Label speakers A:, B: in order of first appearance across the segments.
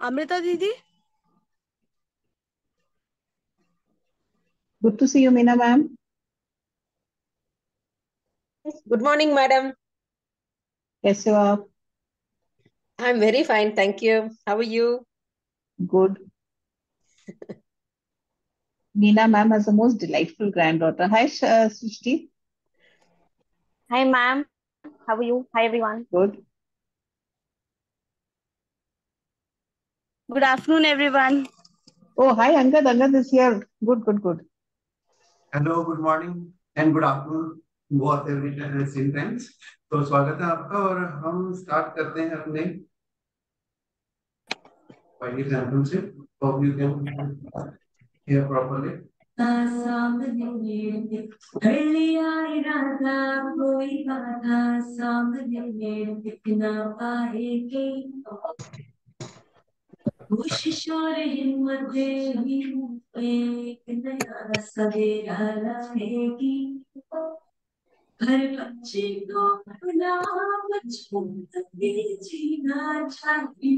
A: अमृता दीदी।
B: Good to see you, Meena ma'am.
C: Good morning, madam.
B: कैसे हो आप?
C: I'm very fine, thank you. How are you?
B: Good. Meena ma'am has the most delightful granddaughter. Hi, Srishti.
D: Hi, ma'am. How are you? Hi, everyone.
B: Good.
A: Good afternoon, everyone.
B: Oh, hi, Angad. Angad is here. Good, good, good.
E: Hello good morning and good afternoon बहुत every same times. तो स्वागत है आपका और हम start करते हैं अपने पहली सैंपल से। Hope you can hear properly. सामने हल्ली आई राधा कोई बाधा सामने दिखना पाएगी कोशिश और हिम्मत ही एक नया सवेरा लाएगी हर बच्चे को अपना बचपन भी जीना चाहिए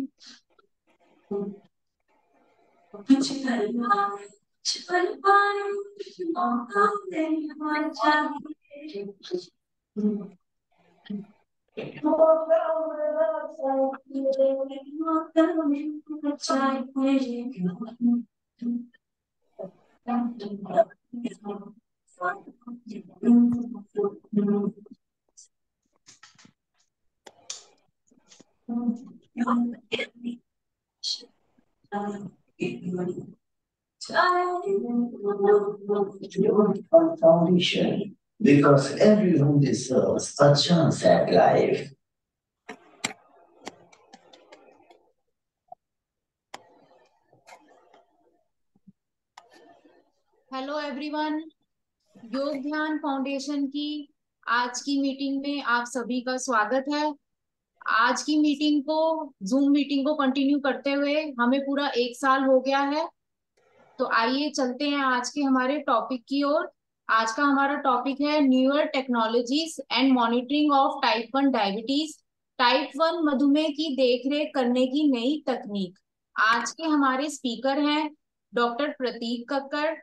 E: कुछ कर पाए मौका देना चाहिए मौका मिलना चाहिए Foundation, because everyone deserves a chance at life.
F: Hello everyone. योग ध्यान फाउंडेशन की आज की मीटिंग में आप सभी का स्वागत है। आज की मीटिंग को जूम मीटिंग को कंटिन्यू करते हुए हमें पूरा 1 साल हो गया है। तो आइए चलते हैं आज के हमारे टॉपिक की ओर। आज का हमारा टॉपिक है newer technologies and monitoring of type 1 diabetes. Type 1 मधुमेह की देखरेख करने की नई तकनीक। आज के हमारे स्पीकर हैं डॉक्टर प्रतीक कक्कड़,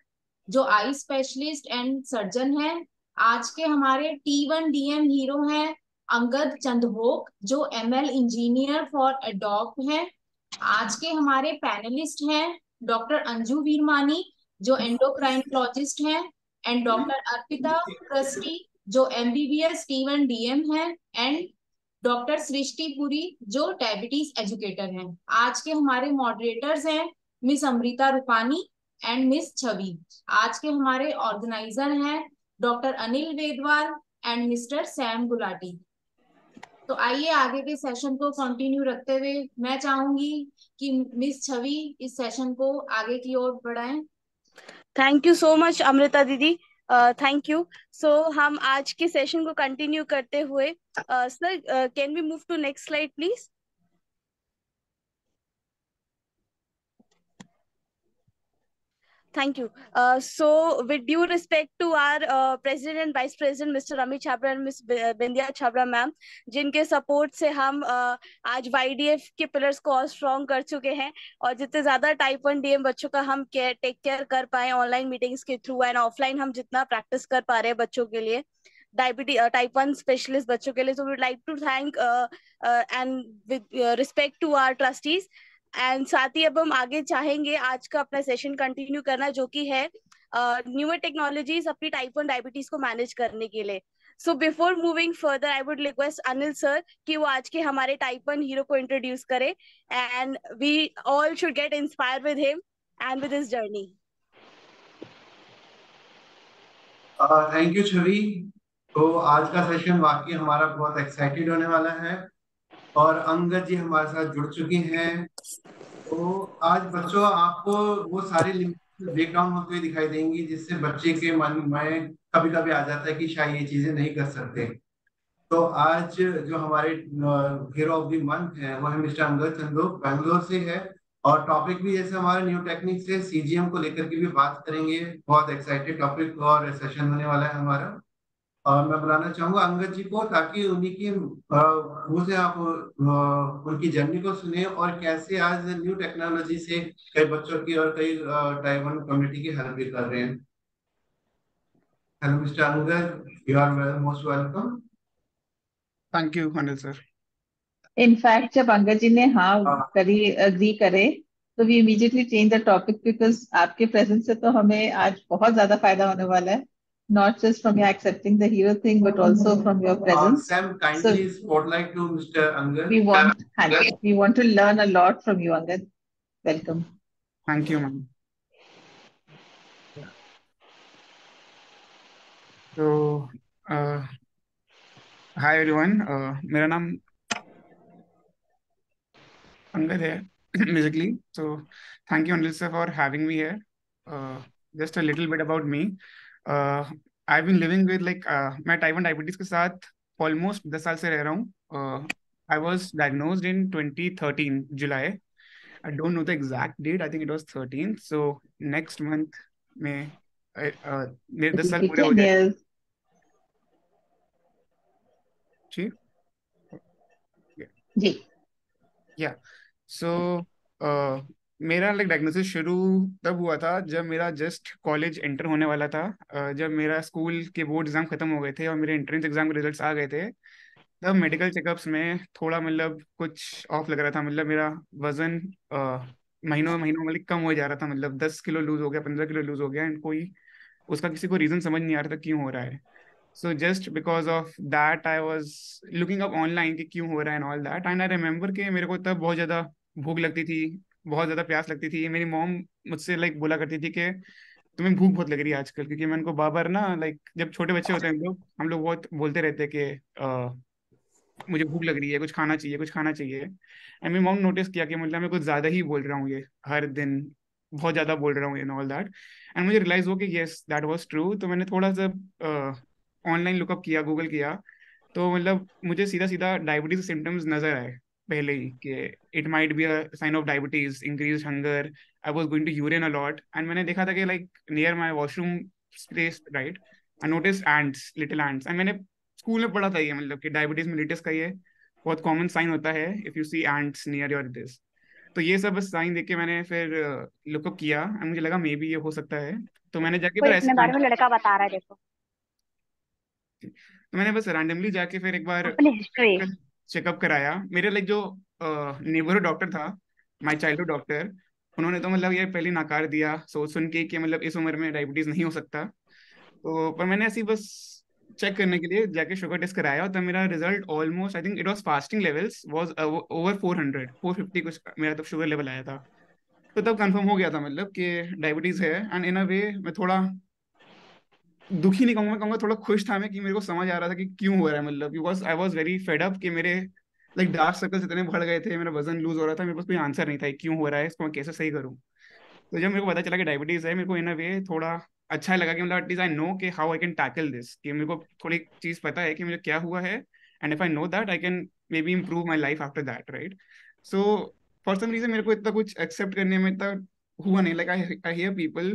F: जो आई स्पेशलिस्ट एंड सर्जन है। आज के हमारे T1DM हीरो हैं अंगद चंदभोग, जो ML इंजीनियर फॉर एडॉप्ट हैं। आज के हमारे पैनलिस्ट हैं डॉक्टर अंजू वीरमानी, जो एंडोक्राइनोलॉजिस्ट हैं, एंड डॉक्टर अर्पिता ट्रस्टी, जो MBBS T1DM है, एंड डॉक्टर सृष्टि पुरी, जो डायबिटीज एजुकेटर हैं। आज के हमारे मॉडरेटर्स हैं Miss Amrita Rupani and Miss Chhavi. आज के हमारे ऑर्गेनाइजर हैं Doctor Anil Vedwal and Mister Sam Gulati. तो आइए आगे के सेशन को कंटिन्यू रखते हुए मैं चाहूंगी कि मिस छवि इस सेशन को आगे की ओर बढ़ाएं।
A: Thank you so much Amrita दीदी। Thank you. सो हम आज के सेशन को कंटिन्यू करते हुए sir, can we move to next slide please? Thank you. So, with due respect to our President and Vice President, Mr. Amit Chhabra and Ms. Bindya Chhabra ma'am, जिनके support से हम आज YDF के pillars को और strong कर चुके हैं, और जितने ज्यादा टाइप 1 DM बच्चों का हम टेक केयर कर पाए ऑनलाइन मीटिंग्स के थ्रू एंड ऑफलाइन हम जितना प्रैक्टिस कर पा रहे हैं बच्चों के लिए, डायबिटीज टाइप 1 स्पेशलिस्ट बच्चों के लिए, so we would like to thank and with respect to our trustees। And साथ ही अब हम आगे चाहेंगे आज का अपना सेशन कंटिन्यू करना, जो कि है न्यूअर टेक्नोलॉजीज अपनी टाइप 1 डायबिटीज को मैनेज करने के लिए। So before moving further I would request Anil sir कि वो आज के हमारे टाइप 1 हीरो को इंट्रोड्यूस करे, and we all should get inspire with him and with his journey.
E: Thank you Chhavi. तो आज का सेशन वाकई हमारा बहुत एक्साइटेड होने वाला है और अंगद जी हमारे साथ जुड़ चुके हैं। तो आज बच्चों आपको वो सारी लिमिटेशन ब्रेक डाउन होते हुए दिखाई देंगी जिससे बच्चे के मन में कभी कभी आ जाता है कि शायद ये चीजें नहीं कर सकते। तो आज जो हमारे हीरो ऑफ द मंथ है वो है मिस्टर अंगद चंदोक, बैंगलोर से है, और टॉपिक भी जैसे हमारे न्यू टेक्निक से CGM को लेकर के भी बात करेंगे। बहुत एक्साइटेड टॉपिक और सेशन होने वाला है हमारा। और मैं बुलाना चाहूंगा अंगद जी को, ताकि उन्हीं की मुंह से आप उनकी जर्नी को सुने और कैसे आज न्यू टेक्नोलॉजी से कई बच्चों की और कई ट्राइबल कम्युनिटी की हेल्प भी कर रहे हैं। Hello mister Angad, you are most welcome.
G: Thank you Anil sir.
B: In fact जब अंगद जी ने हाँ करी, अग्री करे, तो we immediately change the topic, because आपके प्रेजेंस से तो हमें आज बहुत ज्यादा फायदा होने वाला है, not just from your accepting the hero thing but also from your presence.
E: Sam,
B: So
E: kindly spotlight to Mr. Angad.
B: we want to learn a lot from you, Angad. Welcome.
G: Thank you ma'am. तो hi everyone, मेरा नाम अंगद है basically. So thank you Anil sir for having me here. Just a little bit about me. I been living with like, मैं type 1 diabetes के साथ almost 10 साल से रह रहा हूँ। I was diagnosed in 2013 July. I don't know the exact date, I think it was 13। So next month में मेरे 10
B: It will
G: साल
B: be
G: पूरे हो
B: 10
G: जाए
B: years.
G: जी।
B: जी।
G: या सो मेरा लाइक डायग्नोसिस शुरू तब हुआ था जब मेरा जस्ट कॉलेज एंटर होने वाला था। जब मेरा स्कूल के बोर्ड एग्जाम खत्म हो गए थे और मेरे एंट्रेंस एग्जाम के रिजल्ट्स आ गए थे, तब मेडिकल चेकअप्स में थोड़ा मतलब कुछ ऑफ लग रहा था। मतलब मेरा वजन महीनों महीनों मतलब कम हो जा रहा था। मतलब 10 किलो लूज हो गया, 15 किलो लूज हो गया, एंड कोई उसका किसी को रीजन समझ नहीं आ रहा था क्यों हो रहा है। So just because of that, I was looking up online कि क्यों हो रहा है and all that. And I remember कि मेरे को तब बहुत ज़्यादा भूख लगती थी, बहुत ज़्यादा प्यास लगती थी। मेरी मॉम मुझसे लाइक बोला करती थी कि तुम्हें भूख बहुत लग रही है आजकल, क्योंकि मैं उनको बार बार ना लाइक जब छोटे बच्चे होते हैं हम लोग बहुत बोलते रहते हैं कि मुझे भूख लग रही है, कुछ खाना चाहिए, कुछ खाना चाहिए। एंड मेरी मॉम नोटिस किया कि मतलब मैं कुछ ज़्यादा ही बोल रहा हूँ, ये हर दिन बहुत ज़्यादा बोल रहा हूँ एंड ऑल दैट। एंड मुझे रियलाइज हो कि येस दैट वाज ट्रू। तो मैंने थोड़ा सा ऑनलाइन लुकअप किया, गूगल किया, तो मतलब मुझे सीधा सीधा डायबिटीज सिम्टम्स नजर आए पहले ही कि it might be a sign of diabetes, increase hunger, I was going to urine a lot. And मैंने देखा था कि like near my washroom space, right, I notice ants, little ants. And मैंने स्कूल में पढ़ा था ये, मतलब कि डायबिटीज मिलिटस का ये बहुत कॉमन साइन होता है if you see ants near your this. तो ये सब साइन देख के मैंने फिर लुकअप किया एंड मुझे लगा मे बी ये हो सकता है। तो मैंने जाके
D: कोई
G: फिर ऐसे
D: अपने बारे में लड़का बता रहा है, देखो
G: तो मैंने बस रैंडमली जाके फिर एक बार
D: अपनी हिस्ट्री।
G: चेकअप कराया। मेरे लाइक जो नेबरहुड डॉक्टर था, माय चाइल्डहुड डॉक्टर, उन्होंने तो मतलब ये पहले नकार दिया सोच सुन के कि मतलब इस उम्र में डायबिटीज नहीं हो सकता। तो पर मैंने ऐसे ही बस चेक करने के लिए जाके शुगर टेस्ट कराया, और तब मेरा result almost, I think it was fasting levels was over 400, 450 कुछ मेरा तब शुगर लेवल आया था। तो तब कंफर्म हो गया था मतलब कि डायबिटीज है। एंड इन अ वे मैं थोड़ा दुखी नहीं कहूंगा, मैं कहूंगा थोड़ा खुश था मैं कि मेरे को समझ आ रहा था कि क्यों हो रहा है। मतलब because I was very fed up कि मेरे लाइक डार्क सर्कल्स इतने बढ़ गए थे, मेरा वजन लूज हो रहा था, मेरे पास कोई आंसर नहीं था कि क्यों हो रहा है, इसको मैं कैसे सही करूँ। तो जब मेरे को पता चला कि डायबिटीज है, मेरे को इन अ वे थोड़ा अच्छा लगा कि मतलब एटलीस्ट आई नो कि how I can tackle this, कि मेरे को थोड़ी चीज पता है कि मुझे क्या हुआ है, and if I know that I can maybe improve my life after that, right. So for some reason मेरे को इतना कुछ एक्सेप्ट करने में इतना हुआ नहीं। Like I hear people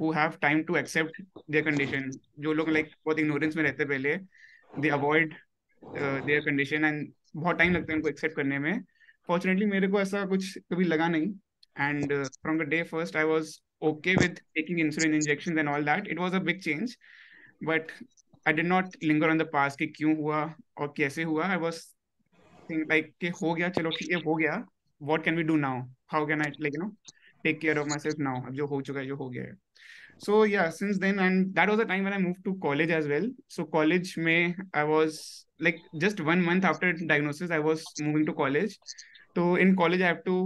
G: who have time to accept their condition. जो लोग लाइक बहुत इग्नोरेंस में रहते पहले, they avoid their condition, and बहुत टाइम लगता है उनको एक्सेप्ट करने में। फॉर्चुनेटली मेरे को ऐसा कुछ कभी लगा नहीं, and from the day first I was okay with taking insulin injections and all that. It was a big change, but I did not linger on the past कि क्यों हुआ और कैसे हुआ। I was think like कि हो गया, चलो ठीक है हो गया, what can we do now, how can I like take care of myself now, अब जो हो चुका है, जो हो गया है। So yeah, since then, and that was the time when I moved to college as well. So college में I was like just 1 month after diagnosis I was moving to college. So in college I have to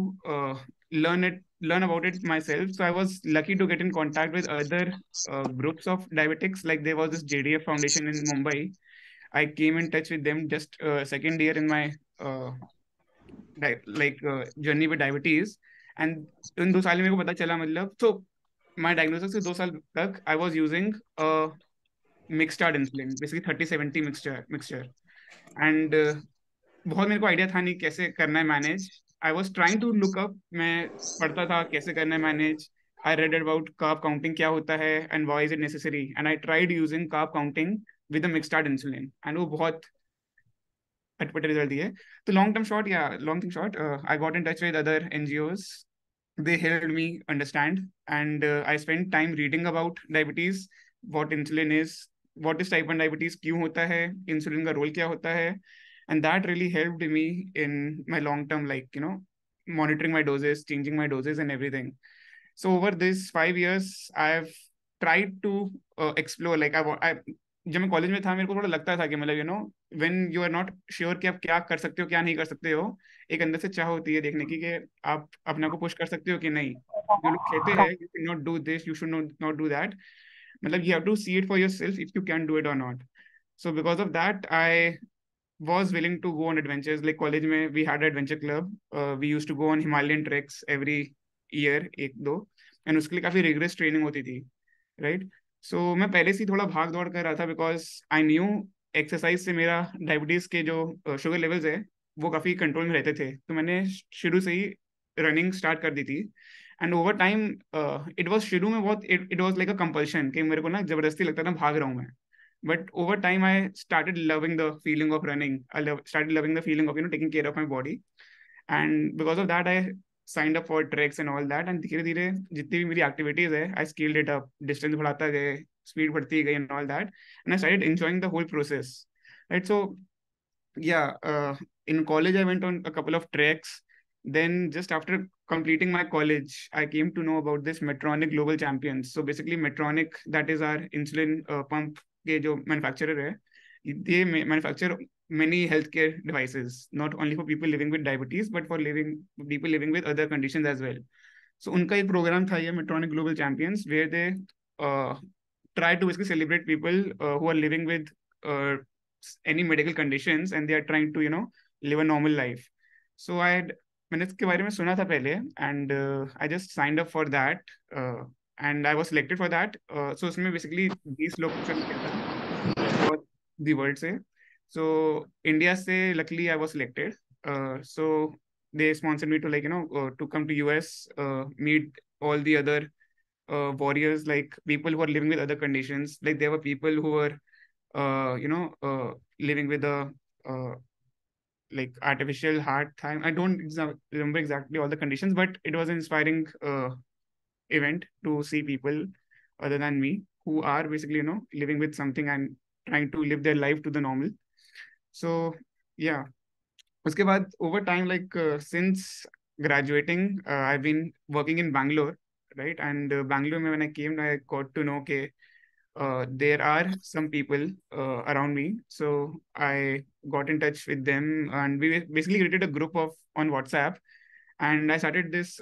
G: learn about it myself. So I was lucky to get in contact with other groups of diabetics. Like there was this JDF Foundation in Mumbai. I came in touch with them just second year in my uh, journey with diabetes. And in 2 साल में मेरे को पता चला, मतलब तो my diagnosis से 2 साल तक I was using a mixed insulin, basically 30-70 mixture. And बहुत मेरे को आइडिया था नहीं कैसे करना है manage. I was trying to look up, मैं पढ़ता था कैसे करना है manage. I read about carb counting क्या होता है and why is it necessary, and I tried using carb counting with Mixtard insulin, and वो बहुत अटपटे रिजल्ट दिए. तो लॉन्ग टर्म शॉर्ट, या long thing short, I got in touch with other NGOs. They helped me understand, and I spent time reading about diabetes, what insulin is, what is type 1 diabetes, क्यों होता है, insulin का role क्या होता है, and that really helped me in my long term, like monitoring my doses, changing my doses and everything. So over this 5 years I've tried to explore, like I जब मैं college में था मेरे को थोड़ा लगता था कि मतलब when you are not sure कि आप क्या कर सकते हो क्या नहीं कर सकते हो, एक अंदर से चाह होती है देखने की कि आप अपने को पुश कर सकते हो कि नहीं. जो लोग कहते हैं you can not do this, you should not do that, मतलब you have to see it for yourself if you can do it और not. So because of that I was willing to go on adventures. Like college में we had an adventure club. We used to go on Himalayan treks every year, एक दो, and उसके लिए काफी rigorous training होती थी, right? So मैं पहले से ही थोड़ा भाग दौड़ कर रहा था because I knew exercise से मेरा डायबिटीज के जो शुगर लेवल्स है वो काफी कंट्रोल में रहते थे. तो मैंने शुरू से ही रनिंग स्टार्ट कर दी थी, and over time it was शुरू में बहुत it was like a compulsion कि मेरे को ना जबरदस्ती लगता था भाग रहा हूँ मैं. But over time I started loving the feeling of running. Started loving the feeling of taking care of my body, and because of that I signed up for treks and all that, and धीरे धीरे जितनी भी मेरी activities है I scaled it up, distance बढ़ाता गए, speed बढ़ती गई and all that, and I started enjoying the whole process, right? So yeah, in college I went on a couple of treks. Then just after completing my college I came to know about this Medtronic Global Champions. So basically Medtronic, that is our insulin pump के जो manufacturer है, they manufacture many healthcare devices, not only for people living with diabetes but for people living with other conditions as well. So उनका एक programme था ये Medtronic Global Champions, where they try to basically celebrate people who are living with any medical conditions, and they are trying to live a normal life. So मैंने इसके बारे में सुना था पहले, and I just signed up for that, and I was selected for that. So उसमें basically 20 लोग को select किया था for the world से. So India से luckily I was selected. So they sponsored me to to come to US, meet all the other warriors, like people who are living with other conditions. Like there were people who were living with a like artificial heart thing. I don't remember exactly all the conditions, but it was an inspiring event to see people other than me who are basically living with something and trying to live their life to the normal. So yeah, उसके बाद over time, like since graduating, I've been working in Bangalore, right? And Bangalore में when I came, I got to know कि there are some people around me. So I got in touch with them, and we basically created a group on WhatsApp, and I started this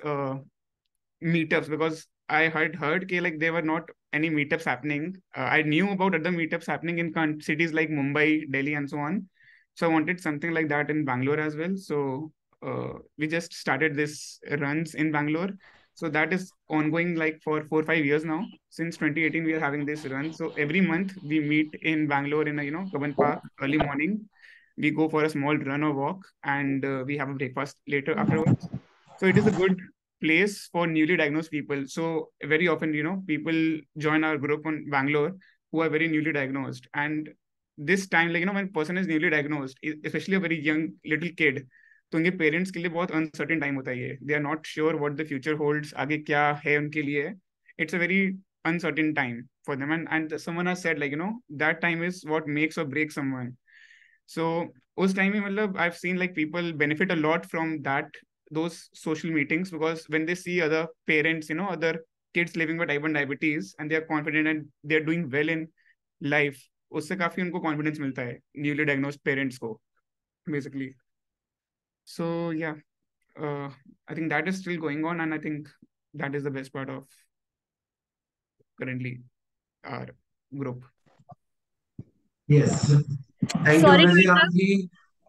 G: meetups, because I had heard कि like there were not any meetups happening. I knew about other meetups happening in cities like Mumbai, Delhi, and so on. So I wanted something like that in Bangalore as well. So we just started this runs in Bangalore. So that is ongoing like for 4-5 years now. Since 2018, we are having this run. So every month we meet in Bangalore in a Cubbon Park early morning. We go for a small run or walk, and we have a breakfast later afterwards. So it is a good place for newly diagnosed people. So very often, people join our group on Bangalore who are very newly diagnosed. And this time, like, when person is newly diagnosed, especially a very young little kid, तो उनके parents के लिए बहुत uncertain time होता है ये. They are not sure what the future holds, आगे क्या है उनके लिए. It's a very uncertain time for them, and someone has said like that time is what makes or break someone. So उस time में मतलब I have seen like people benefit a lot from that those social meetings, because when they see other parents, other kids living with type 1 diabetes, and they are confident and they are doing well in life, उससे काफी उनको confidence मिलता है newly diagnosed parents को basically. So yeah, I think that is still going on, and I think that is the best part of currently our group.
E: Yes, thank you Anand ji.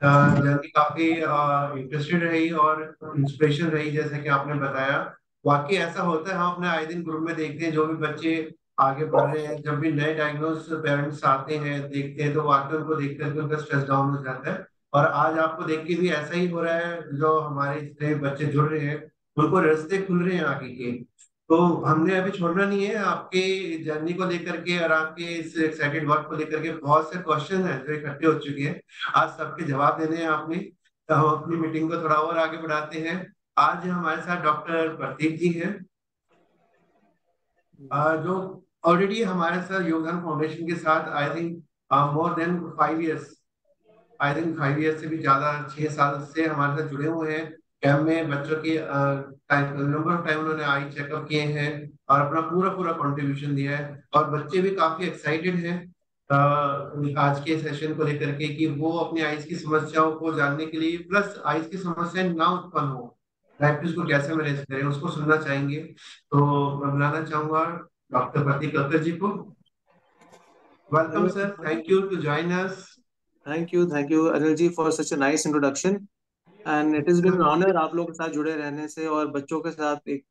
E: आपकी journey काफी interested रही और inspiration रही, जैसे कि आपने बताया. वाकई ऐसा होता है, हम अपने आए दिन ग्रुप में देखते हैं जो भी बच्चे आगे बढ़ रहे हैं, जब भी नए डायग्नोज पेरेंट्स आते हैं देखते हैं, तो वाकई उनको देख करके उनका स्ट्रेस डाउन हो जाता है. और आज आपको देख के भी ऐसा ही हो रहा है, जो हमारे जितने बच्चे जुड़ रहे हैं उनको रास्ते खुल रहे हैं आगे के. तो हमने अभी छोड़ना नहीं है आपके जर्नी को लेकर के और आपके इस एक्साइटेड वर्क को लेकर के। बहुत से क्वेश्चन हैं जो इकट्ठे हो चुके हैं, आज सबके जवाब देने हैं आपने। तो हम अपनी मीटिंग को थोड़ा और आगे बढ़ाते हैं। आज हमारे साथ डॉक्टर प्रतीक जी हैं, जो ऑलरेडी हमारे साथ योगदान फाउंडेशन के साथ I think more than 5 years, I think 5 years से भी ज्यादा, 6 साल से हमारे साथ जुड़े हुए हैं। कैम्प में बच्चों के नंबर ऑफ टाइम उन्होंने आई चेकअप किए हैं और अपना पूरा पूरा कंट्रीब्यूशन दिया है। और बच्चे भी काफी एक्साइटेड हैं आज के सेशन को लेकर के कि वो अपनी आइज की समस्याओं को जानने के लिए, प्लस आइज की समस्याएं ना उत्पन्न हो, प्रैक्टिस को कैसे मैनेज करें उसको सुनना चाहेंगे। तो मैं बुलाना चाहूंगा डॉक्टर प्रतीक कक्कर जी को। Welcome sir, thank you to join us.
H: Thank you, Anil ji, for such a nice introduction. And it has been an honor आप लोगों के साथ जुड़े रहने से, और बच्चों के साथ एक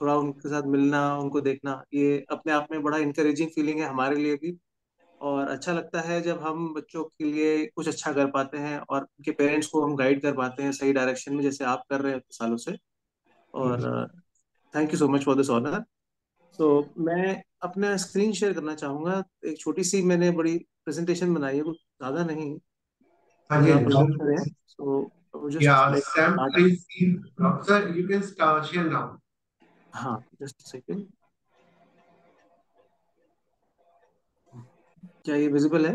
H: थोड़ा उनके साथ मिलना, उनको देखना, ये अपने आप में बड़ा इंकरेजिंग फीलिंग है हमारे लिए भी। और अच्छा लगता है जब हम बच्चों के लिए कुछ अच्छा कर पाते हैं और उनके पेरेंट्स को हम गाइड कर पाते हैं सही डायरेक्शन में, जैसे आप कर रहे हैं सालों से। और thank you so much for this honour. तो मैं अपना स्क्रीन शेयर करना चाहूँगा। एक छोटी सी मैंने बड़ी प्रेजेंटेशन बनाई है, कुछ ज़्यादा नहीं।
E: हाँ जी,
H: अगर आप विजिट करें तो just
E: yeah,
H: like
E: Sam, please see. Sir, you can start share now.
H: हाँ, जस्ट सेकंड। क्या ये विजिबल है?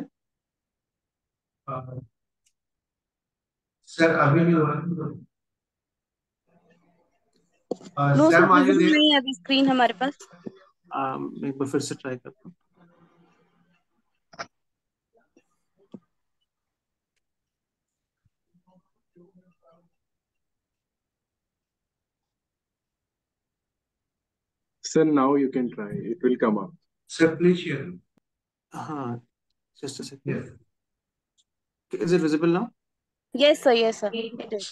E: सर अभी नहीं हो रहा।
A: नो सर,
E: सैम आज
A: विजिबल नहीं है अभी स्क्रीन हमारे पास।
H: एक बार फिर से ट्राई करता हूँ।
I: Sir, now you can try. It will come up.
E: Sir, please share.
H: हाँ, just a second.
E: Yes.
H: Is it visible now?
A: Yes sir, yes sir, it is.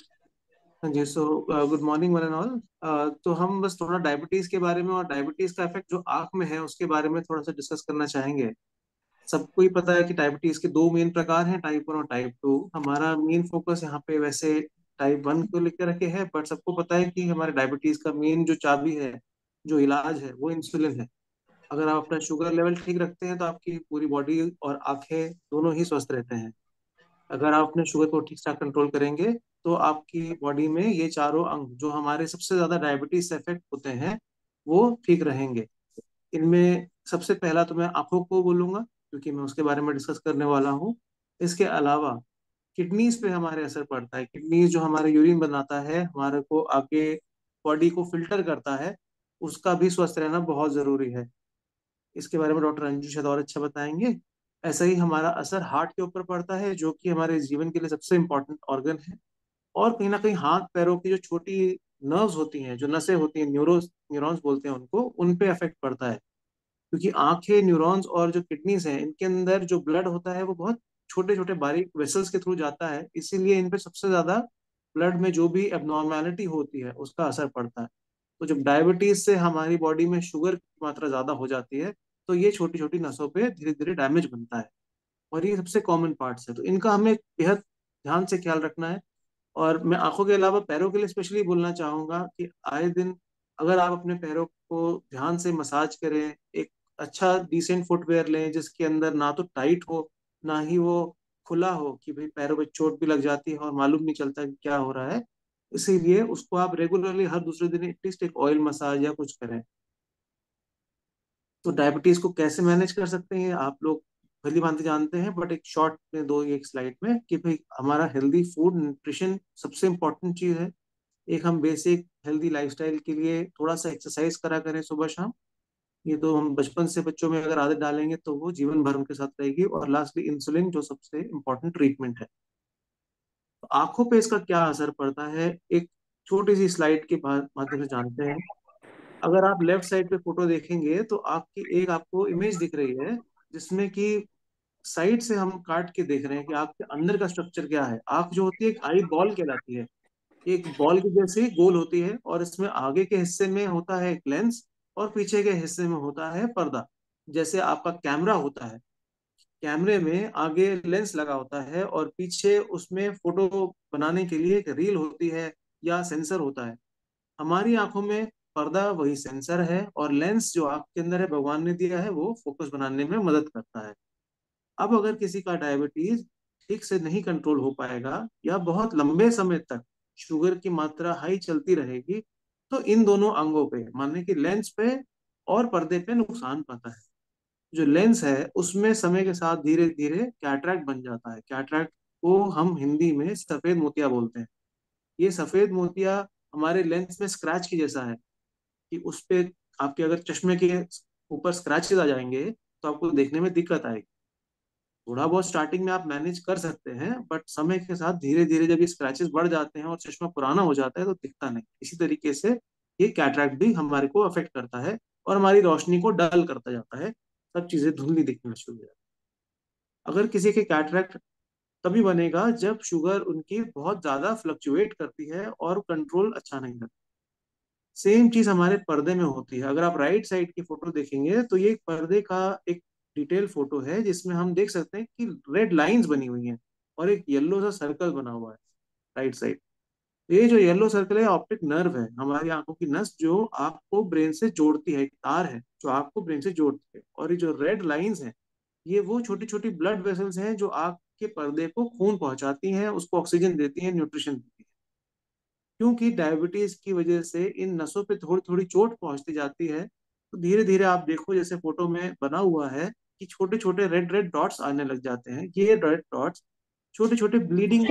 H: हाँ जी, so good morning one and all. तो हम बस थोड़ा diabetes के बारे में और डायबिटीज का इफेक्ट जो आंख में है उसके बारे में थोड़ा सा डिस्कस करना चाहेंगे। सबको ही पता है कि डायबिटीज के दो मेन प्रकार हैं, टाइप 1 और टाइप 2। हमारा मेन फोकस यहाँ पे वैसे टाइप 1 को लेकर रखे है, बट सबको पता है कि हमारे डायबिटीज का मेन जो चाबी है, जो इलाज है, वो इंसुलिन है। अगर आप अपना शुगर लेवल ठीक रखते हैं तो आपकी पूरी बॉडी और आंखें दोनों ही स्वस्थ रहते हैं। अगर आप अपने शुगर को ठीक ठाक कंट्रोल करेंगे तो आपकी बॉडी में ये चारों अंग जो हमारे सबसे ज्यादा डायबिटीज से इफेक्ट होते हैं वो ठीक रहेंगे। इनमें सबसे पहला तो मैं आंखों को बोलूंगा, क्योंकि मैं उसके बारे में डिस्कस करने वाला हूँ। इसके अलावा किडनीज पे हमारे असर पड़ता है। किडनीज जो हमारे यूरिन बनाता है, हमारे को आगे बॉडी को फिल्टर करता है, उसका भी स्वस्थ रहना बहुत जरूरी है। इसके बारे में डॉक्टर अंजू शायद और अच्छा बताएंगे। ऐसा ही हमारा असर हार्ट के ऊपर पड़ता है, जो कि हमारे जीवन के लिए सबसे इम्पोर्टेंट ऑर्गन है। और कहीं ना कहीं हाथ पैरों की जो छोटी नर्व्स होती हैं, जो नसें होती हैं, न्यूरॉन्स बोलते हैं उनको, उन पे इफेक्ट पड़ता है। क्योंकि आंखें, न्यूरॉन्स और जो किडनीज हैं, इनके अंदर जो ब्लड होता है वो बहुत छोटे छोटे बारीक वेसल्स के थ्रू जाता है, इसीलिए इन पे सबसे ज्यादा ब्लड में जो भी एबनॉर्मेलिटी होती है उसका असर पड़ता है। तो जब डायबिटीज से हमारी बॉडी में शुगर की मात्रा ज्यादा हो जाती है तो ये छोटी छोटी नसों पे धीरे धीरे डैमेज बनता है, और ये सबसे कॉमन पार्ट्स है। तो इनका हमें बेहद ध्यान से ख्याल रखना है। और मैं आंखों के अलावा पैरों के लिए स्पेशली बोलना चाहूंगा कि आए दिन अगर आप अपने पैरों को ध्यान से मसाज करें, एक अच्छा डिसेंट फुटवेयर लें जिसके अंदर ना तो टाइट हो ना ही वो खुला हो कि भाई पैरों पे चोट भी लग जाती है और मालूम नहीं चलता कि क्या हो रहा है। इसीलिए उसको आप रेगुलरली हर दूसरे दिन एटलीस्ट एक ऑयल मसाज या कुछ करें। तो डायबिटीज को कैसे मैनेज कर सकते हैं आप लोग भली भांति जानते हैं, बट एक शॉर्ट में दो एक स्लाइड में कि भाई हमारा हेल्दी फूड, न्यूट्रिशन सबसे इम्पोर्टेंट चीज है। एक हम बेसिक हेल्दी लाइफस्टाइल के लिए थोड़ा सा एक्सरसाइज करा करें सुबह शाम। ये तो हम बचपन से बच्चों में अगर आदत डालेंगे तो वो जीवन भर उनके साथ रहेगी। और लास्टली इंसुलिन, जो सबसे इम्पोर्टेंट ट्रीटमेंट है। तो आंखों पे इसका क्या असर पड़ता है, एक छोटी सी स्लाइड के माध्यम से जानते हैं। अगर आप लेफ्ट साइड पे फोटो देखेंगे तो आपकी एक आपको इमेज दिख रही है जिसमें कि साइड से हम काट के देख रहे हैं कि आंख के अंदर का स्ट्रक्चर क्या है। आंख जो होती है एक आई बॉल कहलाती है, एक बॉल की जैसे गोल होती है, और इसमें आगे के हिस्से में होता है एक लेंस और पीछे के हिस्से में होता है पर्दा। जैसे आपका कैमरा होता है, कैमरे में आगे लेंस लगा होता है और पीछे उसमें फोटो बनाने के लिए एक रील होती है या सेंसर होता है। हमारी आंखों में पर्दा वही सेंसर है, और लेंस जो आंख के अंदर है भगवान ने दिया है वो फोकस बनाने में मदद करता है। अब अगर किसी का डायबिटीज ठीक से नहीं कंट्रोल हो पाएगा या बहुत लंबे समय तक शुगर की मात्रा हाई चलती रहेगी, तो इन दोनों अंगों पे, माने कि लेंस पे और पर्दे पे नुकसान पाता है। जो लेंस है उसमें समय के साथ धीरे धीरे कैटरैक्ट बन जाता है। कैटरैक्ट को हम हिंदी में सफेद मोतिया बोलते हैं। ये सफेद मोतिया हमारे लेंस में स्क्रैच की जैसा है, कि उस पे आपके अगर चश्मे के ऊपर स्क्रैचेस आ जाएंगे तो आपको देखने में दिक्कत आएगी। थोड़ा बहुत स्टार्टिंग में आप मैनेज कर सकते हैं, बट समय के साथ धीरे धीरे जब ये स्क्रैचेस बढ़ जाते हैं और चश्मा पुराना हो जाता है तो दिखता नहीं। इसी तरीके से ये कैटरैक्ट भी हमारे को अफेक्ट करता है और हमारी रोशनी को डल करता जाता है, सब चीजें धुंधली दिखना शुरू हो जाती है। अगर किसी के कैटरैक्ट तभी बनेगा जब शुगर उनकी बहुत ज्यादा फ्लक्चुएट करती है और कंट्रोल अच्छा नहीं करता। सेम चीज हमारे पर्दे में होती है। अगर आप राइट साइड की फोटो देखेंगे तो ये एक पर्दे का एक डिटेल फोटो है, जिसमें हम देख सकते हैं कि रेड लाइंस बनी हुई हैं और एक येलो सा सर्कल बना हुआ है राइट साइड। ये जो येलो सर्कल है ऑप्टिक नर्व है, हमारी आंखों की नस जो आंख को ब्रेन से जोड़ती है, एक तार है जो आंख को ब्रेन से जोड़ती है। और ये जो रेड लाइंस हैं ये वो छोटी छोटी ब्लड वेसल्स हैं जो आंख के पर्दे को खून पहुंचाती हैं, उसको ऑक्सीजन देती हैं, न्यूट्रिशन देती हैं। क्योंकि डायबिटीज की वजह से इन नसों पे थोड़ी थोड़ी चोट पहुंचती जाती है, तो धीरे धीरे आप देखो जैसे फोटो में बना हुआ है कि छोटे छोटे रेड रेड डॉट्स आने लग जाते हैं। ये रेड डॉट्स छोटे छोटे ब्लीडिंग,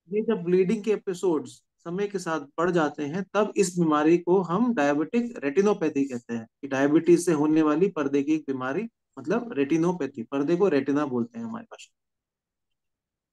H: ये जब ब्लीडिंग के एपिसोड्स समय के साथ बढ़ जाते हैं तब इस बीमारी को हम डायबिटिक रेटिनोपैथी कहते हैं, कि डायबिटीज से होने वाली पर्दे की एक बीमारी, मतलब रेटिनोपैथी। पर्दे को रेटिना बोलते हैं हमारे पास।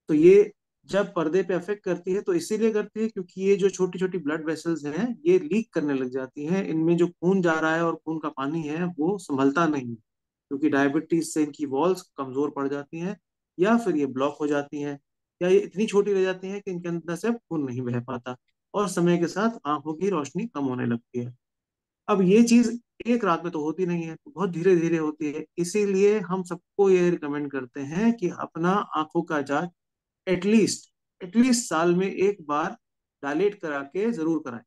H: तो ये जब पर्दे पे अफेक्ट करती है तो इसीलिए करती है क्योंकि ये जो छोटी छोटी ब्लड वेसल्स हैं ये लीक करने लग जाती हैं। इनमें जो खून जा रहा है और खून का पानी है वो संभलता नहीं है, क्योंकि डायबिटीज से इनकी वॉल्स कमजोर पड़ जाती हैं या फिर ये ब्लॉक हो जाती हैं, या ये इतनी छोटी रह जाती हैं कि इनके अंदर से खून नहीं बह पाता और समय के साथ आंखों की रोशनी कम होने लगती है। अब ये चीज एक रात में तो होती नहीं है, बहुत धीरे धीरे होती है। इसीलिए हम सबको ये रिकमेंड करते हैं कि अपना आंखों का जांच एटलीस्ट एटलीस्ट साल में एक बार डायलेट करा के जरूर कराएं,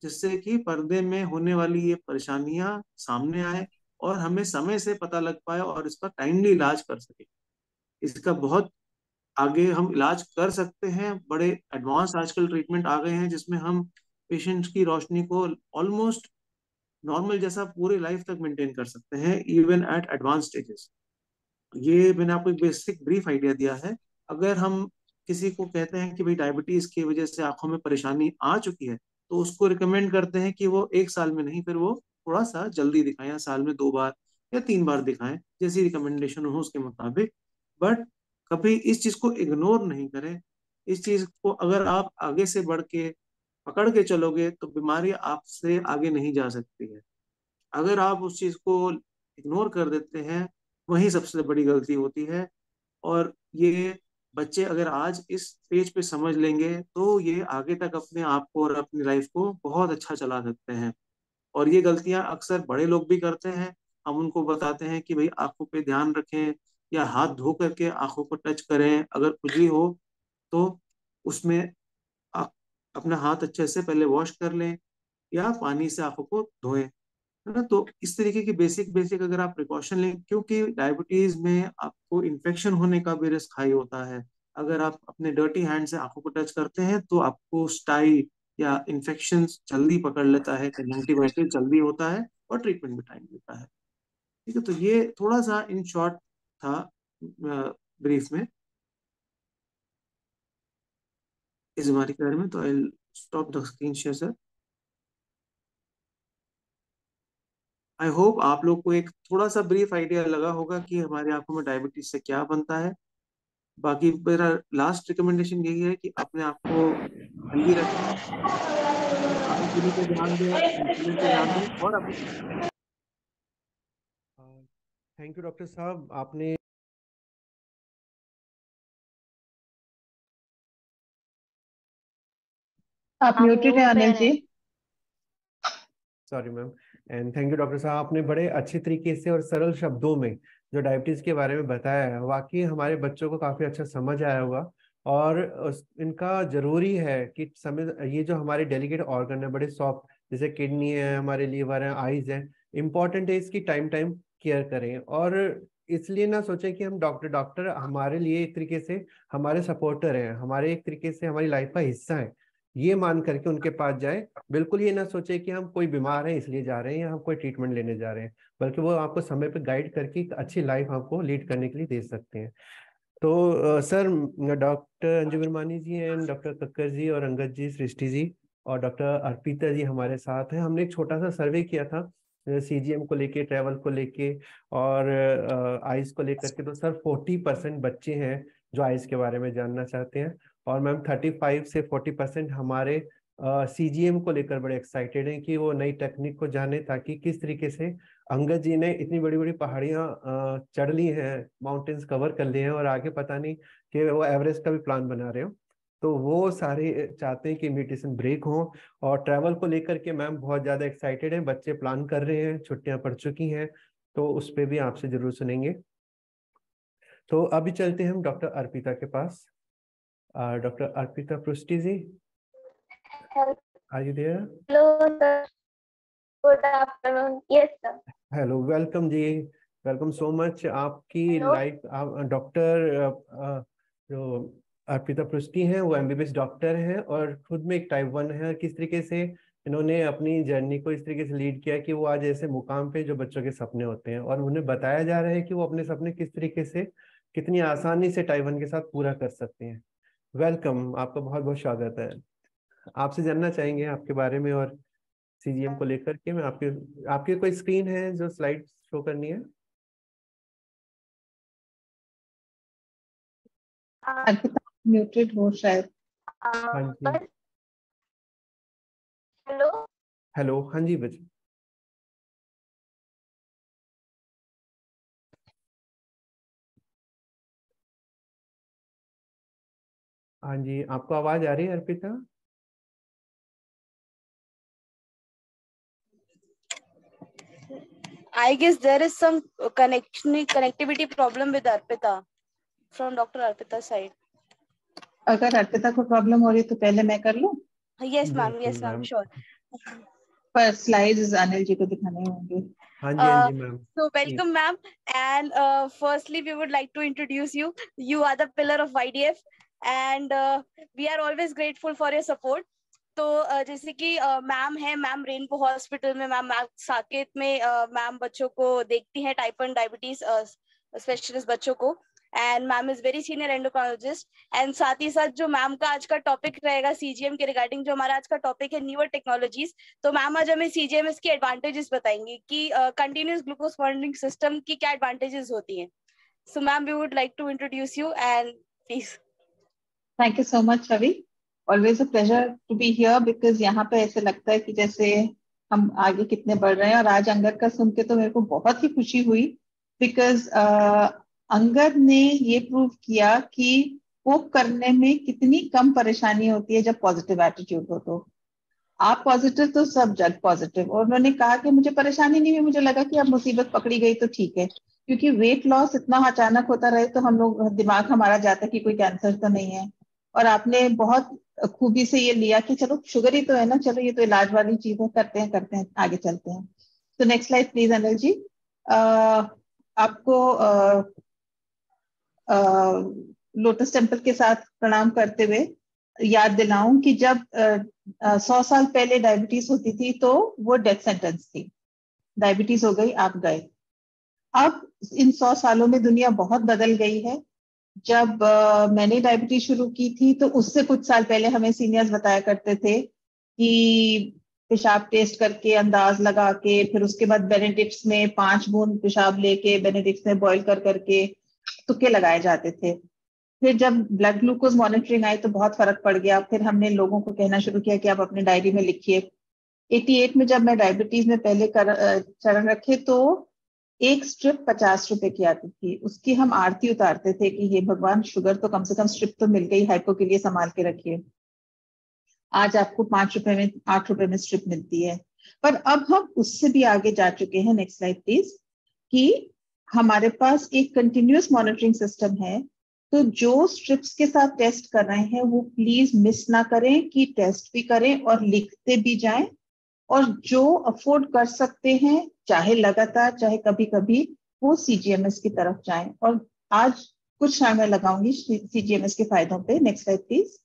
H: जिससे कि पर्दे में होने वाली ये परेशानियां सामने आए और हमें समय से पता लग पाए और इसका टाइमली इलाज कर सके। इसका बहुत आगे हम इलाज कर सकते हैं। बड़े एडवांस आजकल ट्रीटमेंट आ गए हैं जिसमें हम पेशेंट की रोशनी को ऑलमोस्ट नॉर्मल जैसा पूरे लाइफ तक मेंटेन कर सकते हैं, इवन एट एडवांस स्टेजेस। ये मैंने आपको एक बेसिक ब्रीफ आइडिया दिया है। अगर हम किसी को कहते हैं कि भाई डायबिटीज की वजह से आंखों में परेशानी आ चुकी है, तो उसको रिकमेंड करते हैं कि वो एक साल में नहीं, फिर वो थोड़ा सा जल्दी दिखाएं, या साल में 2 बार या 3 बार दिखाएं, जैसी रिकमेंडेशन हो उसके मुताबिक। बट कभी इस चीज को इग्नोर नहीं करें। इस चीज को अगर आप आगे से बढ़ के पकड़ के चलोगे तो बीमारी आपसे आगे नहीं जा सकती है। अगर आप उस चीज को इग्नोर कर देते हैं, वही सबसे बड़ी गलती होती है। और ये बच्चे अगर आज इस स्टेज पे समझ लेंगे तो ये आगे तक अपने आप को और अपनी लाइफ को बहुत अच्छा चला सकते हैं। और ये गलतियां अक्सर बड़े लोग भी करते हैं। हम उनको बताते हैं कि भाई आंखों पे ध्यान रखें, या हाथ धो करके आंखों को टच करें, अगर खुजली हो तो उसमें आ- अपना हाथ अच्छे से पहले वॉश कर लें या पानी से आंखों को धोएं, है ना। तो इस तरीके की बेसिक बेसिक अगर आप प्रिकॉशन लें, क्योंकि डायबिटीज में आपको इन्फेक्शन होने का भी रिस्क हाई होता है। अगर आप अपने डर्टी हैंड से आंखों को टच करते हैं तो आपको स्टाई या इन्फेक्शन जल्दी पकड़ लेता है, कंजंक्टिवाइटिस जल्दी होता है और ट्रीटमेंट भी टाइम लेता है। ठीक है, तो ये थोड़ा सा इन शॉर्ट था ब्रीफ में इस बीमारी के बारे में। तो I stop the screen share sir. I hope आप लोग को एक थोड़ा सा ब्रीफ आइडिया लगा होगा कि हमारी आंखों में डायबिटीज से क्या बनता है। बाकी मेरा लास्ट रिकमेंडेशन यही है कि अपने आप को हेल्दी रखें, खाने पीने पे ध्यान दें, इंसुलिन पे ध्यान दें और अपने
J: थैंक यू डॉक्टर साहब, आपने
B: आप म्यूटेड हैं Anil ji.
J: Sorry ma'am. And thank you Doctor साहब, आपने बड़े अच्छे तरीके से और सरल शब्दों में जो डायबिटीज के बारे में बताया है, वाकई हमारे बच्चों को काफी अच्छा समझ आया होगा। और इनका जरूरी है कि समय ये जो हमारे डेलिकेट ऑर्गन है बड़े सॉफ्ट, जैसे किडनी है, हमारे लीवर है, आईज है, इम्पॉर्टेंट है इसकी टाइम टाइम केयर करें। और इसलिए ना सोचें कि हम डॉक्टर हमारे लिए एक तरीके से हमारे सपोर्टर हैं, हमारे एक तरीके से हमारी लाइफ का हिस्सा है, ये मान करके उनके पास जाए। बिल्कुल ये ना सोचे कि हम कोई बीमार है इसलिए जा रहे हैं या हम कोई ट्रीटमेंट लेने जा रहे हैं, बल्कि वो आपको समय पे गाइड करके एक अच्छी लाइफ आपको लीड करने के लिए दे सकते हैं। तो sir, Doctor Anju Virmani ji and Doctor Kakkar ji और अंगद जी, सृष्टि जी और डॉक्टर अर्पिता जी हमारे साथ हैं। हमने एक छोटा सा सर्वे किया था CGM को लेके, ट्रैवल को लेके और आइज को लेकर के। तो सर 40% बच्चे हैं जो आइज के बारे में जानना चाहते हैं, और मैम 35 से 40% हमारे CGM को लेकर बड़े एक्साइटेड हैं कि वो नई टेक्निक को जाने, ताकि किस तरीके से अंगद जी ने इतनी बड़ी बड़ी पहाड़ियां चढ़ ली हैं, माउंटेन्स कवर कर लिए हैं, और आगे पता नहीं कि वो एवरेस्ट का भी प्लान बना रहे हो। तो वो सारे चाहते हैं कि इन्विटेशन ब्रेक हो। और ट्रैवल को लेकर के मैम बहुत ज़्यादा एक्साइटेड हैं, बच्चे प्लान कर रहे हैं, छुट्टियां पड़ चुकी हैं, तो उस पर भी आपसे जरूर सुनेंगे। तो अभी चलते हैं हम डॉक्टर अर्पिता के पास। Doctor Arpita Prishti ji, are you there?
D: Hello, sir. Good afternoon. Yes, sir.
J: Hello, welcome ji, welcome so much. आपकी
D: Hello.
J: लाइफ, डॉक्टर जो अर्पिता पृष्टि हैं वो MBBS डॉक्टर हैं और खुद में एक टाइप 1 है। किस तरीके से इन्होंने अपनी जर्नी को इस तरीके से लीड किया कि वो आज ऐसे मुकाम पे जो बच्चों के सपने होते हैं, और उन्हें बताया जा रहा है कि वो अपने सपने किस तरीके से कितनी आसानी से टाइप 1 के साथ पूरा कर सकते हैं। वेलकम, आपका बहुत बहुत स्वागत है। आपसे जानना चाहेंगे आपके बारे में और CGM को लेकर के। मैं आपकी कोई स्क्रीन है जो स्लाइड शो करनी है?
B: अर्पिता म्यूटेड हो शायद।
J: हाँ जी,
D: Hello.
J: हेलो, हाँ जी बच्चे। हाँ जी, आपको आवाज आ रही है Arpita?
A: I guess there is some connectivity problem with Arpita from Dr. Arpita's side.
B: अगर अर्पिता को प्रॉब्लम हो रही तो पहले मैं कर लूं?
A: Yes, ma'am.
J: बिल्कुल
A: Yes, ma'am.
J: मैम।
A: Sure.
B: पर स्लाइड्स अनिल जी को दिखाने होंगे।
J: हाँ जी, हाँ जी ma'am.
A: So welcome, ma'am. And firstly, we would like to introduce you. You are the pillar of YDF, and we are always grateful for your support. तो जैसे कि ma'am है, मैम रेनबो हॉस्पिटल में, मैम साकेत में ma'am बच्चों को देखती हैं, टाइप 1 डायबिटीज स्पेशलिस्ट बच्चों को, and ma'am is very senior endocrinologist. And साथ ही साथ जो मैम का आज का टॉपिक रहेगा CGM के रिगार्डिंग, जो हमारा आज का टॉपिक है न्यूअर टेक्नोलॉजीज, तो मैम आज हमें CGMS की एडवांटेजेस बताएंगी कि कंटिन्यूअस ग्लूकोज मॉनिटरिंग सिस्टम की क्या एडवांटेजेस होती हैं। So ma'am, we would like to introduce you and please.
B: Thank you so much Ravi, always a pleasure to be here, because यहाँ पे ऐसे लगता है कि जैसे हम आगे कितने बढ़ रहे हैं। और आज अंगद का सुन के तो मेरे को बहुत ही खुशी हुई, बिकॉज अंगद ने ये प्रूव किया कि कोप करने में कितनी कम परेशानी होती है जब पॉजिटिव एटीट्यूड हो। तो आप पॉजिटिव तो सब जग पॉजिटिव, और उन्होंने कहा कि मुझे परेशानी नहीं हुई, मुझे लगा कि अब मुसीबत पकड़ी गई तो ठीक है, क्योंकि वेट लॉस इतना अचानक होता रहे तो हम लोग दिमाग हमारा जाता है कि कोई कैंसर तो नहीं है। और आपने बहुत खूबी से ये लिया कि चलो शुगर ही तो है ना, चलो ये तो इलाज वाली चीज है, करते हैं आगे चलते हैं। तो नेक्स्ट स्लाइड प्लीज अनिल जी। आपको लोटस टेम्पल के साथ प्रणाम करते हुए याद दिलाऊं कि जब 100 साल पहले डायबिटीज होती थी तो वो डेथ सेंटेंस थी। डायबिटीज हो गई, आप गए। अब इन 100 सालों में दुनिया बहुत बदल गई है। जब मैंने डायबिटीज शुरू की थी तो उससे कुछ साल पहले हमें सीनियर्स बताया करते थे कि पेशाब टेस्ट करके अंदाज लगा के, फिर उसके बाद बेनेडिक्ट्स में 5 बूंद पेशाब लेके बेनेडिक्ट्स में बॉईल कर करके तुक्के लगाए जाते थे। फिर जब ब्लड ग्लूकोज मॉनिटरिंग आई तो बहुत फर्क पड़ गया। फिर हमने लोगों को कहना शुरू किया कि आप अपने डायरी में लिखिए। 88 में जब मैं डायबिटीज में पहले चरण रखे तो एक स्ट्रिप 50 रुपए की आती थी, उसकी हम आरती उतारते थे कि हे भगवान, शुगर तो कम से कम स्ट्रिप तो मिल गई, हाइपो के लिए संभाल के रखिए। आज आपको 5 रुपए में 8 रुपए में स्ट्रिप मिलती है। पर अब हम उससे भी आगे जा चुके हैं, नेक्स्ट स्लाइड प्लीज, कि हमारे पास एक कंटिन्यूअस मॉनिटरिंग सिस्टम है तो जो स्ट्रिप्स के साथ टेस्ट कर रहे हैं वो प्लीज मिस ना करें कि टेस्ट भी करें और लिखते भी जाएं, और जो अफोर्ड कर सकते हैं चाहे लगातार चाहे कभी कभी वो सीजीएमएस की तरफ जाएं। और आज कुछ समय मैं लगाऊंगी सीजीएमएस के फायदों पे। Next slide please.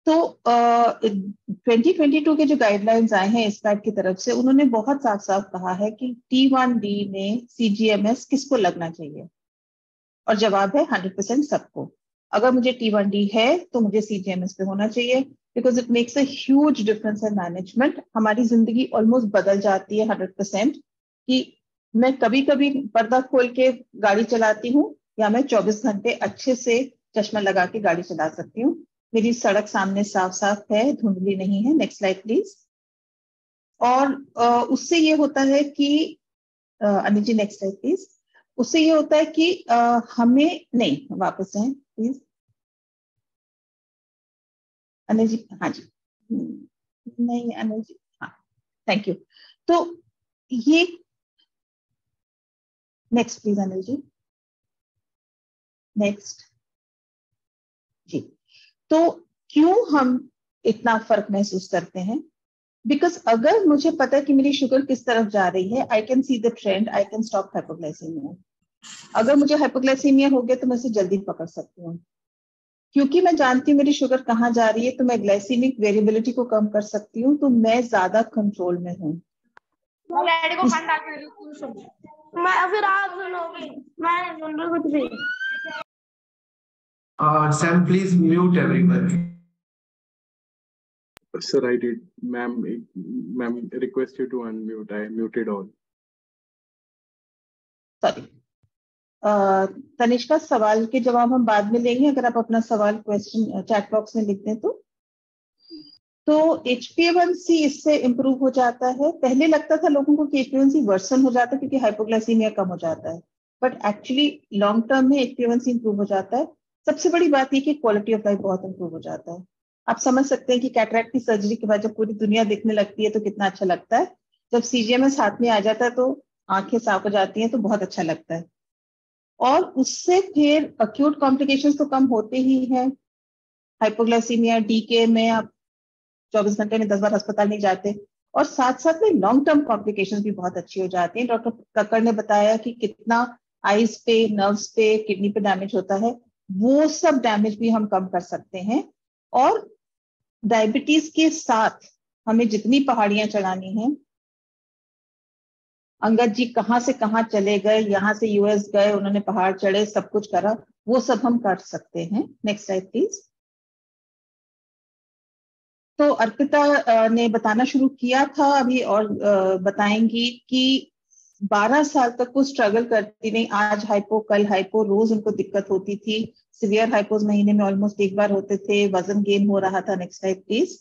B: तो 2022 के जो गाइडलाइंस आए हैं स्पैट की तरफ से, उन्होंने बहुत साफ साफ कहा है कि T1D में सीजीएमएस किसको लगना चाहिए, और जवाब है 100% सबको। अगर मुझे T1D है तो मुझे सीजीएमएस पे होना चाहिए, because it makes a huge difference in management. हमारी जिंदगी ऑलमोस्ट बदल जाती है 100%, कि मैं कभी कभी पर्दा खोल के गाड़ी चलाती हूँ या मैं 24 घंटे अच्छे से चश्मा लगा के गाड़ी चला सकती हूँ। मेरी सड़क सामने साफ साफ है, धुंधली नहीं है। Next slide please. और उससे ये होता है कि Anil ji next slide please. उससे ये होता है कि हमें नहीं, वापस जाएं प्लीज अनिल जी। हाँ जी, नहीं अनिल जी, हाँ थैंक यू। तो ये next please Anil ji, next जी। तो क्यों हम इतना फर्क महसूस करते हैं? बिकॉज अगर मुझे पता है कि मेरी शुगर किस तरफ जा रही है, I can see the trend, I can stop hypoglycaemia. अगर मुझे हाइपोग्लाइसीमिया हो गया तो मैं इसे जल्दी पकड़ सकती हूँ, क्योंकि मैं जानती हूँ मेरी शुगर कहाँ जा रही है, तो मैं ग्लाइसीमिक वेरिएबिलिटी को कम कर सकती हूँ, तो मैं ज्यादा कंट्रोल में हूँ।
K: मैं फिर आप सुनोगी, मैं नहीं सुन रही कुछ भी।
E: Sam, please mute everybody.
I: Sir, I did. Ma'am, request you to unmute. I muted all.
B: Sorry Tanishka, सवाल के जवाब हम बाद में लेंगे, अगर आप अपना सवाल क्वेश्चन चैट बॉक्स में लिख दें तो HbA1c इससे इम्प्रूव हो जाता है। पहले लगता था लोगों को कि HbA1c वर्सन हो जाता है क्योंकि हाइपोग्लाइसीमिया कम हो जाता है, बट एक्चुअली लॉन्ग टर्म में HbA1c इम्प्रूव हो जाता है। सबसे बड़ी बात ये कि क्वालिटी ऑफ लाइफ बहुत इम्प्रूव हो जाता है। आप समझ सकते हैं कि कैटरैक्ट की सर्जरी के बाद जब पूरी दुनिया दिखने लगती है तो कितना अच्छा लगता है। जब सीजीएमएस हाथ में आ जाता है तो आंखें साफ हो जाती हैं, तो बहुत अच्छा लगता है। और उससे फिर अक्यूट कॉम्प्लिकेशंस तो कम होते ही हैं। हाइपोग्लाइसीमिया डीके में आप 24 घंटे में 10 बार अस्पताल नहीं जाते, और साथ साथ में लॉन्ग टर्म कॉम्प्लिकेशंस भी बहुत अच्छी हो जाती हैं। डॉक्टर कक्कड़ ने बताया कि कितना आईज पे, नर्व्स पे, किडनी पे डैमेज होता है, वो सब डैमेज भी हम कम कर सकते हैं। और डायबिटीज के साथ हमें जितनी पहाड़ियां चढ़ानी है, अंगद जी कहाँ से कहाँ चले गए, यहाँ से यूएस गए, उन्होंने पहाड़ चढ़े, सब कुछ करा, वो सब हम कर सकते हैं। Next slide please. तो अर्पिता ने बताना शुरू किया था अभी, और बताएंगी कि 12 साल तक वो स्ट्रगल करती रही। आज हाइपो, कल हाइपो, रोज उनको दिक्कत होती थी। सीवियर हाइपोज महीने में ऑलमोस्ट एक बार होते थे, वजन गेन हो रहा था। Next slide please.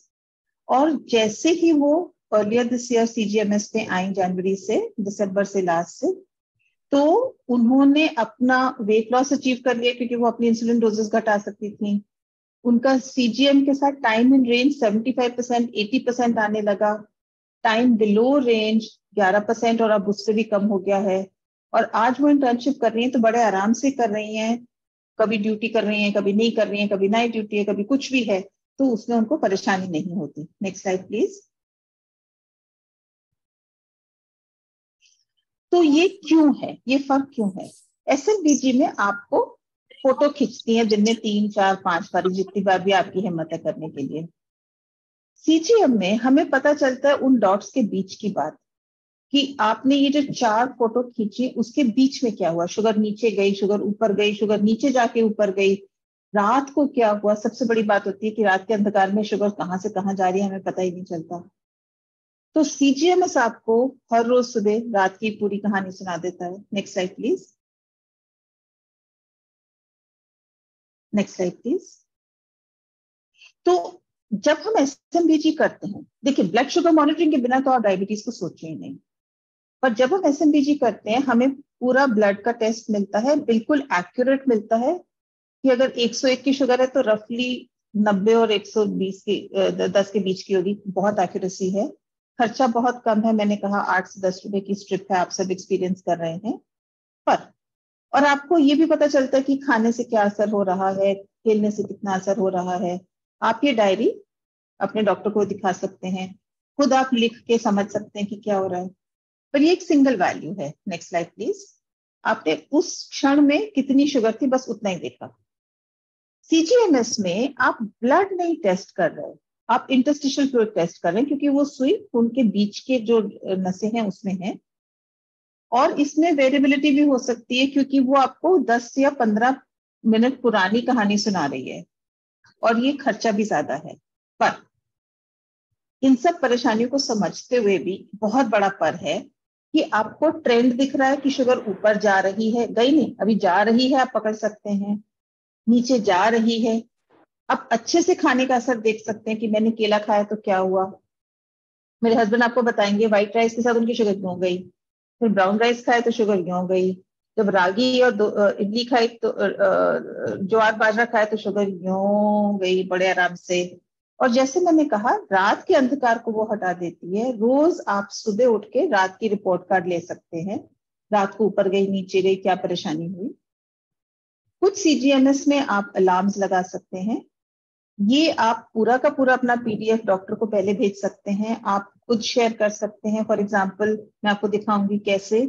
B: और जैसे ही वो अर्लियर दिस ईयर सीजीएमएस पे आई, जनवरी से, दिसंबर से लास्ट से, तो उन्होंने अपना वेट लॉस अचीव कर लिया क्योंकि वो अपनी इंसुलिन डोजेस घटा सकती थी। उनका सीजीएम के साथ टाइम इन रेंज 75%, 80% आने लगा। टाइम बिलो रेंज 11% और अब उससे भी कम हो गया है। और आज वो इंटर्नशिप कर रही हैं तो बड़े आराम से कर रही हैं। कभी ड्यूटी कर रही हैं, कभी नहीं कर रही हैं, कभी नाइट ड्यूटी है, कभी कुछ भी है, तो उसमें उनको परेशानी नहीं होती। Next slide please. तो ये क्यों है, ये फर्क क्यों है? एसएनबीजी में आपको फोटो खींचती है दिन में 3, 4, 5 बार, जितनी बार भी आपकी हिम्मत है करने के लिए। सीजीएम में हमें पता चलता है उन डॉट्स के बीच की बात, कि आपने ये जो 4 फोटो खींची उसके बीच में क्या हुआ। शुगर नीचे गई, शुगर ऊपर गई, शुगर नीचे जाके ऊपर गई, रात को क्या हुआ। सबसे बड़ी बात होती है कि रात के अंधकार में शुगर कहाँ से कहाँ जा रही है हमें पता ही नहीं चलता। तो सीजीएमएस आपको हर रोज सुबह रात की पूरी कहानी सुना देता है। Next slide please. Next slide please. तो जब हम एसएमबीजी करते हैं, देखिए ब्लड शुगर मॉनिटरिंग के बिना तो आप डायबिटीज को सोचिए ही नहीं, पर जब हम एसएमबीजी करते हैं हमें पूरा ब्लड का टेस्ट मिलता है, बिल्कुल एक्यूरेट मिलता है कि अगर 101 की शुगर है तो रफली 90 और 120 की 10 के बीच की होगी। बहुत एक्यूरेसी है, खर्चा बहुत कम है। मैंने कहा 8 से 10 रुपए की स्ट्रिप है, आप सब एक्सपीरियंस कर रहे हैं। पर और आपको ये भी पता चलता है कि खाने से क्या असर हो रहा है, खेलने से कितना असर हो रहा है। आप ये डायरी अपने डॉक्टर को दिखा सकते हैं, खुद आप लिख के समझ सकते हैं कि क्या हो रहा है। पर ये एक सिंगल वैल्यू है। Next slide please. आपने उस क्षण में कितनी शुगर थी बस उतना ही देखा। सीजीएमएस में आप ब्लड नहीं टेस्ट कर रहे, आप इंटरस्टिशियल फ्लूइड टेस्ट कर रहे हैं, क्योंकि वो सुई खून के बीच के जो नसें हैं उसमें है, और इसमें वेरिएबिलिटी भी हो सकती है क्योंकि वो आपको 10 या 15 मिनट पुरानी कहानी सुना रही है, और ये खर्चा भी ज्यादा है। पर इन सब परेशानियों को समझते हुए भी बहुत बड़ा पर है कि आपको ट्रेंड दिख रहा है कि शुगर ऊपर जा रही है, गई नहीं, अभी जा रही है, आप पकड़ सकते हैं, नीचे जा रही है। आप अच्छे से खाने का असर देख सकते हैं कि मैंने केला खाया तो क्या हुआ। मेरे हस्बैंड आपको बताएंगे व्हाइट राइस के साथ उनकी शुगर क्यों गई, फिर ब्राउन राइस खाए तो शुगर क्यों गई, जब रागी और इडली खाई तो ज्वार बाजरा खाए तो शुगर क्यों गई बड़े आराम से। और जैसे मैंने कहा, रात के अंधकार को वो हटा देती है। रोज आप सुबह उठ के रात की रिपोर्ट कार्ड ले सकते हैं, रात को ऊपर गई नीचे गई क्या परेशानी हुई। कुछ सीजीएमएस में आप अलार्म्स लगा सकते हैं। ये आप पूरा का पूरा अपना पीडीएफ डॉक्टर को पहले भेज सकते हैं, आप खुद शेयर कर सकते हैं। फॉर एग्जांपल मैं आपको दिखाऊंगी कैसे।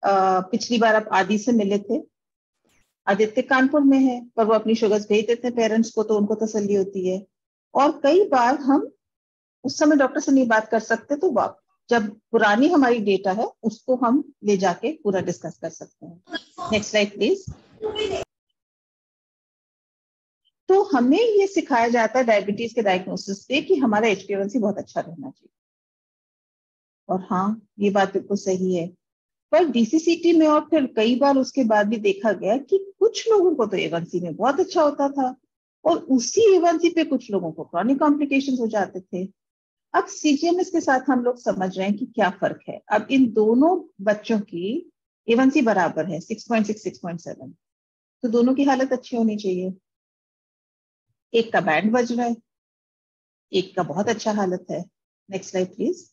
B: पिछली बार आप आदि से मिले थे, आदित्य कानपुर में है, पर वो अपनी शुगर्स भेज देते हैं पेरेंट्स को, तो उनको तसल्ली होती है। और कई बार हम उस समय डॉक्टर से नहीं बात कर सकते, तो जब पुरानी हमारी डेटा है उसको हम ले जाके पूरा डिस्कस कर सकते हैं। Next slide please. तो हमें ये सिखाया जाता है डायबिटीज के डायग्नोसिस पे कि हमारा HbA1c बहुत अच्छा रहना चाहिए, और हाँ ये बात बिल्कुल सही है। पर डीसीसीटी में और फिर कई बार उसके बाद भी देखा गया कि कुछ लोगों को तो A1C में बहुत अच्छा होता था, और उसी A1C पे कुछ लोगों को क्रॉनिक कॉम्प्लिकेशंस हो जाते थे। अब सीजीएमएस के साथ हम लोग समझ रहे हैं कि क्या फर्क है। अब इन दोनों बच्चों की A1C बराबर है 6.6 6.7, तो दोनों की हालत अच्छी होनी चाहिए। एक का बैंड बज रहा है, एक का बहुत अच्छा हालत है। Next slide please.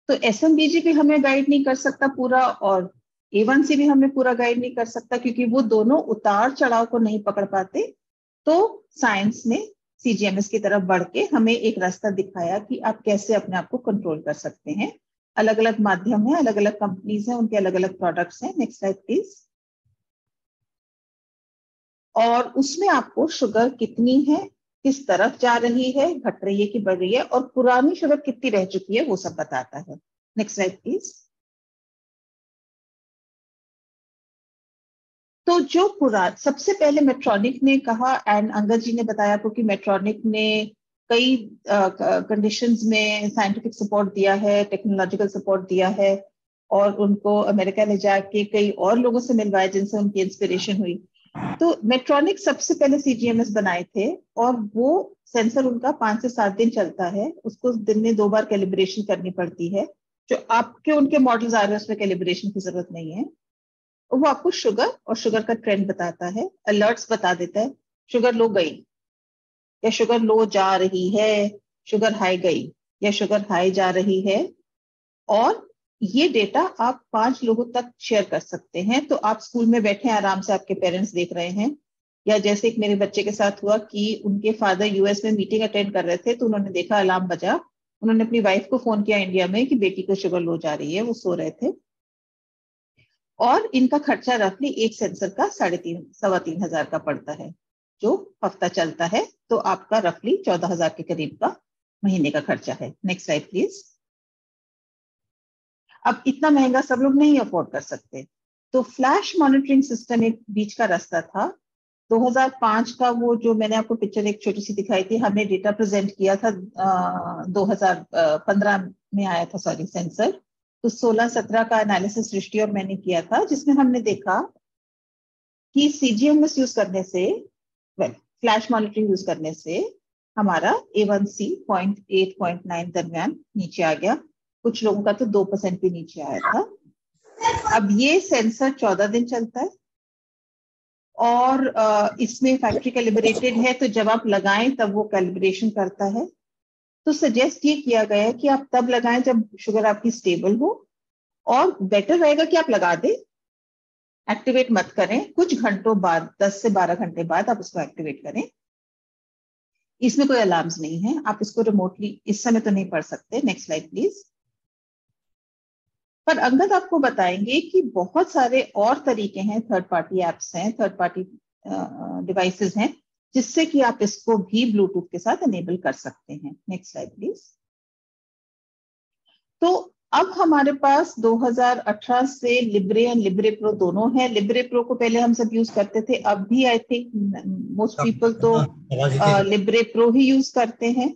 B: तो एसएमबीजी भी हमें गाइड नहीं कर सकता पूरा, और A1C भी हमें पूरा गाइड नहीं कर सकता, क्योंकि वो दोनों उतार चढ़ाव को नहीं पकड़ पाते। तो साइंस ने सीजीएमएस की तरफ बढ़ के हमें एक रास्ता दिखाया कि आप कैसे अपने आप को कंट्रोल कर सकते हैं। अलग अलग माध्यम है, अलग अलग कंपनीज हैं, उनके अलग अलग प्रोडक्ट्स हैं। Next slide please. और उसमें आपको शुगर कितनी है, किस तरफ जा रही है, घट रही है कि बढ़ रही है, और पुरानी शुगर कितनी रह चुकी है, वो सब बताता है। Next slide please. तो जो सबसे पहले मेट्रॉनिक ने कहा, एंड अंगद जी ने बताया आपको कि मेट्रॉनिक ने कई कंडीशंस में साइंटिफिक सपोर्ट दिया है, टेक्नोलॉजिकल सपोर्ट दिया है, और उनको अमेरिका ले जाके कई और लोगों से मिलवाया जिनसे उनकी इंस्पिरेशन हुई। तो मेट्रॉनिक सबसे पहले सीजीएमएस बनाए थे, और वो सेंसर उनका 5 से 7 दिन चलता है। उसको दिन में 2 बार कैलिब्रेशन करनी पड़ती है। जो आपके उनके मॉडल्स आ रहे हैं उसमें कैलिब्रेशन की जरूरत नहीं है। वो आपको शुगर और शुगर का ट्रेंड बताता है, अलर्ट्स बता देता है, शुगर लो गई या शुगर लो जा रही है, शुगर हाई गई या शुगर हाई जा रही है। और ये डेटा आप 5 लोगों तक शेयर कर सकते हैं। तो आप स्कूल में बैठे हैं, आराम से आपके पेरेंट्स देख रहे हैं, या जैसे एक मेरे बच्चे के साथ हुआ कि उनके फादर यूएस में मीटिंग अटेंड कर रहे थे, तो उन्होंने देखा अलार्म बजा, उन्होंने अपनी वाइफ को फोन किया इंडिया में कि बेटी को शुगर लो जा रही है, वो सो रहे थे। और इनका खर्चा रफली एक सेंसर का 3,500 हजार का पड़ता है, जो हफ्ता चलता है, तो आपका रफली 14,000 के करीब का महीने का खर्चा है। Next slide please. अब इतना महंगा सब लोग नहीं अफोर्ड कर सकते, तो फ्लैश मॉनिटरिंग सिस्टम एक बीच का रास्ता था। 2005 का वो जो मैंने आपको पिक्चर एक छोटी सी दिखाई थी, हमने डेटा प्रेजेंट किया था 2015 में आया था, सॉरी सेंसर। तो 16-17 का एनालिसिस सृष्टि और मैंने किया था, जिसमें हमने देखा कि सीजीएमएस यूज करने से, फ्लैश मॉनिटरिंग यूज करने से हमारा A1C 0.8-0.9 दरमियान नीचे आ गया। कुछ लोगों का तो 2% भी नीचे आया था। अब ये सेंसर 14 दिन चलता है, और इसमें फैक्ट्री कैलिब्रेटेड है, तो जब आप लगाएं तब वो कैलिब्रेशन करता है। तो सजेस्ट ये किया गया है कि आप तब लगाएं जब शुगर आपकी स्टेबल हो, और बेटर रहेगा कि आप लगा दें एक्टिवेट मत करें, कुछ घंटों बाद, 10 से 12 घंटे बाद आप उसको एक्टिवेट करें। इसमें कोई अलार्म्स नहीं है, आप इसको रिमोटली इस समय तो नहीं पढ़ सकते। Next slide please. पर अंगद आपको बताएंगे कि बहुत सारे और तरीके हैं, थर्ड पार्टी एप्स हैं, थर्ड पार्टी डिवाइसेस हैं, जिससे कि आप इसको भी ब्लूटूथ के साथ एनेबल कर सकते हैं। Next slide please. तो अब हमारे पास 2018 से लिब्रे एंड लिब्रे प्रो दोनों हैं। लिब्रे प्रो को पहले हम सब यूज करते थे, अब भी आई थिंक मोस्ट पीपल तो लिब्रे प्रो ही यूज करते हैं।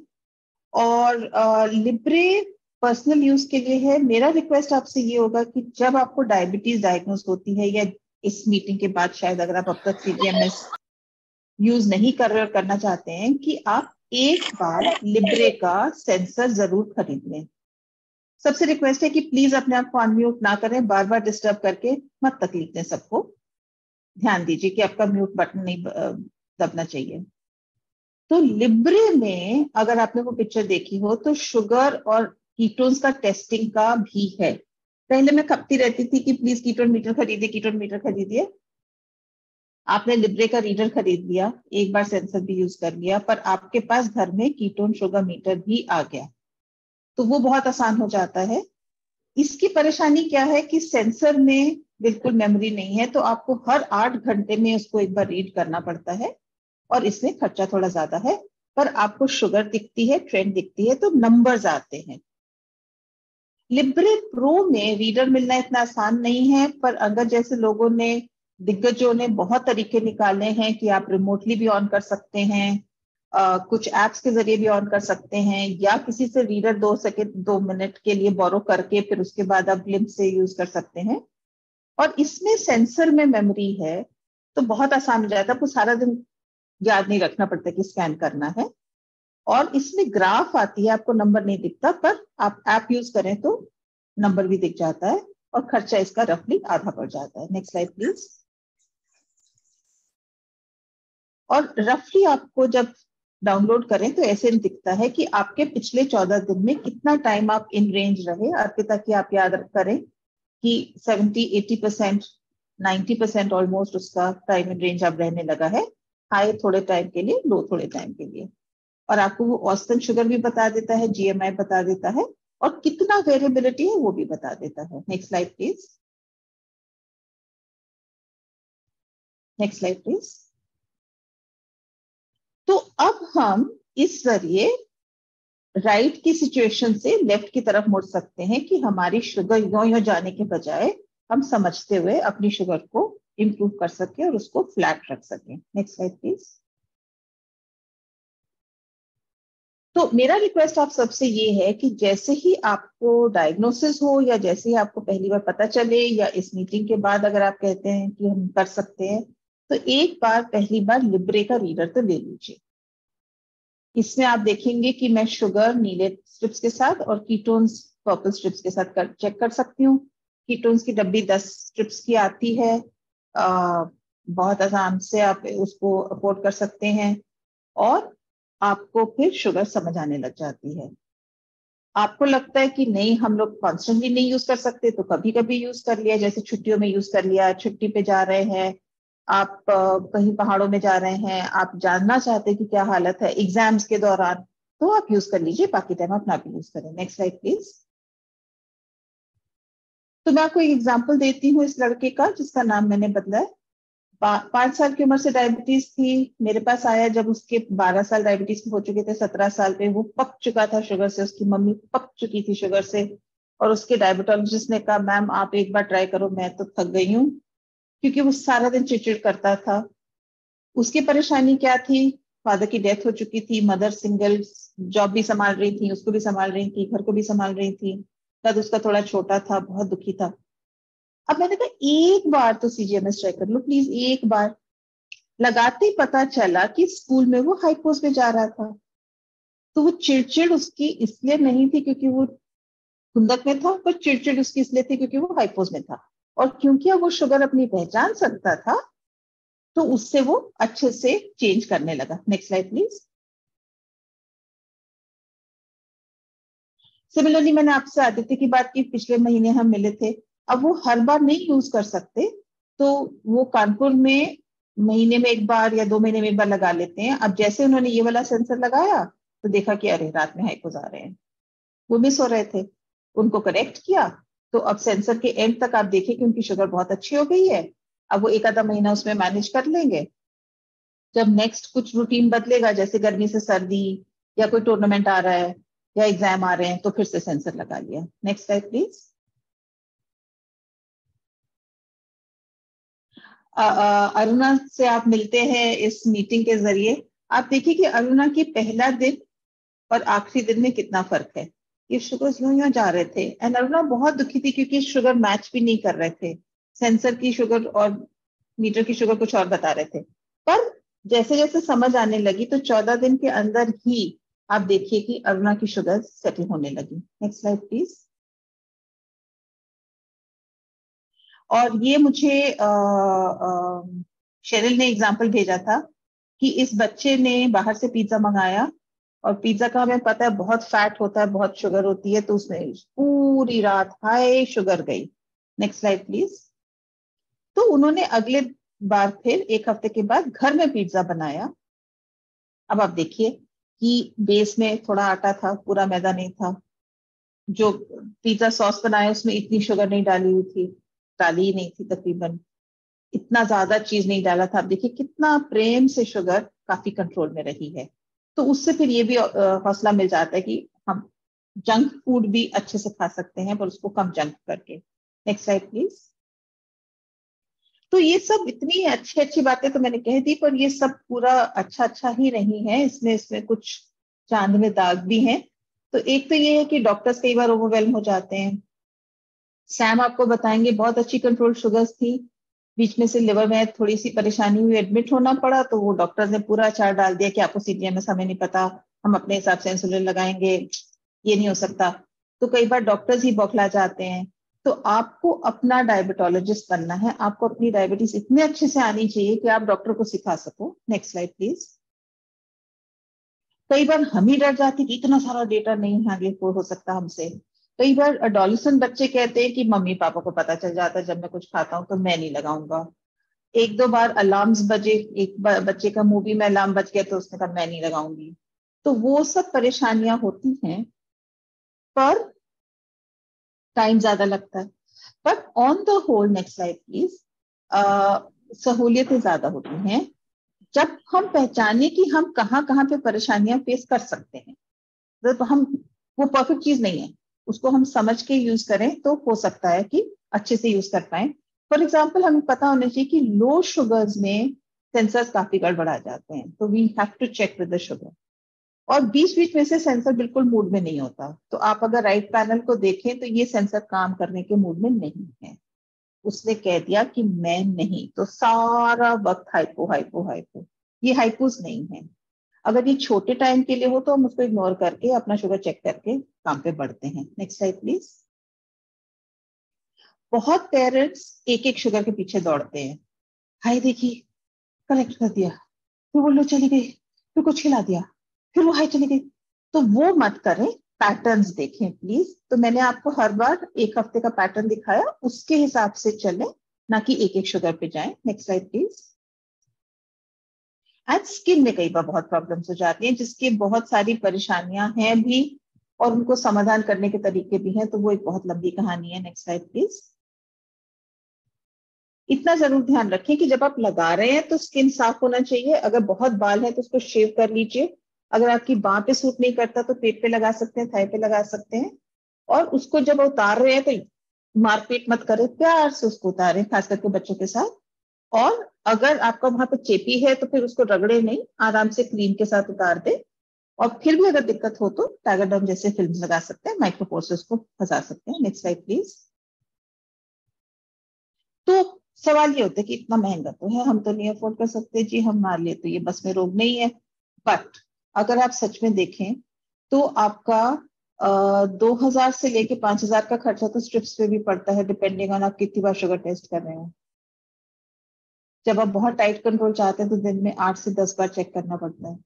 B: और लिब्रे पर्सनल यूज के लिए है। मेरा रिक्वेस्ट आपसे ये होगा कि जब आपको डायबिटीज डायग्नोज होती है, या इस मीटिंग के बाद शायद अगर आप अब तक CGMS यूज नहीं कर रहे और करना चाहते हैं, कि आप एक बार लिब्रे का सेंसर जरूर खरीद लें। सबसे रिक्वेस्ट है कि प्लीज अपने आप को अनम्यूट ना करें, बार बार डिस्टर्ब करके मत तकलीफ दें सबको। ध्यान दीजिए कि आपका म्यूट बटन नहीं दबना चाहिए। तो लिब्रे में अगर आपने वो पिक्चर देखी हो तो शुगर और कीटोन्स का टेस्टिंग का भी है। पहले मैं खपती रहती थी कि प्लीज कीटोन मीटर खरीदिए, कीटोन मीटर खरीदिए। आपने लिब्रे का रीडर खरीद लिया, एक बार सेंसर भी यूज कर लिया, पर आपके पास घर में कीटोन शुगर मीटर भी आ गया, तो वो बहुत आसान हो जाता है। इसकी परेशानी क्या है कि सेंसर में बिल्कुल मेमोरी नहीं है, तो आपको हर 8 घंटे में उसको एक बार रीड करना पड़ता है, और इसमें खर्चा थोड़ा ज्यादा है। पर आपको शुगर दिखती है, ट्रेंड दिखती है, तो नंबर्स आते हैं। लिब्रे प्रो में रीडर मिलना इतना आसान नहीं है, पर अगर जैसे लोगों ने, दिग्गजों ने बहुत तरीके निकाले हैं कि आप रिमोटली भी ऑन कर सकते हैं, कुछ एप्स के जरिए भी ऑन कर सकते हैं, या किसी से रीडर 2 मिनट के लिए बोरो करके फिर उसके बाद आप ग्लिम्प से यूज कर सकते हैं। और इसमें सेंसर में मेमोरी है, तो बहुत आसान हो जाता है, आपको सारा दिन याद नहीं रखना पड़ता कि स्कैन करना है। और इसमें ग्राफ आती है, आपको नंबर नहीं दिखता, पर आप ऐप यूज करें तो नंबर भी दिख जाता है, और खर्चा इसका रफली आधा पड़ जाता है। Next slide please. और रफली आपको जब डाउनलोड करें तो ऐसे दिखता है कि आपके पिछले 14 दिन में कितना टाइम आप इन रेंज रहे। अर्पिता की आप याद करें कि 70-80%, 90% ऑलमोस्ट उसका टाइम इन रेंज अब रहने लगा है। हाई थोड़े टाइम के लिए, लो थोड़े टाइम के लिए। और आपको वो औसतन शुगर भी बता देता है, GMI बता देता है, और कितना वेरिएबिलिटी है वो भी बता देता है। Next slide please. Next slide please. तो अब हम इस जरिए राइट की सिचुएशन से लेफ्ट की तरफ मुड़ सकते हैं कि हमारी शुगर यो जाने के बजाय हम समझते हुए अपनी शुगर को इंप्रूव कर सके और उसको फ्लैट रख सके। Next slide please. तो मेरा रिक्वेस्ट आप सबसे ये है कि जैसे ही आपको डायग्नोसिस हो, या जैसे ही आपको पहली बार पता चले, या इस मीटिंग के बाद अगर आप कहते हैं कि हम कर सकते हैं, तो एक बार पहली बार लिब्रे का रीडर तो ले लीजिए। इसमें आप देखेंगे कि मैं शुगर नीले स्ट्रिप्स के साथ और कीटोन्स पर्पल स्ट्रिप्स के साथ चेक कर सकती हूँ। कीटोन्स की डब्बी 10 स्ट्रिप्स की आती है, बहुत आसान से आप उसको अफोर्ड कर सकते हैं, और आपको फिर शुगर समझ आने लग जाती है। आपको लगता है कि नहीं हम लोग कॉन्स्टेंटली नहीं यूज कर सकते, तो कभी कभी यूज कर लिया, जैसे छुट्टियों में यूज कर लिया, छुट्टी पे जा रहे हैं आप, कहीं पहाड़ों में जा रहे हैं, आप जानना चाहते हैं कि क्या हालत है एग्जाम्स के दौरान, तो आप यूज कर लीजिए, बाकी टाइम आप ना भी यूज करें। Next slide please. तो मैं आपको एक एग्जांपल देती हूँ इस लड़के का जिसका नाम मैंने बदला है। 5 साल की उम्र से डायबिटीज थी, मेरे पास आया जब उसके 12 साल डायबिटीज हो चुके थे, 17 साल पे वो पक चुका था शुगर से, उसकी मम्मी पक चुकी थी शुगर से, और उसके डायबिटोलॉजिस्ट ने कहा मैम आप एक बार ट्राई करो, मैं तो थक गई हूँ, क्योंकि वो सारा दिन चिड़चिड़ करता था। उसकी परेशानी क्या थी, फादर की डेथ हो चुकी थी, मदर सिंगल, जॉब भी संभाल रही थी, उसको भी संभाल रही थी, घर को भी संभाल रही थी, कद उसका थोड़ा छोटा था, बहुत दुखी था। अब मैंने कहा एक बार तो CGMS ट्राई कर लो प्लीज, एक बार। लगाते ही पता चला कि स्कूल में वो हाइपोज में जा रहा था। तो वो चिड़चिड़ उसकी इसलिए नहीं थी क्योंकि वो खुंदक में था, पर चिड़चिड़ उसकी इसलिए थी क्योंकि वो हाइपोज में था। और क्योंकि वो शुगर अपनी पहचान सकता था, तो उससे वो अच्छे से चेंज करने लगा। Next slide please. सिमिलरली मैंने आपसे आदित्य की बात की, पिछले महीने हम मिले थे। अब वो हर बार नहीं यूज कर सकते, तो वो कानपुर में महीने में एक बार या 2 महीने में एक बार लगा लेते हैं। अब जैसे उन्होंने ये वाला सेंसर लगाया तो देखा कि अरे रात में हाइपोज आ रहे हैं, वो मिस हो रहे थे, उनको करेक्ट किया। तो अब सेंसर के एंड तक आप देखिए कि उनकी शुगर बहुत अच्छी हो गई है। अब वो एक आधा महीना उसमें मैनेज कर लेंगे। जब नेक्स्ट कुछ रूटीन बदलेगा, जैसे गर्मी से सर्दी या कोई टूर्नामेंट आ रहा है या एग्जाम आ रहे हैं, तो फिर से सेंसर लगा लिया। Next slide please. अरुणा से आप मिलते हैं इस मीटिंग के जरिए। आप देखिए कि अरुणा की पहला दिन और आखिरी दिन में कितना फर्क है। ये शुगर यूं जा रहे थे एंड अरुणा बहुत दुखी थी क्योंकि शुगर मैच भी नहीं कर रहे थे। सेंसर की शुगर और मीटर की शुगर कुछ और बता रहे थे। पर जैसे जैसे समझ आने लगी तो 14 दिन के अंदर ही आप देखिए कि अरुणा की शुगर सेटल होने लगी। Next slide please. और ये मुझे शेरिल ने एग्जाम्पल भेजा था कि इस बच्चे ने बाहर से पिज्जा मंगाया और पिज्जा का हमें पता है बहुत फैट होता है, बहुत शुगर होती है, तो उसमें पूरी रात हाई शुगर गई। Next slide please. तो उन्होंने अगले बार फिर एक हफ्ते के बाद घर में पिज्जा बनाया। अब आप देखिए कि बेस में थोड़ा आटा था, पूरा मैदा नहीं था। जो पिज्जा सॉस बनाया उसमें इतनी शुगर नहीं डाली हुई थी, डाली ही नहीं थी, तकरीबन इतना ज्यादा चीज नहीं डाला था। आप देखिए कितना प्रेम से शुगर काफी कंट्रोल में रही है। तो उससे फिर ये भी हौसला मिल जाता है कि हम जंक फूड भी अच्छे से खा सकते हैं, पर उसको कम जंक करके। Next slide please. तो ये सब इतनी अच्छी अच्छी बातें तो मैंने कह दी, पर ये सब पूरा अच्छा अच्छा ही नहीं है, इसमें कुछ चांद में दाग भी हैं। तो एक तो ये है कि डॉक्टर्स कई बार ओवरवेल्म हो जाते हैं। सैम आपको बताएंगे बहुत अच्छी कंट्रोल शुगर्स थी, बीच में से लिवर में थोड़ी सी परेशानी हुई, एडमिट होना पड़ा, तो वो डॉक्टर ने पूरा चार्ट डाल दिया कि आपको CGMS हमें नहीं पता, हम अपने हिसाब से इंसुलिन लगाएंगे, ये नहीं हो सकता। तो कई बार डॉक्टर्स ही बौखला जाते हैं। तो आपको अपना डायबिटोलॉजिस्ट बनना है, आपको अपनी डायबिटीज इतने अच्छे से आनी चाहिए कि आप डॉक्टर को सिखा सको। Next slide please. कई बार हम ही डर जाते कि इतना सारा डेटा नहीं हैंडल हो सकता हमसे। कई बार एडोलेसेंट बच्चे कहते हैं कि मम्मी पापा को पता चल जाता है जब मैं कुछ खाता हूं तो मैं नहीं लगाऊंगा। एक दो बार अलार्म्स बजे, एक बच्चे का मूवी में अलार्म बज गया तो उसने कहा मैं नहीं लगाऊंगी। तो वो सब परेशानियां होती हैं, पर टाइम ज्यादा लगता है। But on the whole, next slide please, सहूलियतें ज्यादा होती हैं जब हम पहचाने कि हम कहाँ कहाँ पे परेशानियां फेस कर सकते हैं। तो हम, वो परफेक्ट चीज नहीं है, उसको हम समझ के यूज करें तो हो सकता है कि अच्छे से यूज कर पाए। फॉर एग्जाम्पल हमें पता होना चाहिए कि लो शुगर्स में सेंसर्स काफी गड़बड़ा जाते हैं, तो we have to check with the sugar. और बीच बीच में से सेंसर बिल्कुल मूड में नहीं होता, तो आप अगर राइट पैनल को देखें तो ये सेंसर काम करने के मूड में नहीं है। उसने कह दिया कि मैं नहीं, तो सारा वक्त हाइपो हाइपो हाइपो। ये हाइपोज नहीं है। अगर ये छोटे टाइम के लिए हो तो हम उसको इग्नोर करके अपना शुगर चेक करके काम पे बढ़ते हैं। Next slide please. बहुत पेरेंट्स एक एक शुगर के पीछे दौड़ते हैं। हाय देखिए कलेक्ट कर दिया, फिर वो लो चली गई, फिर कुछ खिला दिया, फिर वो हाई चली गई। तो वो मत करें, पैटर्न्स देखें प्लीज। तो मैंने आपको हर बार एक हफ्ते का पैटर्न दिखाया, उसके हिसाब से चलें, ना कि एक एक शुगर पे जाएं। Next slide please. आज स्किन में कई बार बहुत प्रॉब्लम्स हो जाती हैं, जिसकी बहुत सारी परेशानियां हैं भी और उनको समाधान करने के तरीके भी हैं, तो वो एक बहुत लंबी कहानी है। Next slide please. इतना जरूर ध्यान रखें कि जब आप लगा रहे हैं तो स्किन साफ होना चाहिए। अगर बहुत बाल है तो उसको शेव कर लीजिए। अगर आपकी बाह पे सूट नहीं करता तो पेट पे लगा सकते हैं, थाई पे लगा सकते हैं। और उसको जब उतार रहे हैं तो मारपीट मत करें, प्यार से उसको उतारें, खास करके बच्चों के साथ। और अगर आपका वहां पे चेपी है तो फिर उसको रगड़े नहीं, आराम से क्रीम के साथ उतार दे। और फिर भी अगर दिक्कत हो तो टाइगरडर्म जैसे फिल्म लगा सकते हैं, माइक्रोपोर्स को फंसा सकते हैं। Next slide please. तो सवाल ये होता है कि इतना महंगा तो है, हम तो नहीं अफोर्ड कर सकते जी, हमारे लिए तो ये बस में रोग नहीं है। बट अगर आप सच में देखें तो आपका 2000 से लेके 5000 का खर्चा तो स्ट्रिप्स पे भी पड़ता है, डिपेंडिंग ऑन आप कितनी बार शुगर टेस्ट कर रहे हैं। जब आप बहुत टाइट कंट्रोल चाहते हैं तो दिन में 8 से 10 बार चेक करना पड़ता है।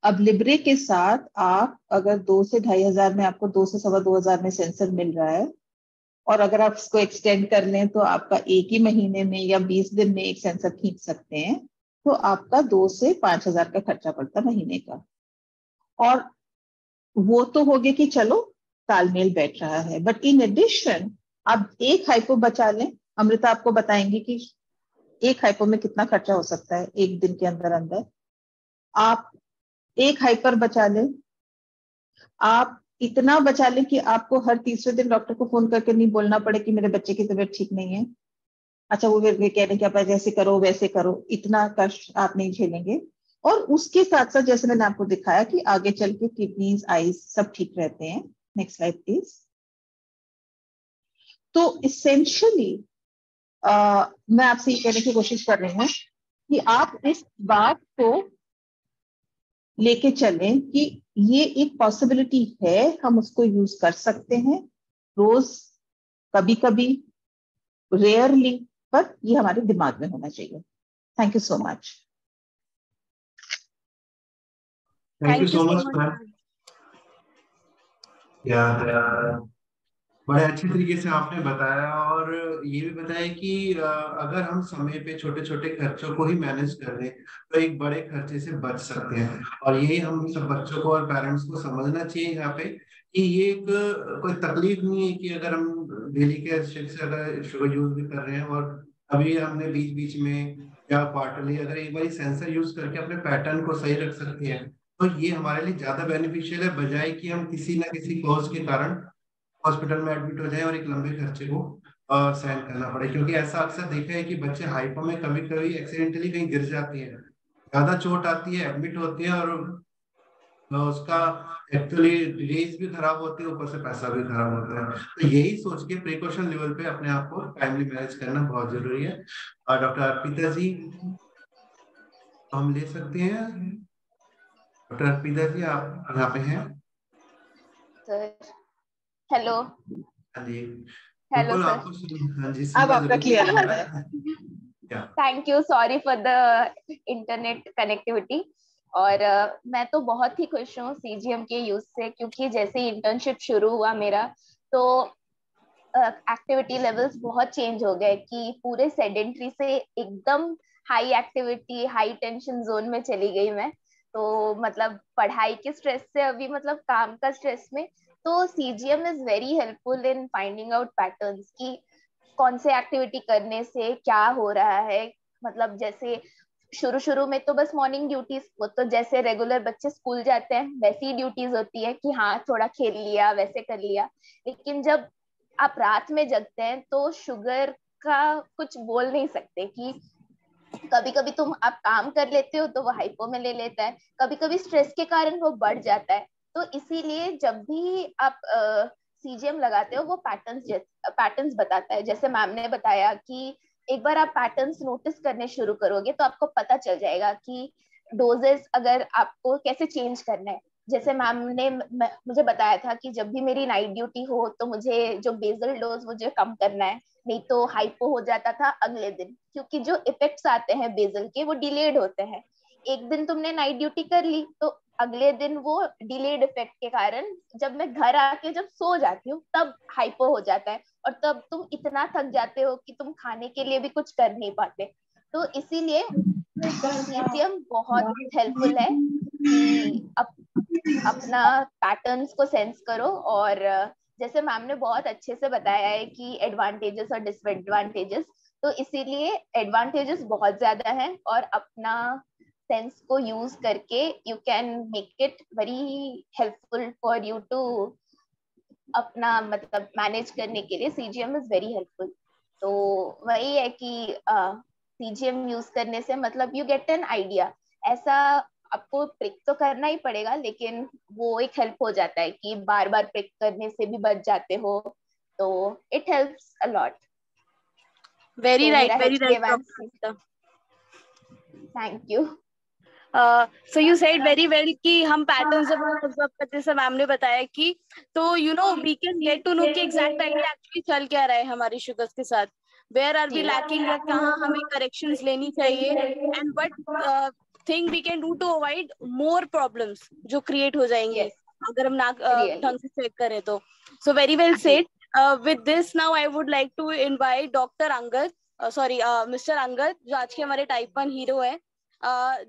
B: अब लिब्रे के साथ आप अगर 2 से 2500 में आपको 2 से 2500 में सेंसर मिल रहा है और अगर आप इसको एक्सटेंड कर लें तो आपका एक ही महीने में या 20 दिन में एक सेंसर खींच सकते हैं, तो आपका 2 से 5,000 का खर्चा पड़ता महीने का। और वो तो हो गया कि चलो तालमेल बैठ रहा है, बट इन एडिशन आप एक हाइपो बचा लें। अमृता आपको बताएंगी कि एक हाइपो में कितना खर्चा हो सकता है एक दिन के अंदर अंदर। आप एक हाइपर बचा लें, आप इतना बचा लें कि आपको हर तीसरे दिन डॉक्टर को फोन करके नहीं बोलना पड़े कि मेरे बच्चे की तबीयत ठीक नहीं है। अच्छा, वो कह रहे हैं कि आप ऐसे करो वैसे करो, इतना कष्ट आप नहीं झेलेंगे। और उसके साथ साथ जैसे मैंने आपको दिखाया कि आगे चल के किडनीज, आईज सब ठीक रहते हैं। Next slide please. तो इसेंशियली मैं आपसे ये कहने की कोशिश कर रही हूँ कि आप इस बात को लेके चलें कि ये एक पॉसिबिलिटी है, हम उसको यूज कर सकते हैं रोज, कभी कभी, रेयरली, पर ये हमारे दिमाग में होना चाहिए। Thank you so much.
E: Thank you so much ma'am. यार बड़े अच्छे तरीके से आपने बताया, और ये भी बताया कि अगर हम समय पे छोटे छोटे खर्चों को ही मैनेज कर लें तो एक बड़े खर्चे से बच सकते हैं। और यही हम सब बच्चों को और पेरेंट्स को समझना चाहिए यहाँ पे कि ये एक कोई तकलीफ नहीं है कि अगर हम डेली के से अगर शुगर यूज भी कर रहे हैं और अभी हमने बीच बीच में या क्वार्टरली अगर एक बार सेंसर यूज करके अपने पैटर्न को सही रख सकते हैं तो ये हमारे लिए ज्यादा बेनिफिशियल है, बजाय कि हम किसी ना किसी कॉज के कारण हॉस्पिटल में एडमिट हो जाए और एक लंबे खर्चे को सहन करना पड़े। क्योंकि ऐसा अक्सर देखा है कि बच्चे हाइपो में कभी कभी एक्सीडेंटली कहीं गिर जाती है, ज्यादा चोट आती है, एडमिट होती है और उसका एक्चुअली डेज भी खराब होती है, ऊपर से पैसा भी खराब होता है। तो यही सोच के प्रिकॉशन लेवल पे अपने आप को टाइमली मैनेज करना बहुत जरूरी है। और डॉक्टर अर्पिता जी हम ले सकते हैं। डॉक्टर अर्पिता जी आप यहाँ पे हैं?
D: Sir hello.
E: हाँ जी
D: हेलो
E: बिल्कुल,
D: सर।
E: आपको हाँ जी
B: अब आपका क्लियर आ रहा है।
D: Thank you, sorry for the internet connectivity. और मैं तो बहुत ही खुश हूँ सीजीएम के यूज से, क्योंकि जैसे इंटर्नशिप शुरू हुआ मेरा तो एक्टिविटी लेवल्स बहुत चेंज हो गए कि पूरे सेडेंट्री से एकदम high activity, high tension zone में चली गई मैं। तो मतलब पढ़ाई के स्ट्रेस से अभी मतलब काम का स्ट्रेस में, तो CGM is very helpful in finding out patterns कि कौन से एक्टिविटी करने से क्या हो रहा है। मतलब जैसे शुरू शुरू में तो बस मॉर्निंग ड्यूटीज, वो तो जैसे रेगुलर बच्चे स्कूल जाते हैं वैसी ड्यूटीज होती है कि हाँ थोड़ा खेल लिया, वैसे कर लिया। लेकिन जब आप रात में जगते हैं तो शुगर का कुछ बोल नहीं सकते कि कभी कभी तुम आप काम कर लेते हो तो वो हाइपो में ले लेता है, कभी कभी स्ट्रेस के कारण वो बढ़ जाता है। तो इसीलिए जब भी आप सीजीएम लगाते हो वो पैटर्न्स बताता है। जैसे मैम ने बताया कि एक बार आप पैटर्न्स नोटिस करने शुरू करोगे तो आपको पता चल जाएगा कि डोजेस अगर आपको कैसे चेंज करना है। जैसे मैम ने मुझे बताया था कि जब भी मेरी नाइट ड्यूटी हो तो मुझे जो बेसल डोज मुझे कम करना है, नहीं तो हाइपो हो जाता था अगले दिन, क्योंकि जो इफेक्ट्स आते हैं बेसल के वो डिलेड होते हैं। एक दिन तुमने नाइट ड्यूटी कर ली तो अगले दिन वो डिलेड इफेक्ट के कारण जब मैं घर आके जब सो जाती हूँ तब हाइपो हो जाता है, और तब तुम इतना थक जाते हो कि तुम खाने के लिए भी कुछ कर नहीं पाते। तो इसीलिए सीजीएम बहुत हेल्पफुल है कि अपना पैटर्न्स को सेंस करो। और जैसे मैम ने बहुत अच्छे से बताया है कि एडवांटेजेस और डिसएडवांटेजेस, तो इसीलिए एडवांटेजेस बहुत ज्यादा हैं और अपना सेंस को यूज करके you can make it very helpful for you to अपना मतलब मैनेज करने के लिए सीजीएम इज वेरी हेल्पफुल। तो वही है कि सीजीएम यूज करने से मतलब यू गेट एन आइडिया। ऐसा आपको प्रिक तो करना ही पड़ेगा, लेकिन वो एक हेल्प हो जाता है कि बार बार प्रिक करने से भी बच जाते हो, तो it helps a lot.
A: Very right
D: thank you.
A: So you said very well कि हम पैटर्न जब ऑब्जर्व करते से मैम ने बताया कि तो you know we can get to know कि एग्जैक्ट आइडिया एक्चुअली चल क्या रहा है हमारी शुगर्स के साथ, वेयर आर वी लैकिंग या कहाँ हमें करेक्शंस लेनी चाहिए, and what thing we can do to avoid more problems जो क्रिएट हो जाएंगे अगर हम ना ढंग से चेक करें तो। So very well said. With this now I would like to invite Dr. Angad, Mr. Angad, जो आज के हमारे टाइप 1 हीरो है,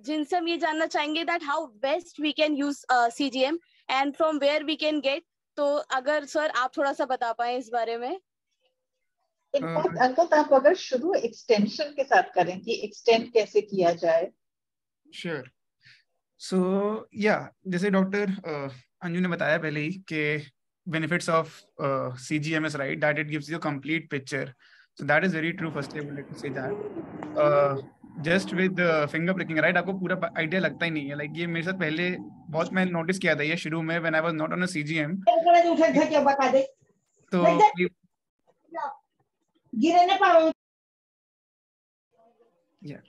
A: जिनसे हम ये जानना चाहेंगे that how best we can use CGM and from where we can get. तो अगर सर आप थोड़ा सा बता पाए इस बारे में.
B: इनफैक्ट अंकल आप अगर शुरू एक्सटेंशन के साथ करें कि एक्सटेंड कैसे किया जाए.
G: श्योर. सो या जैसे डॉक्टर अंजू ने बताया पहले ही कि benefits of CGMS, right, that it gives you a complete picture. So that is very true. Firstly, I would like to say that just with finger pricking, right, आपको पूरा आइडिया लगता ही नहीं है. लाइक ये मेरे साथ पहले बहुत मैं नोटिस किया था ये शुरू में when I was not on a CGM. तो yeah.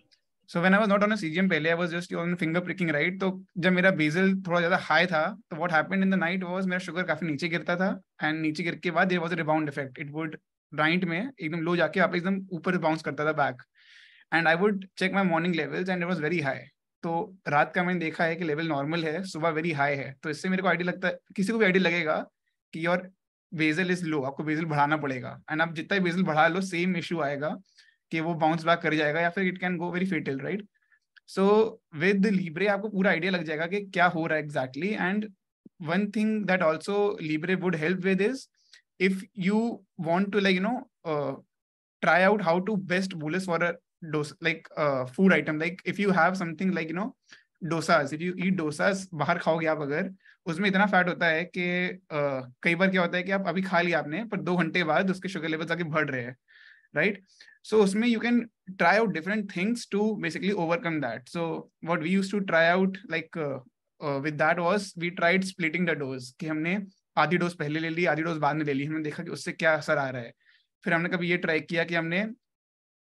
G: So when I was not on a CGM पहले I was just on finger pricking, right. तो जब मेरा बेसल थोड़ा ज़्यादा हाई था तो what happened in the night was मेरा शुगर काफी नीचे गिरता था and नीचे गिर के बाद there was a rebound effect. It would night में एकदम लो जाके वापस एकदम ऊपर बाउंस करता था back and I would check my morning levels and it was very high. तो रात का मैंने देखा है कि लेवल नॉर्मल है, सुबह वेरी हाई है. तो इससे मेरे को आइडिया लगता है, किसी को भी आइडिया लगेगा कि योर बेसल इज लो, आपको बेसल बढ़ाना पड़ेगा. एंड आप जितना बेसल बढ़ा लो सेम इशू आएगा कि वो बाउंस बैक कर जाएगा या फिर it can go very fatal, right. So with Libre आपको पूरा आइडिया लग जाएगा कि क्या हो रहा है exactly. And one thing that also Libre would help with is if you want to try out how to best bolus for a dosa, food item, like if you have something like dosas, if you eat dosas बाहर खाओगे आप, अगर उसमें इतना fat होता है कि कई बार क्या होता है कि आप अभी खा लिया आपने पर 2 घंटे बाद उसके शुगर लेवल्स आके बढ़ रहे हैं, राइट. सो उसमें you can try out different things to basically overcome that. So what we used to try out with that was we tried splitting the dose, कि हमने आधी डोज पहले ले ली, आधी डोज बाद में ले ली. हमने देखा कि उससे क्या असर आ रहा है. फिर हमने कभी ये ट्राई किया कि हमने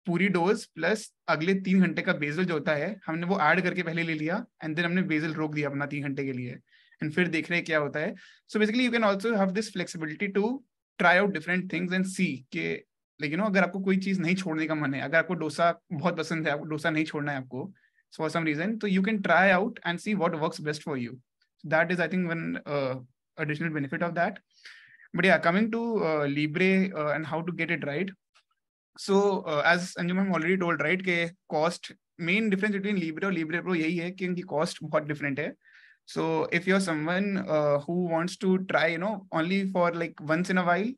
G: पूरी डोज प्लस अगले 3 घंटे का बेसल जो होता है हमने वो ऐड करके पहले ले लिया एंड देन हमने बेसल रोक दिया अपना 3 घंटे के लिए एंड फिर देख रहे हैं क्या होता है. So basically you can also have this flexibility to try out different things and see के अगर आपको कोई चीज नहीं छोड़ने का मन है, अगर आपको डोसा बहुत पसंद है, आपको डोसा नहीं छोड़ना है आपको फॉर सम रीजन, तो you can try out and see what works best for you. That is I think one additional benefit of that. But yeah, coming to Libre and how to get it right. So as Anju ma'am already told, right, कि cost, main difference between Libre और Libre Pro यही है कि इनकी cost बहुत different है. So if you're someone who wants to try only for like once in a while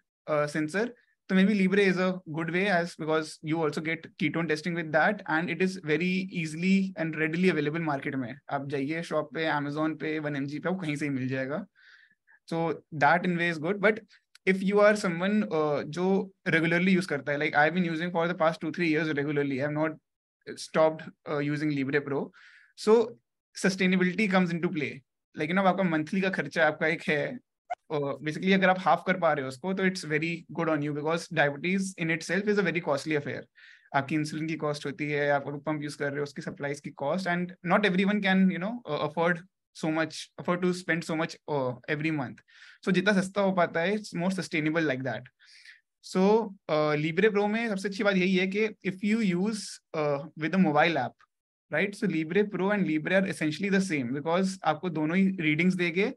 G: sensor, तो maybe Libre is a good way, as because you also get ketone testing with that and it is very easily and readily available market में. आप जाइए shop पे, Amazon पे, 1mg पे, वो कहीं से ही मिल जाएगा. So that in way is good. But if you are someone जो regularly use करता है, like I've been using for the past 2-3 years regularly, I have not stopped using Libre Pro. So sustainability comes into play. Like आपका monthly का खर्चा आपका एक है, basically अगर आप half कर पा रहे हो उसको, तो it's very good on you because diabetes in itself is a very costly affair. आपकी इंसुलिन की कॉस्ट होती है, आप पंप यूज कर रहे हो उसकी सप्लाईज की cost, and not everyone can afford to spend so much every month. So जितना सस्ता हो पाता है, it's more sustainable like that. So Libre Pro में सबसे अच्छी बात यही है कि if you use with a mobile app, right, so Libre Pro and Libre are essentially the same because आपको दोनों ही readings देंगे.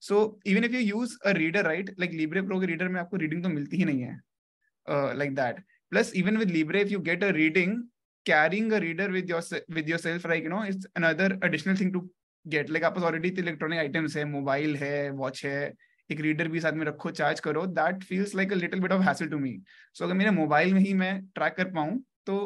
G: So even if you use a reader, right, like Libre Pro के reader में आपको reading तो मिलती ही नहीं है like that. Plus even with Libre, if you get a reading, carrying a reader with yourself, like it's another additional thing to get. Like आपके already electronic items है, mobile है, वॉच है, एक रीडर भी साथ में रखो, चार्ज करो, that feels like a little bit of hassle to me. So अगर मेरे मोबाइल में ही मैं ट्रैक कर पाऊँ तो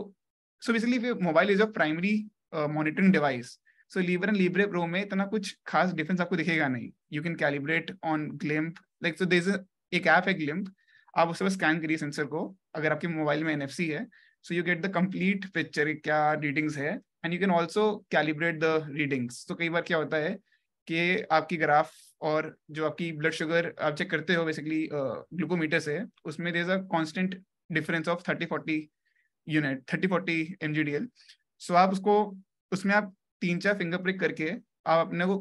G: so basically mobile is a primary monitoring device. So Libre and Libre Pro में इतना कुछ खास डिफरेंस आपको दिखेगा नहीं. You can calibrate on Glimp, like so there is एक ऐप है ग्लिम्प, आप उससे स्कैन करिए सेंसर को, अगर आपके मोबाइल में NFC है, so you get the complete picture क्या रीडिंग्स है. And you can also calibrate the readings. तो कई बार क्या होता है कि आपकी ग्राफ और जो आपकी ब्लड शुगर आप चेक करते हो बेसिकली ग्लूकोमीटर से, उसमें there is a constant difference of 30-40 unit, 30-40 mgdl. So आप उसको उसमें आप 3-4 फिंगर प्रिक करके आप अपने को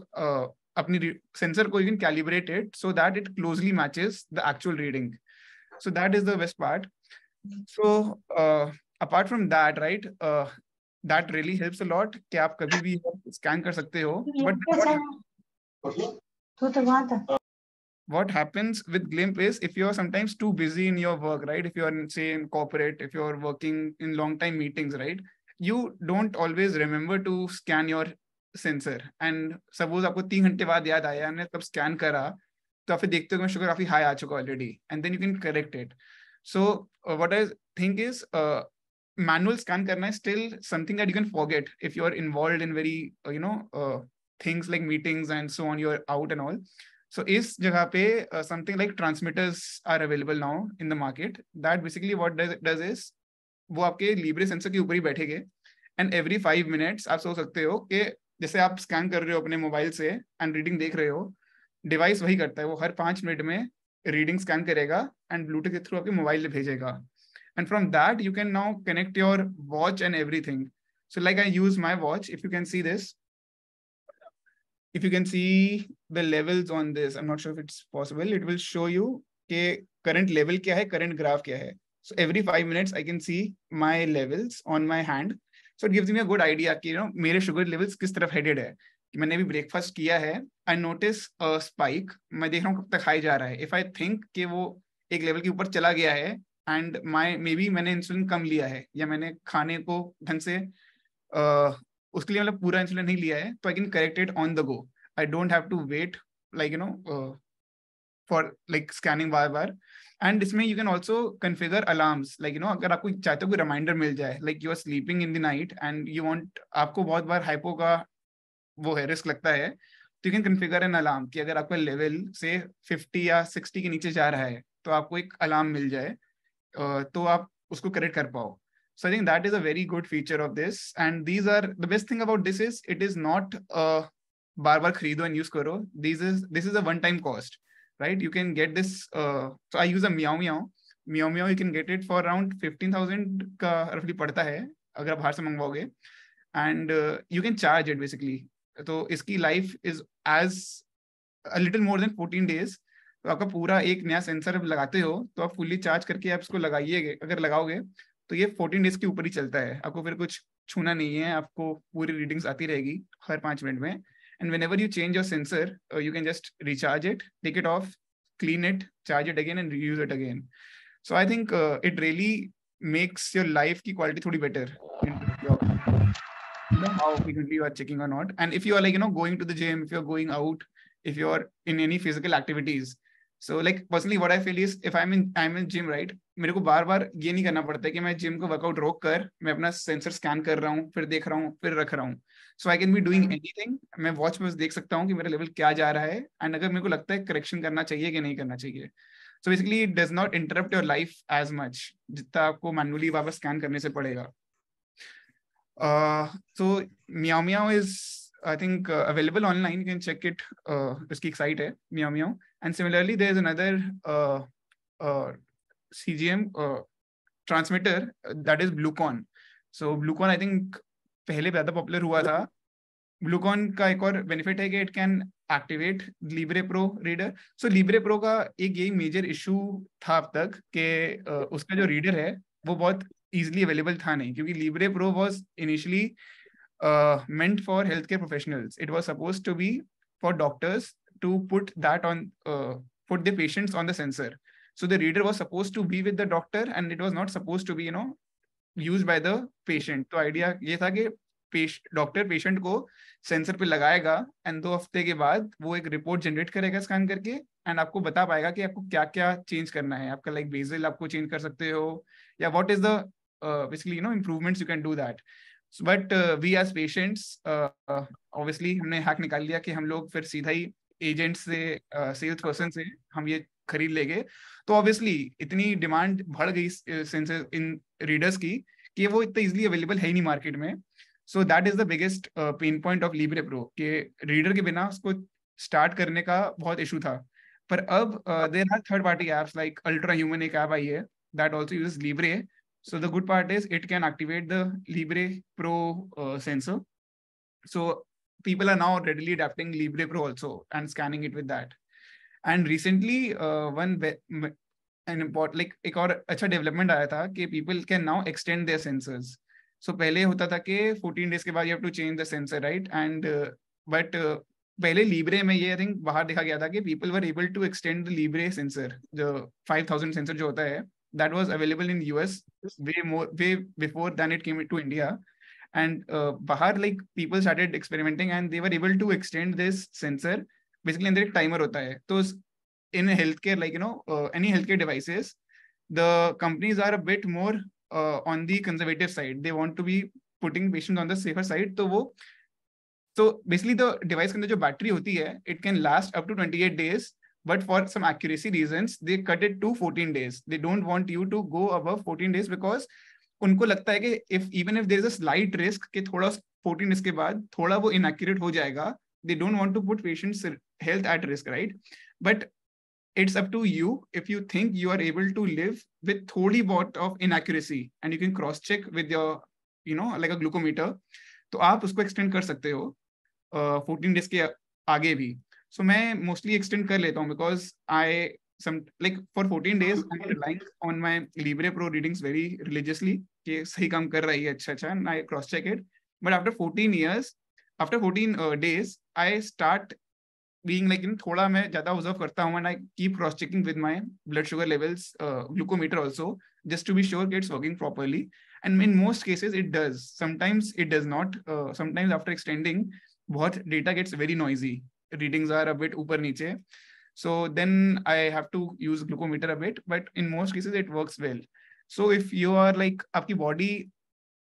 G: अपनी सेंसर को you can calibrate it so that it closely matches the actual reading. So that is the best part. So apart from that, right, that really helps a lot कि आप कभी भी स्कैन कर सकते हो. what happens with Glimp is, if you're sometimes too busy in your work, right? If you're say in corporate, if you're working in long time meetings, right? You don't always remember to scan your sensor. And suppose आपको 3 घंटे बाद याद आया ने तब scan करा, तो आप फिर देखते हो कि शुगर काफी हाई आ चुका already, and then you can correct it. So what I think is manual scan karna is still something that you can forget if you're involved in very things like meetings and so on, you're out and all. So is jagah pe something like transmitters are available now in the market. That basically what does is वो आपके Libre sensor के ऊपर ही बैठेंगे, and every 5 minutes आप सोच सकते हो कि जैसे आप स्कैन कर रहे हो अपने मोबाइल से एंड रीडिंग देख रहे हो, डिवाइस वही करता है, वो हर 5 मिनट में रीडिंग स्कैन करेगा एंड ब्लूटूथ के थ्रू आपके मोबाइल में भेजेगा. And from that you can now connect your watch and everything. So like I use my watch, if you can see this, if you can see the levels on this, I'm not sure if it's possible, it will show you ke current level kya hai, current graph kya hai. So every 5 minutes I can see my levels on my hand. So it gives me a good idea कि मेरे sugar levels किस तरफ headed है. कि मैंने अभी breakfast किया है, I notice a spike, मैं देख रहा हूँ कब तक high जा रहा है. If I think कि वो एक level के ऊपर चला गया है and maybe मैंने इंसुलिन कम लिया है या मैंने खाने को ढंग से उसके लिए मतलब पूरा इंसुलिन नहीं लिया है, तो I can correct it on the go. I don't have to wait like for like scanning bar. And इसमें you can also configure alarms, like अगर आपको चाहते हो कोई reminder मिल जाए, like you are sleeping in the night and you want, आपको बहुत बार hypo का वो है रिस्क लगता है, तो you can configure an alarm कि अगर आपका लेवल से 50 या 60 के नीचे जा रहा है तो आपको एक अलार्म मिल जाए, तो आप उसको करेक्ट कर पाओ. So I think that is a very good feature of this, and these are the best thing about this is it is not बार खरीदो and use करो. This is a one time cost, right? You can get this. So I use a Meow Meow. You can get it for around 15,000 का roughly पड़ता है अगर आप बाहर से मंगवाओगे, and you can charge it basically. तो इसकी life is as a little more than 14 days. तो आपका पूरा एक नया सेंसर लगाते हो तो आप फुल्ली चार्ज करके आप इसको लगाइएगा, अगर लगाओगे तो ये 14 डेज के ऊपर ही चलता है. आपको फिर कुछ छूना नहीं है, आपको पूरी रीडिंग्स आती रहेगी हर 5 मिनट में. And whenever you change your sensor, you can just recharge it, take it off, clean it, charge it again and reuse it again. So I think it really makes your life की quality थोड़ी better. How frequently you are checking or not. And if you are like, going to the gym, if you're going out, if you're in any physical activities. So like personally what I feel is if I'm in gym, right, मेरे को बार ये नहीं करना पड़ता है कि मैं gym को वर्कआउट रोक कर मैं अपना सेंसर स्कैन कर रहा हूँ, फिर देख रहा हूँ, फिर रख रहा हूँ. So I can be doing anything. मैं वॉच में देख सकता हूँ कि मेरा लेवल क्या जा रहा है एंड अगर मेरे को लगता है करेक्शन करना चाहिए कि नहीं करना चाहिए. So basically it does not interrupt your life as much जितना आपको मैनुअली वापस स्कैन करने से पड़ेगा. So Meow Meow is, I think, available online. You can check it. Iski site hai Meow Meow. And similarly, there is another CGM transmitter that is Bluecon. So Bluecon, I think, पहले ज़्यादा popular हुआ था. Bluecon का एक और benefit है कि it can activate Libre Pro reader. So Libre Pro का एक यही मेजर इशू था अब तक कि उसका जो रीडर है वो बहुत easily available था नहीं, क्योंकि Libre Pro was initially meant for healthcare professionals. It was supposed to be for doctors to put that on, put the patients on the sensor. So the reader was supposed to be with the doctor and it was not supposed to be, used by the patient. तो idea ये था कि doctor patient को sensor पे लगाएगा and 2 हफ्ते के बाद वो एक रिपोर्ट जनरेट करेगा स्कैन करके एंड आपको बता पाएगा कि आपको क्या क्या चेंज करना है. आपका लाइक बेजल आपको चेंज कर सकते हो या what is the basically improvements you can do that. But we as patients obviously हमने हैक निकाल लिया कि हम लोग फिर सीधा ही एजेंट से सेल्स पर्सन से हम ये खरीद लेंगे. तो ऑब्वियसली इतनी डिमांड बढ़ गई सेंसर इन रीडर्स की कि वो इतना इजीली अवेलेबल है ही नहीं मार्केट में. So that is the biggest pain point of Libre Pro कि रीडर के बिना उसको स्टार्ट करने का बहुत इशू था. पर अब there are third party apps like Ultrahuman एक ऐप आई है that also uses Libre. So the good part is it can activate the Libre Pro sensor. So people are now readily adapting Libre Pro also and scanning it with that. And recently an important like एक और अच्छा development आया था कि people can now extend their sensors. So पहले होता था कि 14 days के बाद you have to change the sensor, right? And but पहले लीब्रे में ये आई थिंक बाहर देखा गया था कि people were able to extend the Libre sensor, जो 5000 सेंसर जो होता है, that was available in US way before than it came to India. And bahar, like, people started experimenting and they were able to extend this sensor. Basically अंदर एक timer होता है. तो in healthcare, like, you know, any healthcare devices, the companies are a bit more on the conservative side. They want to be putting patients on the safer side. So basically the device के अंदर जो battery होती है, it can last up to 28 days. But for some accuracy reasons, they cut it to 14 days. They don't want you to go above 14 days because उनको लगता है कि even if there is a slight risk कि थोड़ा 14 days के बाद थोड़ा वो inaccurate हो जाएगा, they don't want to put patients' health at risk, right? But it's up to you. If you think you are able to live with थोड़ी बहुत of inaccuracy and you can cross check with your, you know, like a glucometer, तो आप उसको extend कर सकते हो 14 days के आगे भी. So मैं mostly extend कर लेता हूँ because I like for 14 days I'm relying on my Libre Pro readings very religiously कि सही काम कर रही है अच्छा, and I cross check it. But after 14 days I start being like, थोड़ा मैं ज़्यादा observe करता हूँ and I keep cross checking with my blood sugar levels, glucometer also, just to be sure it's working properly. And in most cases it does. Sometimes it does not. Sometimes after extending, बहुत data gets very noisy. Readings are a bit ऊपर नीचे, so then I have to use glucometer a bit, but in most cases it works well. So if you are like, आपकी body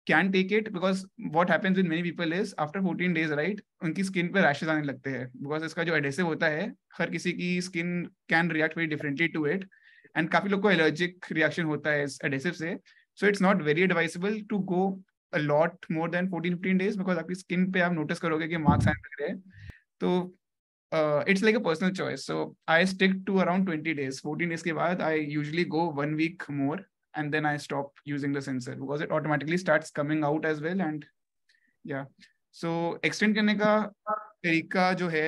G: can take it, because what happens with many people is after 14 days, right, उनकी skin पे rashes आने लगते हैं, because इसका जो adhesive होता है, हर किसी की skin can react very differently to it, and काफी लोग को allergic reaction होता है इस adhesive से. So it's not very advisable to go a lot more than 14-15 days, because आपकी skin पे आप notice करोगे कि marks आने लग रहे हैं. तो it's like a personal choice. So I stick to around 20 days. 14 days के बाद I usually go 1 week more and then I stop using the sensor because it automatically starts coming out as well. And yeah, so extend करने का तरीका जो है,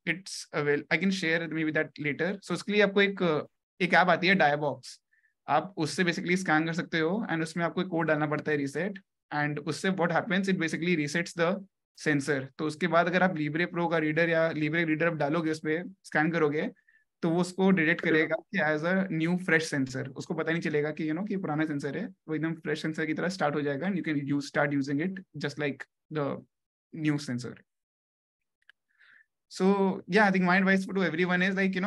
G: it's well, I can share maybe that later. So उसके लिए आपको एक app आती है Diabox. आप उससे basically स्कैन कर सकते हो and उसमें आपको एक कोड डालना पड़ता है reset, and उससे what happens, it basically resets the sensor. तो उसके बाद अगर आप लीब्रे प्रो का रीडर या लीब्रे रीडर आप डालोगे, उस पर स्कैन करोगे, तो वो उसको डिटेक्ट करेगा कि as a new fresh sensor. उसको पता नहीं चलेगा कि कि पुराना सेंसर है, वो एकदम फ्रेश सेंसर की तरह स्टार्ट हो जाएगा and you can start using it just like the new sensor. So या I think my advice to everyone is like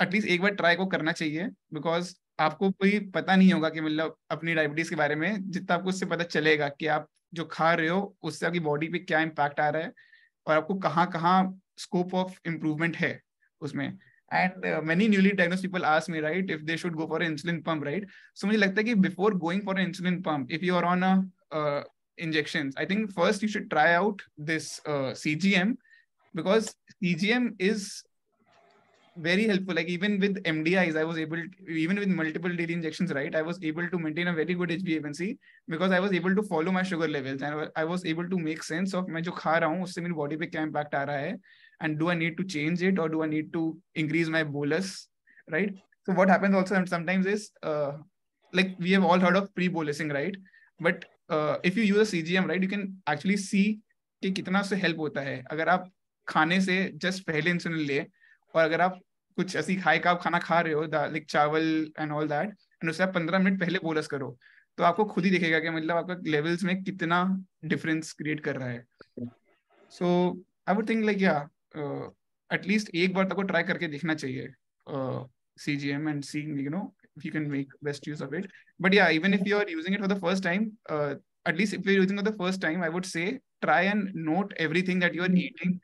G: at least एक बार ट्राई को करना चाहिए, बिकॉज आपको कोई पता नहीं होगा कि मतलब अपनी डायबिटीज के बारे में, जितना आपको उससे पता चलेगा कि आप जो खा रहे हो उससे आपकी बॉडी पे क्या इम्पैक्ट आ रहा है और आपको कहाँ स्कोप ऑफ इम्प्रूवमेंट है उसमें. And many newly diagnosed people ask me, right, if they should go for insulin pump, right. So मुझे लगता है कि before going for insulin pump, if you are on a injections, I think first you should try out this CGM, because CGM is very helpful. Like even with MDIs, I was able to, even with multiple daily injections, right, I was able to maintain a very good HbA1c because I was able to follow my sugar levels and I was able to make sense of मैं जो खा रहा हूँ उससे मेरी body पे क्या impact आ रहा है, and do I need to change it or do I need to increase my bolus, right? So what happens also sometimes is like we have all heard of pre-bolusing, right? But if you use a CGM, right, you can actually see कि कितना उससे help होता है. अगर आप खाने से just पहले इंसुलिन ले और अगर आप कुछ ऐसी हाई कार्ब खाना खा रहे हो लाइक चावल एंड ऑल दैट, एंड उससे आप 15 मिनट पहले बोलस करो, तो आपको खुद ही दिखेगा कि मतलब आपका लेवल्स में कितना डिफरेंस क्रिएट कर रहा है. सो आई वुड थिंक लाइक या एटलीस्ट एक बार तक को ट्राई करके देखना चाहिए CGM and seeing if you can make best use of it. But yeah, even if you are using it for the first time, at least if you're using it for the first time, I would say try and note everything that you are eating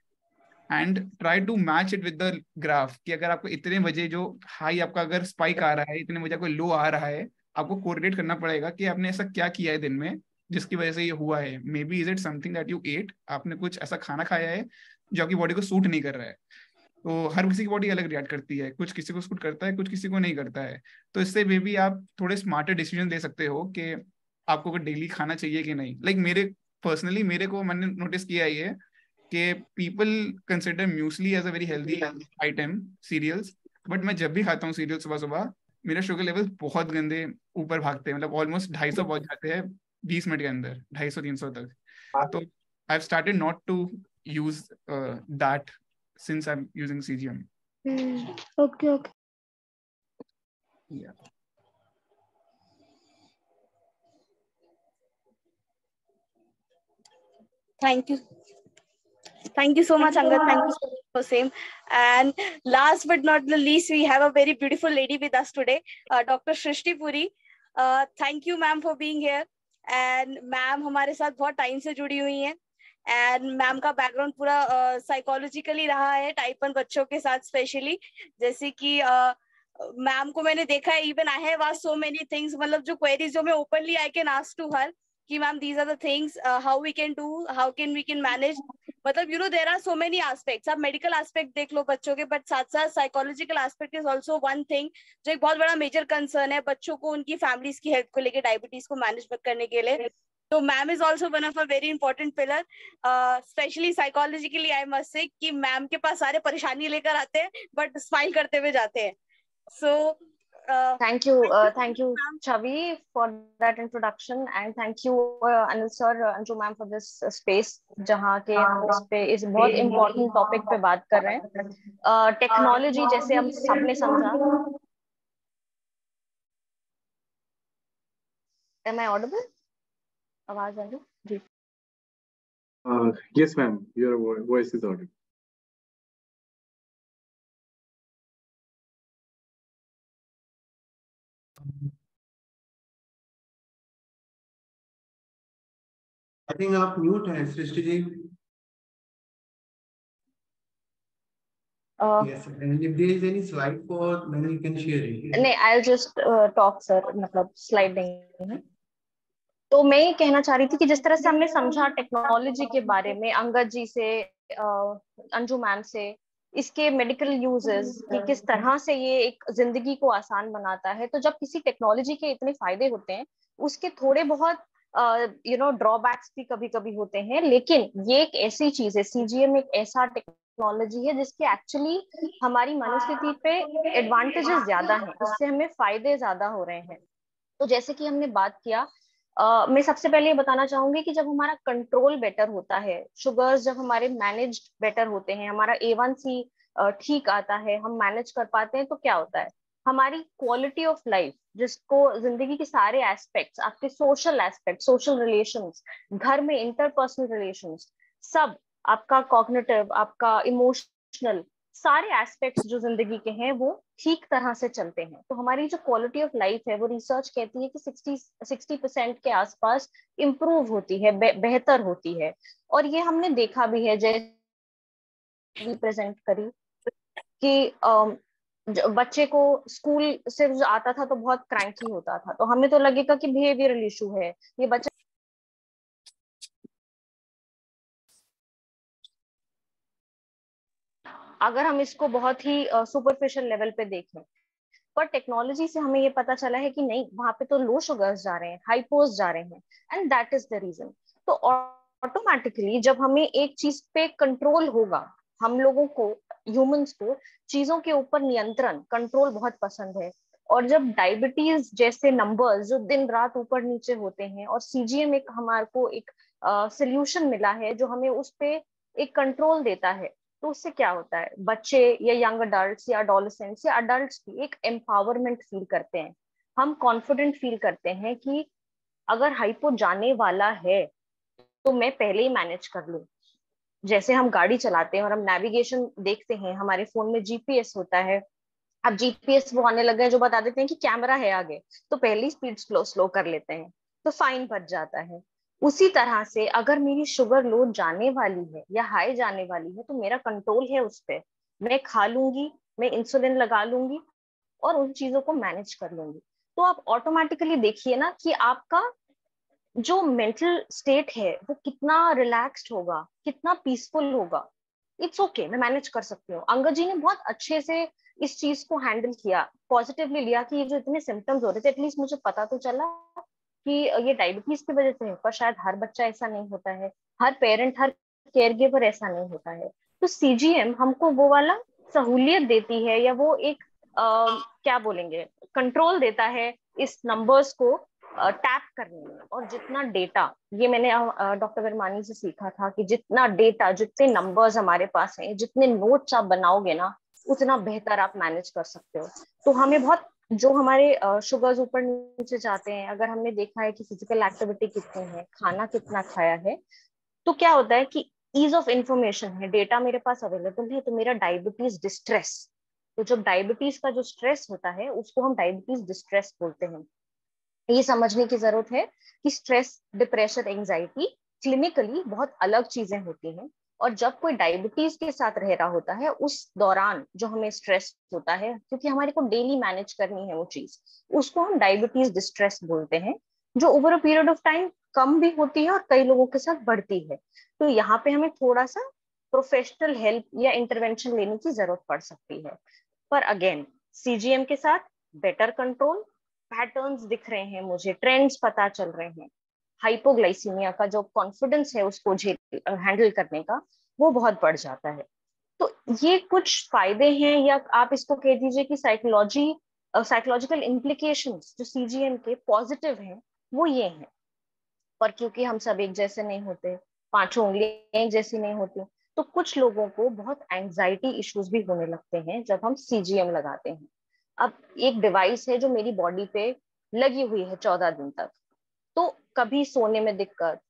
G: and try to match it with the graph. कि अगर आपको इतने बजे जो high आपका अगर spike आ रहा है, इतने बजे कोई लो आ रहा है, आपको कोरिलेट करना पड़ेगा कि आपने ऐसा क्या किया है दिन में जिसकी वजह से ये हुआ है. Maybe is it something that you ate, आपने कुछ ऐसा खाना खाया है जो आपकी बॉडी को सूट नहीं कर रहा है. तो हर किसी की बॉडी अलग रिएक्ट करती है, कुछ किसी को सूट करता है, कुछ किसी को नहीं करता है. तो इससे मे बी आप थोड़े स्मार्टर डिसीजन ले सकते हो कि आपको डेली खाना चाहिए कि नहीं. लाइक मेरे पर्सनली मैंने नोटिस किया है ये कि people consider muesli as a very healthy item, cereals, but मैं जब भी खाता हूँ सीरियल सुबह सुबह, मेरे शुगर लेवल बहुत गंदे ऊपर भागते हैं, मतलब ऑलमोस्ट 250 पहुंच जाते हैं 20 मिनट के अंदर, 250-300 तक. तो I have started not to use that since I'm using CGM.
K: Okay.
G: Yeah.
A: Thank you so much, Angad. Thank you so much for same. And last but not the least, we have a very beautiful lady with us today, Dr. Shrishti Puri. Thank you, ma'am, for being here. And ma'am हमारे साथ बहुत time से जुड़ी हुई हैं. And ma'am का background पूरा psychologically रहा है टाइप 1 बच्चों के साथ स्पेशली. जैसे कि मैम को मैंने देखा है, even I have asked so many things, मतलब जो क्वेरीज जो मैं openly I can ask to her कि ma'am these are the things, how we can do, how can we can manage. मतलब there are so many aspects. आप medical aspect देख लो बच्चों के, बट साथ साथ psychological aspect is also one thing जो एक बहुत बड़ा मेजर कंसर्न है बच्चों को उनकी फैमिलीज की हेल्थ को लेकर, डायबिटीज को मैनेज करने के लिए. तो ma'am is also one of a very important pillar, specially psychologically I must say कि मैम के पास सारे परेशानी लेकर आते हैं बट स्माइल करते हुए जाते हैं. सो
D: thank you Chavi for that introduction, and thank you Anil sir, Anju ma'am for this space जहाँ के हम इस पे इस बहुत important topic पे बात कर रहे हैं. टेक्नोलॉजी जैसे हम सबने समझा. Am I audible? आवाज आ रही जी?
I: Yes ma'am, your voice is audible.
E: I think आप म्यूट हैं Srishti ji. Yes, and if there is any slide for, then you can share it.
D: नहीं, I'll just talk sir, मतलब slide नहीं है. तो मैं ये कहना चाह रही थी कि जिस तरह से हमने समझा टेक्नोलॉजी के बारे में अंगद जी से, अंजू मैम से, इसके मेडिकल यूजेस कि किस तरह से ये एक जिंदगी को आसान बनाता है. तो जब किसी टेक्नोलॉजी के इतने फायदे होते हैं, उसके थोड़े बहुत ड्रॉबैक्स भी कभी कभी होते हैं, लेकिन ये एक ऐसी चीज है, सीजीएम एक ऐसा टेक्नोलॉजी है जिसके एक्चुअली हमारी मनोस्थिति पे एडवांटेजेस ज्यादा हैं, उससे हमें फायदे ज्यादा हो रहे हैं. तो जैसे कि हमने बात किया, मैं सबसे पहले ये बताना चाहूंगी कि जब हमारा कंट्रोल बेटर होता है, शुगर्स जब हमारे मैनेज्ड बेटर होते हैं, हमारा A1C ठीक आता है, हम मैनेज कर पाते हैं, तो क्या होता है, हमारी क्वालिटी ऑफ लाइफ, जिसको जिंदगी के सारे एस्पेक्ट्स, आपके सोशल एस्पेक्ट, सोशल रिलेशंस, घर में इंटरपर्सनल रिलेशंस, सब, आपका कॉग्निटिव, आपका इमोशनल, सारे एस्पेक्ट्स जो जिंदगी के हैं वो ठीक तरह से चलते हैं. तो हमारी जो क्वालिटी ऑफ लाइफ है वो रिसर्च कहती है कि 60% के आसपास इम्प्रूव होती है, बेहतर होती है. और ये हमने देखा भी है, जैसे प्रेजेंट करी कि बच्चे को स्कूल से जो आता था तो बहुत क्रैंकी होता था, तो हमें तो लगेगा कि बिहेवियरल इशू है ये बच्चा. अगर हम इसको बहुत ही सुपरफिशियल लेवल पे देखें, पर टेक्नोलॉजी से हमें ये पता चला है कि नहीं, वहां पे तो लो शुगर्स जा रहे हैं, हाइपोज जा रहे हैं, and that is the reason. तो ऑटोमेटिकली जब हमें एक चीज पे कंट्रोल होगा, हम लोगों को, ह्यूमंस को चीजों के ऊपर नियंत्रण, कंट्रोल बहुत पसंद है. और जब डायबिटीज जैसे नंबर्स जो दिन रात ऊपर नीचे होते हैं, और सीजीएम एक हमारे को एक सोल्यूशन मिला है जो हमें उस पे एक कंट्रोल देता है, तो उससे क्या होता है, बच्चे या यंग अडल्ट्स या एडोलेसेंट्स या अडल्ट्स भी एक एम्पावरमेंट फील करते हैं. हम कॉन्फिडेंट फील करते हैं कि अगर हाइपो जाने वाला है तो मैं पहले ही मैनेज कर लूं. जैसे हम गाड़ी चलाते हैं और हम नेविगेशन देखते हैं, हमारे फोन में जीपीएस होता है. अब जीपीएस वो आने लगे हैं जो बता देते हैं कि कैमरा है आगे, तो पहले ही स्पीड स्लो कर लेते हैं, तो फाइन बच जाता है. उसी तरह से अगर मेरी शुगर लो जाने वाली है या हाई जाने वाली है, तो मेरा कंट्रोल है उस पर, मैं खा लूंगी, मैं इंसुलिन लगा लूंगी और उन चीजों को मैनेज कर लूंगी. तो आप ऑटोमेटिकली देखिए ना कि आपका जो मेंटल स्टेट है वो कितना रिलैक्स्ड होगा, कितना पीसफुल होगा. इट्स ओके, मैं मैनेज कर सकती हूँ. अंगद जी ने बहुत अच्छे से इस चीज को हैंडल किया, पॉजिटिवली लिया कि ये जो इतने सिम्टम्स हो रहे थे, एटलीस्ट मुझे पता तो चला कि ये डायबिटीज की वजह से है, पर शायद हर बच्चा ऐसा नहीं होता है, हर पेरेंट, हर केयर गिवर ऐसा नहीं होता है. तो सीजीएम हमको वो वाला सहूलियत देती है, या वो एक क्या बोलेंगे, कंट्रोल देता है इस नंबर्स को
L: टैप करने में। और जितना डेटा, ये मैंने डॉक्टर वर्मानी से सीखा था कि जितना डेटा, जितने नंबर्स हमारे पास हैं, जितने नोट्स आप बनाओगे ना, उतना बेहतर आप मैनेज कर सकते हो। तो हमें बहुत, जो हमारे शुगर्स ऊपर नीचे जाते हैं, अगर हमने देखा है कि फिजिकल एक्टिविटी कितनी है, खाना कितना खाया है, तो क्या होता है कि ईज ऑफ इंफॉर्मेशन है, डेटा मेरे पास अवेलेबल है, तो मेरा डायबिटीज डिस्ट्रेस, तो जब डायबिटीज का जो स्ट्रेस होता है उसको हम डायबिटीज डिस्ट्रेस बोलते हैं। ये समझने की जरूरत है कि स्ट्रेस, डिप्रेशन, एंजाइटी क्लिनिकली बहुत अलग चीजें होती हैं। और जब कोई डायबिटीज के साथ रह रहा होता है, उस दौरान जो हमें स्ट्रेस होता है, क्योंकि हमारे को डेली मैनेज करनी है वो चीज, उसको हम डायबिटीज डिस्ट्रेस बोलते हैं, जो over a period of time कम भी होती है और कई लोगों के साथ बढ़ती है। तो यहाँ पे हमें थोड़ा सा प्रोफेशनल हेल्प या इंटरवेंशन लेने की जरूरत पड़ सकती है। पर अगेन, सीजीएम के साथ बेटर कंट्रोल, पैटर्न्स दिख रहे हैं मुझे, ट्रेंड्स पता चल रहे हैं, हाइपोग्लाइसीमिया का जो कॉन्फिडेंस है उसको हैंडल करने का, वो बहुत बढ़ जाता है। तो ये कुछ फायदे हैं, या आप इसको कह दीजिए कि साइकोलॉजिकल इम्प्लीकेशंस जो सीजीएम के पॉजिटिव हैं, वो ये हैं। पर क्योंकि हम सब एक जैसे नहीं होते, पांचों उंगलियां एक जैसी नहीं होती, तो कुछ लोगों को बहुत एंजाइटी इश्यूज भी होने लगते हैं जब हम सीजीएम लगाते हैं। अब एक डिवाइस है जो मेरी बॉडी पे लगी हुई है 14 दिन तक, तो कभी सोने में दिक्कत,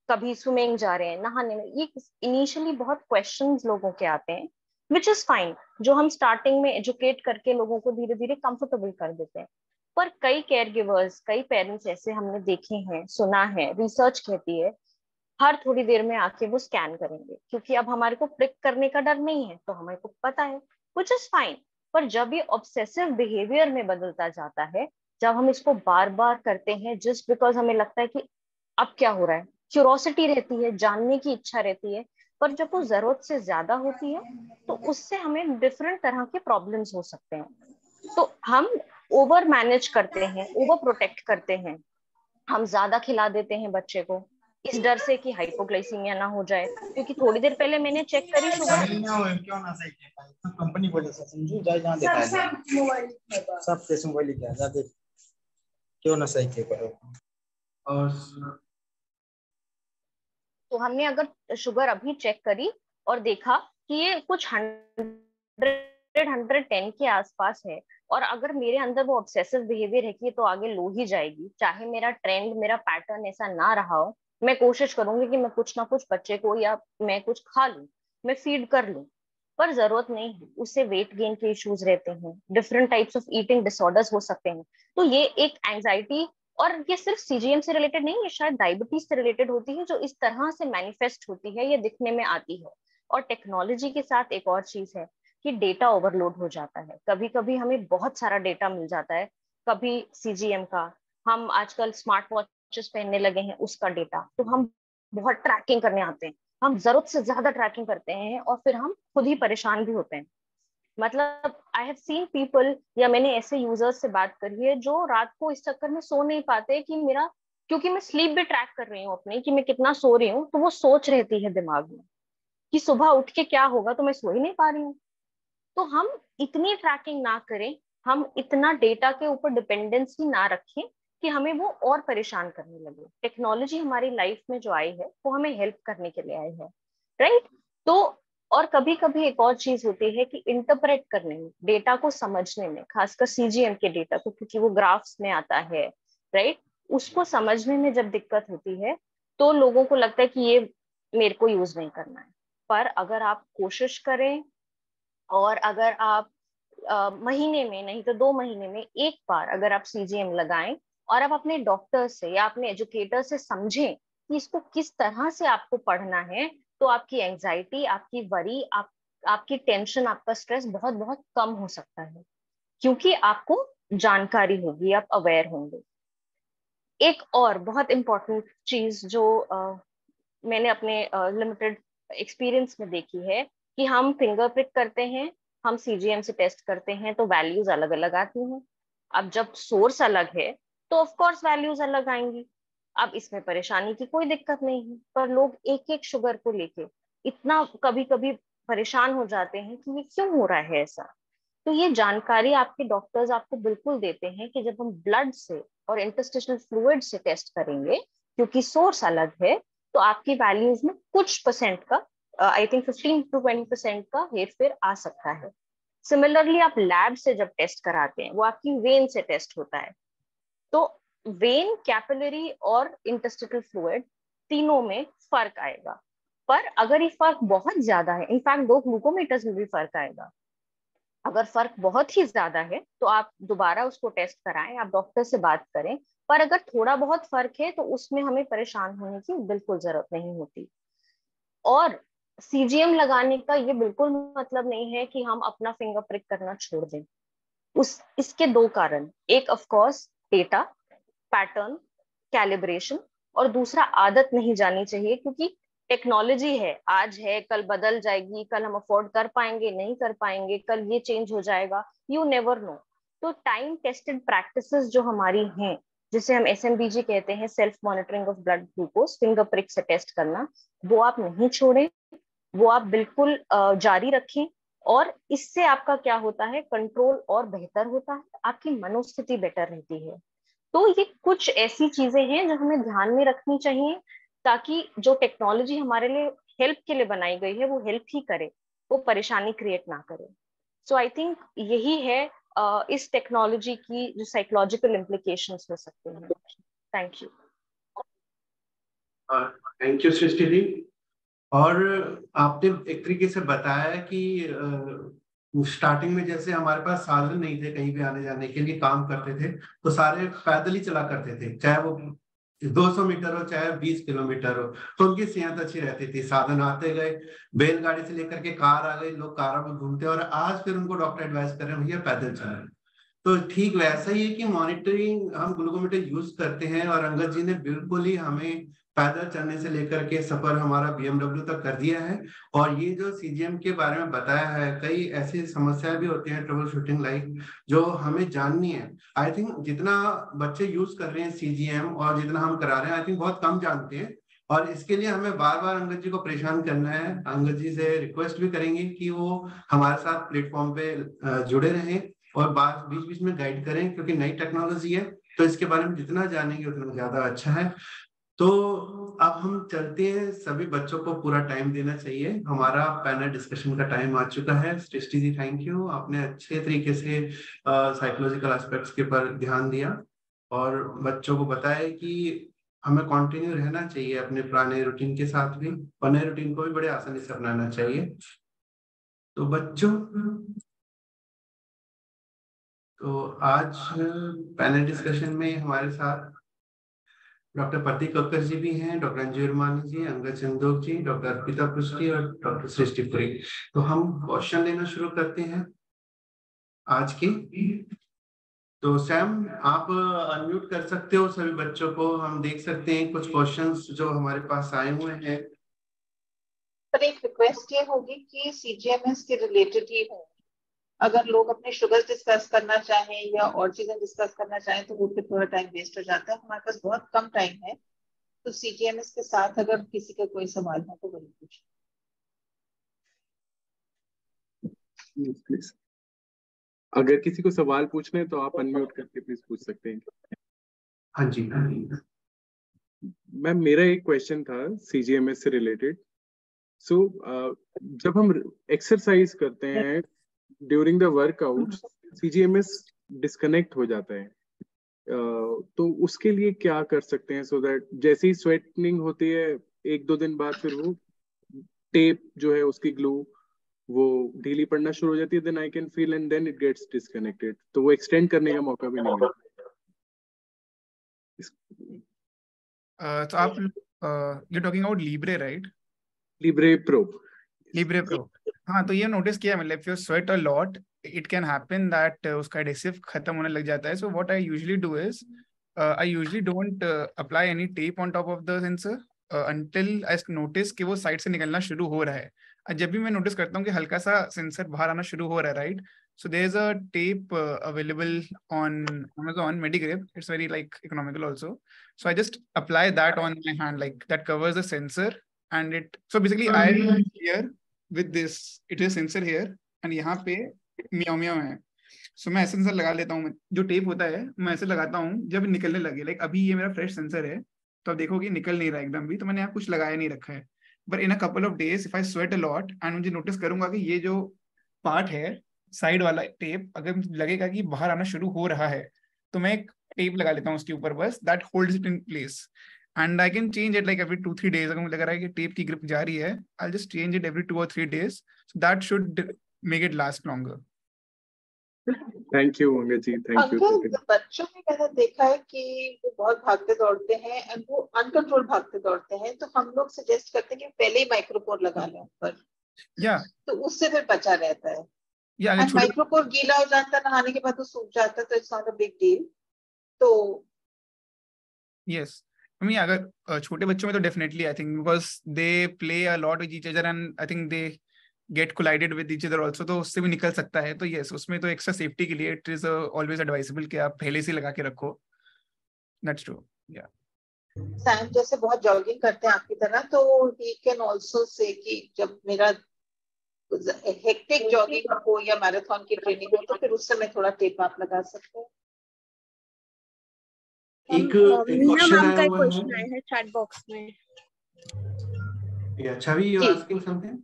L: कभी स्विमिंग जा रहे हैं, नहाने में, ये इनिशियली बहुत क्वेश्चंस लोगों के आते हैं, विच इज फाइन, जो हम स्टार्टिंग में एजुकेट करके लोगों को धीरे धीरे कंफर्टेबल कर देते हैं। पर कई केयर गिवर्स, कई पेरेंट्स ऐसे हमने देखे हैं, सुना है, रिसर्च कहती है हर थोड़ी देर में आके वो स्कैन करेंगे, क्योंकि अब हमारे को प्रिक करने का डर नहीं है, तो हमारे को पता है, विच इज फाइन। पर जब ये ऑब्सेसिव बिहेवियर में बदलता जाता है, जब हम इसको बार बार करते हैं जस्ट बिकॉज हमें लगता है कि अब क्या हो रहा है, क्यूरोसिटी रहती है, जानने की इच्छा रहती है, पर जब वो जरूरत से ज्यादा होती है तो उससे हमें डिफरेंट तरह के प्रॉब्लम्स हो सकते हैं। तो हम ओवर मैनेज करते हैं, ओवर प्रोटेक्ट करते हैं, हम ज्यादा खिला देते हैं बच्चे को, इस डर से कि हाइपोग्लाइसीमिया ना हो जाए। क्योंकि थोड़ी देर पहले मैंने चेक करी शुगर,
M: कंपनी बोले समझू जाए जहाँ देखा सब कैसे मोबाइल लेके आ जा देख क्यों ना सही के करो।
E: और
L: तो हमने अगर शुगर अभी चेक करी और देखा कि ये कुछ 110 के आसपास है, और अगर मेरे अंदर वो ऑब्सेसिव बिहेवियर है कि ये तो आगे लो ही जाएगी, चाहे मेरा ट्रेंड, मेरा पैटर्न ऐसा ना रहा हो, मैं कोशिश करूंगी कि मैं कुछ ना कुछ बच्चे को, या मैं कुछ खा लूं, मैं फीड कर लूं, पर जरूरत नहीं है, उससे वेट गेन के इश्यूज रहते हैं, different types of eating disorders हो सकते हैं। तो ये एक एंजाइटी, और ये सिर्फ सीजीएम से रिलेटेड नहीं, ये शायद डायबिटीज से रिलेटेड होती है, जो इस तरह से मैनिफेस्ट होती है, ये दिखने में आती है। और टेक्नोलॉजी के साथ एक और चीज है कि डेटा ओवरलोड हो जाता है, कभी कभी हमें बहुत सारा डेटा मिल जाता है, कभी सीजीएम का, हम आजकल स्मार्ट वॉचेस पहनने लगे हैं उसका डेटा, तो हम बहुत ट्रैकिंग करने आते हैं, हम जरूरत से ज्यादा ट्रैकिंग करते हैं, और फिर हम खुद ही परेशान भी होते हैं। मतलब आई हैव सीन पीपल, या मैंने ऐसे यूजर्स से बात करी है जो रात को इस चक्कर में सो नहीं पाते कि मेरा, क्योंकि मैं स्लीप भी ट्रैक कर रही हूँ अपनी कि मैं कितना सो रही हूँ, तो वो सोच रहती है दिमाग में कि सुबह उठ के क्या होगा, तो मैं सो ही नहीं पा रही हूँ। तो हम इतनी ट्रैकिंग ना करें, हम इतना डेटा के ऊपर डिपेंडेंसी ना रखें कि हमें वो और परेशान करने लगे। टेक्नोलॉजी हमारी लाइफ में जो आई है वो हमें हेल्प करने के लिए आई है, राइट। तो और कभी कभी एक और चीज होती है कि इंटरप्रेट करने में, डेटा को समझने में, खासकर सीजीएम के डेटा को, क्योंकि वो ग्राफ्स में आता है, राइट, उसको समझने में जब दिक्कत होती है तो लोगों को लगता है कि ये मेरे को यूज नहीं करना है। पर अगर आप कोशिश करें, और अगर आप महीने में नहीं तो 2 महीने में एक बार अगर आप सीजीएम लगाएं, और आप अपने डॉक्टर से या अपने एजुकेटर से समझें कि इसको किस तरह से आपको पढ़ना है, तो आपकी एंजाइटी, आपकी वरी, आपकी टेंशन, आपका स्ट्रेस बहुत बहुत कम हो सकता है, क्योंकि आपको जानकारी होगी, आप अवेयर होंगे। एक और बहुत इंपॉर्टेंट चीज जो मैंने अपने लिमिटेड एक्सपीरियंस में देखी है कि हम फिंगर प्रिक करते हैं, हम सीजीएम से टेस्ट करते हैं, तो वैल्यूज अलग अलग आती हैं। अब जब सोर्स अलग है तो ऑफ कोर्स वैल्यूज अलग आएंगी। अब इसमें परेशानी की कोई दिक्कत नहीं है, पर लोग एक एक शुगर को लेके इतना कभी कभी परेशान हो जाते हैं कि ये क्यों हो रहा है ऐसा। तो ये जानकारी आपके डॉक्टर्स आपको बिल्कुल देते हैं कि जब हम ब्लड से और इंटरस्टिशियल फ्लूइड से टेस्ट करेंगे, क्योंकि सोर्स अलग है, तो आपकी वैल्यूज में कुछ परसेंट का, आई थिंक 15 to 20% का हेरफेर आ सकता है। सिमिलरली आप लैब से जब टेस्ट कराते हैं, वो आपकी वेन से टेस्ट होता है, तो वेन, कैपिलरी और इंटरस्टिशियल फ्लूइड तीनों में फर्क आएगा। पर अगर ये फर्क बहुत ज्यादा है, इनफैक्ट 2 ग्लूकोमीटर्स में भी फर्क आएगा। अगर फर्क बहुत ही ज्यादा है तो आप दोबारा उसको टेस्ट कराएं, आप डॉक्टर से बात करें। पर अगर थोड़ा बहुत फर्क है तो उसमें हमें परेशान होने की बिल्कुल जरूरत नहीं होती। और सीजीएम लगाने का ये बिल्कुल मतलब नहीं है कि हम अपना फिंगर प्रिक करना छोड़ दें। इसके 2 कारण, एक of course data, pattern, calibration, और दूसरा आदत नहीं जानी चाहिए, क्योंकि टेक्नोलॉजी है, आज है कल बदल जाएगी, कल हम अफोर्ड कर पाएंगे नहीं कर पाएंगे, कल ये चेंज हो जाएगा, यू नेवर नो। तो टाइम टेस्टेड प्रैक्टिसेस जो हमारी हैं, जिसे हम SMBG कहते हैं, self monitoring of blood glucose, finger prick से टेस्ट करना, वो आप नहीं छोड़ें, वो आप बिल्कुल जारी रखें। और इससे आपका क्या होता है, कंट्रोल और बेहतर होता है, आपकी मनोस्थिति बेटर रहती है। तो ये कुछ ऐसी चीजें हैं जो हमें ध्यान में रखनी चाहिए, ताकि जो टेक्नोलॉजी हमारे लिए हेल्प के लिए बनाई गई है वो हेल्प ही करे, वो परेशानी क्रिएट ना करे। सो आई थिंक यही है इस टेक्नोलॉजी की जो साइकोलॉजिकल इम्प्लीकेशंस हो सकते हैं। Thank you.
E: Thank you Srishti ji. और आपने एक तरीके से बताया कि स्टार्टिंग में जैसे हमारे पास साधन नहीं थे, कहीं भी आने जाने के लिए काम करते थे तो सारे पैदल ही चला करते थे, चाहे वो 200 मीटर हो चाहे 20 किलोमीटर हो, तो उनकी सेहत अच्छी रहती थी। साधन आते गए, बैलगाड़ी से लेकर के कार आ गई, लोग कारों में घूमते, और आज फिर उनको डॉक्टर एडवाइस कर रहे हैं भैया पैदल चलें। तो ठीक वैसा ही है कि मॉनिटरिंग हम ग्लूकोमीटर यूज करते हैं, और अंगद जी ने बिल्कुल ही हमें पैदल चलने से लेकर के सफर हमारा BMW तक कर दिया है। और ये जो CGM के बारे में बताया है, कई ऐसी समस्याएं भी होती हैं ट्रबल शूटिंग लाइक, जो हमें जाननी है। आई थिंक जितना बच्चे यूज कर रहे हैं CGM और जितना हम करा रहे हैं, आई थिंक बहुत कम जानते हैं, और इसके लिए हमें बार बार अंगद जी को परेशान करना है। अंगद जी से रिक्वेस्ट भी करेंगे कि वो हमारे साथ प्लेटफॉर्म पे जुड़े रहें और बात बीच बीच में गाइड करें, क्योंकि नई टेक्नोलॉजी है, तो इसके बारे में जितना जानेंगे उतना ज्यादा अच्छा है। तो अब हम चलते हैं, सभी बच्चों को पूरा टाइम देना चाहिए, हमारा पैनल डिस्कशन का टाइम आ चुका है। सृष्टि जी थैंक यू, आपने अच्छे तरीके से साइकोलॉजिकल एस्पेक्ट्स के पर ध्यान दिया और बच्चों को बताया कि हमें कंटिन्यू रहना चाहिए अपने पुराने रूटीन के साथ भी, और नए रूटीन को भी बड़े आसानी से अपनाना चाहिए। तो बच्चों, तो आज पैनल डिस्कशन में हमारे साथ डॉक्टर प्रतीक कक्कर जी भी हैं, डॉक्टर अंजू वर्मानी जी, अंगद चंदोक जी, डॉक्टर अर्पिता पृष्टि और डॉक्टर सृष्टि पुरी। तो हम क्वेश्चन लेना शुरू करते हैं आज के। तो सैम, आप अनम्यूट कर सकते हो सभी बच्चों को, हम देख सकते हैं कुछ क्वेश्चंस जो हमारे पास आए हुए हैं।
B: पर एक रिक्वेस्ट ये होगी कि CGMS के रिलेटेड ही हो, अगर लोग अपने शुगर डिस्कस करना चाहें या और चीजें डिस्कस करना चाहें तो वो फिर थोड़ा टाइम वेस्ट हो जाता है, हमारे पास बहुत कम टाइम है। तो CGMS के साथ अगर किसी का कोई सवाल हो तो वही पूछें।
I: प्लीज, अगर किसी को सवाल पूछना है तो आप अनम्यूट करके प्लीज पूछ सकते हैं।
E: हाँ जी
I: मैम, मेरा एक क्वेश्चन था CGMS से रिलेटेड। सो जब हम एक्सरसाइज करते हैं during the workout, CGMS disconnect हो जाता है, तो उसके लिए क्या कर सकते हैं सो दैट जैसे ही स्वेटनिंग होती है 1-2 दिन बाद फिर वो टेप जो है उसकी ग्लू वो ढीली पड़ना शुरू हो जाती है, then I can feel and then it gets disconnected, तो वो एक्सटेंड करने का मौका भी नहीं मिलता।
G: तो आप you talking about Libre right?
I: Libre pro.
G: Libre pro, हाँ। तो ये नोटिस किया, मतलब if you sweat a lot it can happen that उसका एडेसिव खत्म होने लग जाता है। So what I usually do is I usually don't apply any tape on top of the sensor until I notice कि वो साइड से निकलना शुरू हो रहा है। जब भी मैं नोटिस करता हूँ कि हल्का सा सेंसर बाहर आना शुरू हो रहा है, right, so there's a tape available on Amazon Medigrip. It's very like economical also, so I just apply that on my hand, like that covers the sensor and it, so basically I here with this, it is sensor here and यहाँ पे meow meow है, सो मैं ऐसे sensor लगा लेता हूँ, जो tape होता है मैं ऐसे लगाता हूँ जब निकलने लगे, लाइक अभी ये मेरा फ्रेश सेंसर है तो आप देखोगे निकल नहीं रहा एकदम भी, तो मैंने यहाँ कुछ लगाया नहीं रखा है। But in a couple of days if I sweat a lot and मुझे नोटिस करूंगा कि ये जो पार्ट है साइड वाला टेप अगर मुझे लगेगा कि बाहर आना शुरू हो रहा है, तो मैं एक टेप लगा लेता हूँ उसके ऊपर, बस that holds it in place and I can change it like every 2-3 days। अगर मुझे लग रहा है कि टेप की ग्रिप जा रही है, I just change it every 2 or 3 days, so that should make it last longer.
I: Thank you Angad ji, thank you.
B: Uncle, बच्चों में मैंने देखा है कि वो बहुत भागते दौड़ते हैं एंड वो अनकंट्रोल भागते दौड़ते हैं, तो हम लोग सजेस्ट करते हैं कि पहले ही माइक्रोपोर लगा लें ऊपर, तो उससे फिर बचा रहता है। एंड माइक्रोपोर गीला हो जाता है, नहाने के बाद वो सूख जाता है, तो it's not a big deal. तो
G: यस, I mean, अगर छोटे बच्चों में तो definitely I think because they play a lot with each other and I think they get collided with each other also, तो उससे भी निकल सकता है। तो यस, उसमें तो एक्स्ट्रा सेफ्टी के लिए इट इज ऑलवेज एडवाइसेबल कि आप पहले से लगा के रखो। That's true. या
B: सैम जैसे बहुत जॉगिंग करते हैं आपकी तरह, तो ही कैन आल्सो से कि जब मेरा हेक्टिक जॉगिंग हो या मैराथन की ट्रेनिंग हो, तो फिर उस समय थोड़ा टेप आप लगा सकते हैं।
E: एक
A: मीना मैम का
E: क्वेश्चन
A: आया है चैट बॉक्स में।
E: छवि, यू आस्किंग समथिंग?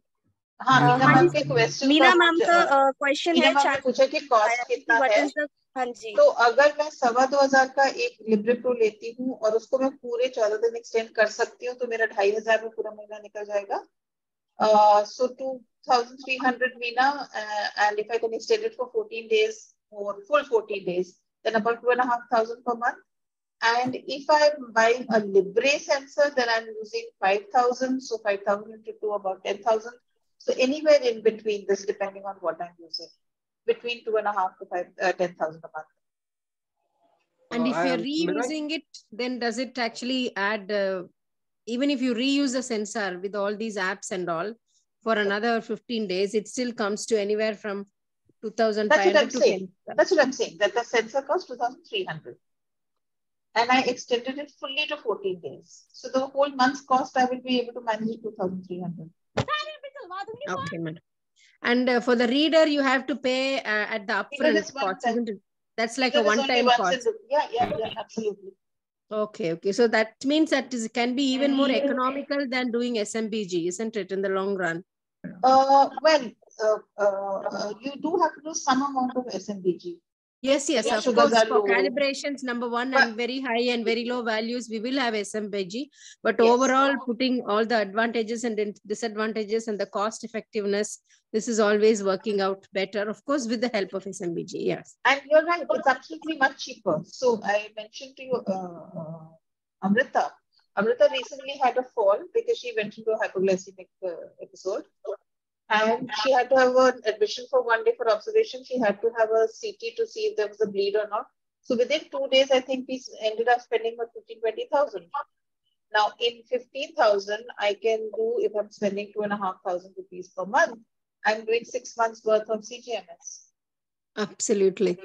B: हाँ, मीना मैम के क्वेश्चन,
A: मीना मैम का क्वेश्चन है
B: मैम ने पूछा कि कॉस्ट कितना है।
A: हाँ जी।
B: तो अगर मैं 2,2500 का एक लिब्रे प्रो लेती हूँ और उसको मैं पूरे 14 दिन एक्सटेंड कर सकती हूँ, तो मेरा 2,500 में पूरा महीना निकल जाएगा। So 2,300 Meena, and if I can extend it for 14 days or full 14 days, then about 2,500 per month. And if I'm buying a Libre sensor, then I'm using 5,000. So 5,000 into 2, about 10,000. So anywhere in between this, depending on what I'm using, between 2,500 to 10,000 a month.
N: And if you're reusing it, then does it actually add, even if you reuse the sensor with all these apps and all for another 15 days, it still comes to anywhere from 2,500 to 10,000.
B: That's what I'm saying, that the sensor costs 2,300. And I extended it fully to 14 days. So the whole month's cost, I will be able to manage 2,300.
N: Okay, madam. And for the reader, you have to pay at the upfront cost, isn't it? That's like a one-time cost.
B: Yeah, absolutely.
N: Okay. So that means that can be even more economical than doing SMBG, isn't it, in the long run?
B: You do have to do some amount of SMBG.
N: Yes, of course. For calibrations, number one, and very high and very low values, we will have SMBG. But overall, putting all the advantages and disadvantages and the cost effectiveness, this is always working out better, of course, with the help of SMBG. Yes.
B: And you're right, it's absolutely much cheaper. So I mentioned to you, Amrita. Amrita recently had a fall because she went into a hypoglycemic episode. And she had to have an admission for 1 day for observation. She had to have a CT to see if there was a bleed or not. So within 2 days, I think we ended up spending about 15,000-20,000. Now in 15,000, I can do, if I'm spending 2,500 rupees per month, I'm doing 6 months worth of CGMS.
N: Absolutely.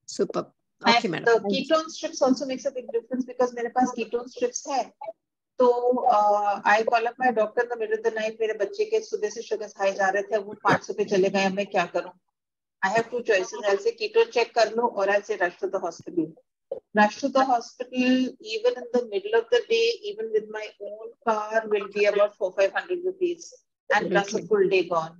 N: Super. Okay, madam.
B: The ketone strips also makes a big difference because मेरे पास ketone strips है. तो I call up my doctor in the middle of the night. मेरे बच्चे के सुबह से sugar high जा रहे थे, वो 500 पे चले गए, मैं क्या करूं? I have two choices. I'll say ketone check कर लो, or I'll say rush to the hospital. Rush to the hospital, even in the middle of the day, even with my own car, will be about 400-500 rupees, and plus a full day gone.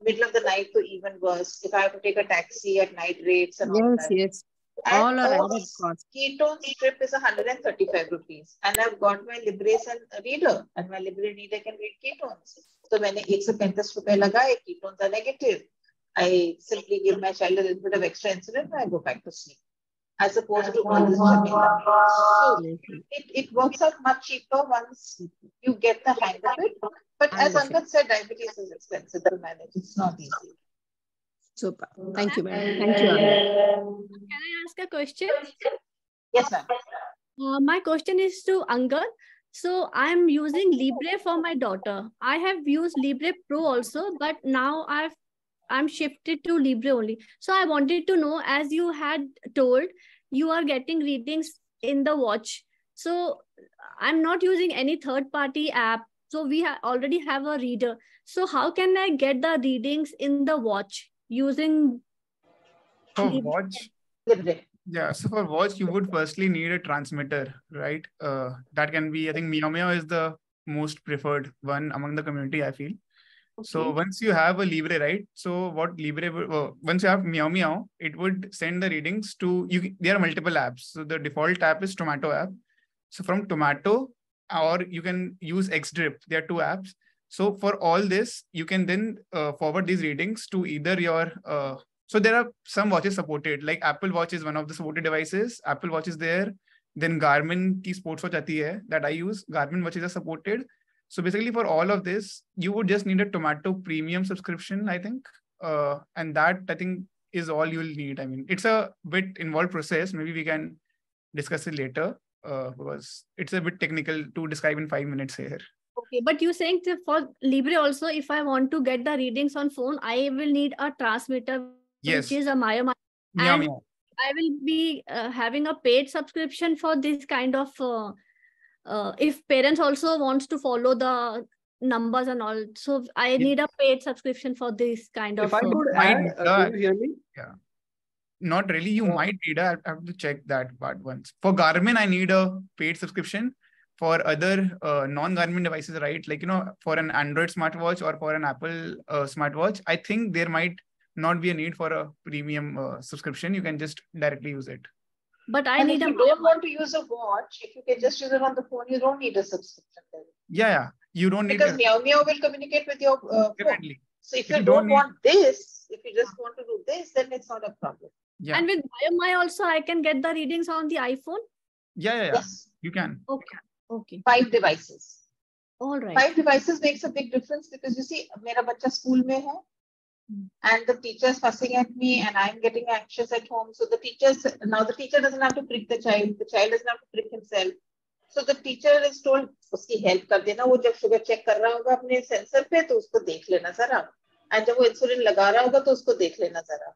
B: Middle of the night, so even worse. If I have to take a taxi at night rates and all that.
N: Yes. All are added costs.
B: Ketone strip is 135 rupees, and I've got my Libres and reader, and my Libre reader can read ketones. So मैंने 135 रुपए लगाए, ketones are negative. I simply give my child a little bit of extra insulin, and I go back to sleep, as opposed to all this Jamila. So it works out much cheaper once you get the hang of it. But as Angad said, diabetes is expensive to manage. It's not easy.
N: Super. Thank you, madam. Thank you.
O: Can I ask a question?
B: Yes, ma'am.
O: My question is to Angad. So I'm using Libre for my daughter. I have used Libre Pro also, but now I'm shifted to Libre only. So I wanted to know, as you had told, you are getting readings in the watch. So I'm not using any third-party app. So we already have a reader. So how can I get the readings in the watch? using
G: For
O: Libre?
G: watch,
B: Libre.
G: yeah. So for watch, you would firstly need a transmitter, right? That can be, I think Meow Meow is the most preferred one among the community, I feel. So
O: Okay.
G: once you have a Libre, right? So what Libre, once you have Meow Meow, it would send the readings to you. There are multiple apps. So the default app is Tomato app. So from Tomato, or you can use XDrip. There are two apps. So for all this, you can then forward these readings to either your. So there are some watches supported, like Apple Watch is one of the supported devices. Apple Watch is there. Then Garmin की sports watch आती है that I use. Garmin watches are supported. So basically for all of this, you would just need a Tomato premium subscription, I think. And that I think is all you'll need. I mean, it's a bit involved process. Maybe we can discuss it later because it's a bit technical to describe in 5 minutes here.
O: Okay, but you saying for Libre also, if I want to get the readings on phone, I will need a transmitter,
G: Yes.
O: which is a Meow Meow.
G: Meow
O: And
G: Meow.
O: I will be having a paid subscription for this kind of, if parents also wants to follow the numbers and all. So I need a paid subscription for this kind of.
H: If I could
G: Might
H: add,
G: need
H: can you hear me?
G: Yeah. Not really. You might need I have to check that part once. For Garmin, I need a paid subscription. For other non-Garmin devices, right? Like, for an Android smartwatch or for an Apple smartwatch, I think there might not be a need for a premium subscription. You can just directly use it.
O: But I
B: And
O: need
B: if
O: a
B: you don't want to use a watch, if you can just use it on the phone, you don't need a subscription then.
G: Yeah. You don't need
B: Because Meow Meow will communicate with your phone.
G: Definitely.
B: So if you don't want this, if you just want to do this, then it's not a problem.
G: Yeah.
O: And with BioMy also, I can get the readings on the iPhone.
G: Yeah.
B: Yes.
G: You can.
O: Okay.
B: 5 devices.
O: All right.
B: 5 devices makes a big difference because you see, मेरा बच्चा school में है, and the teacher is fussing at me, and I'm getting anxious at home. So the teacher doesn't have to prick the child doesn't have to prick himself. So the teacher is told, उसकी help कर देना, वो जब sugar check कर रहा होगा अपने sensor पे तो उसको देख लेना जरा, and जब वो insulin लगा रहा होगा तो उसको देख लेना जरा.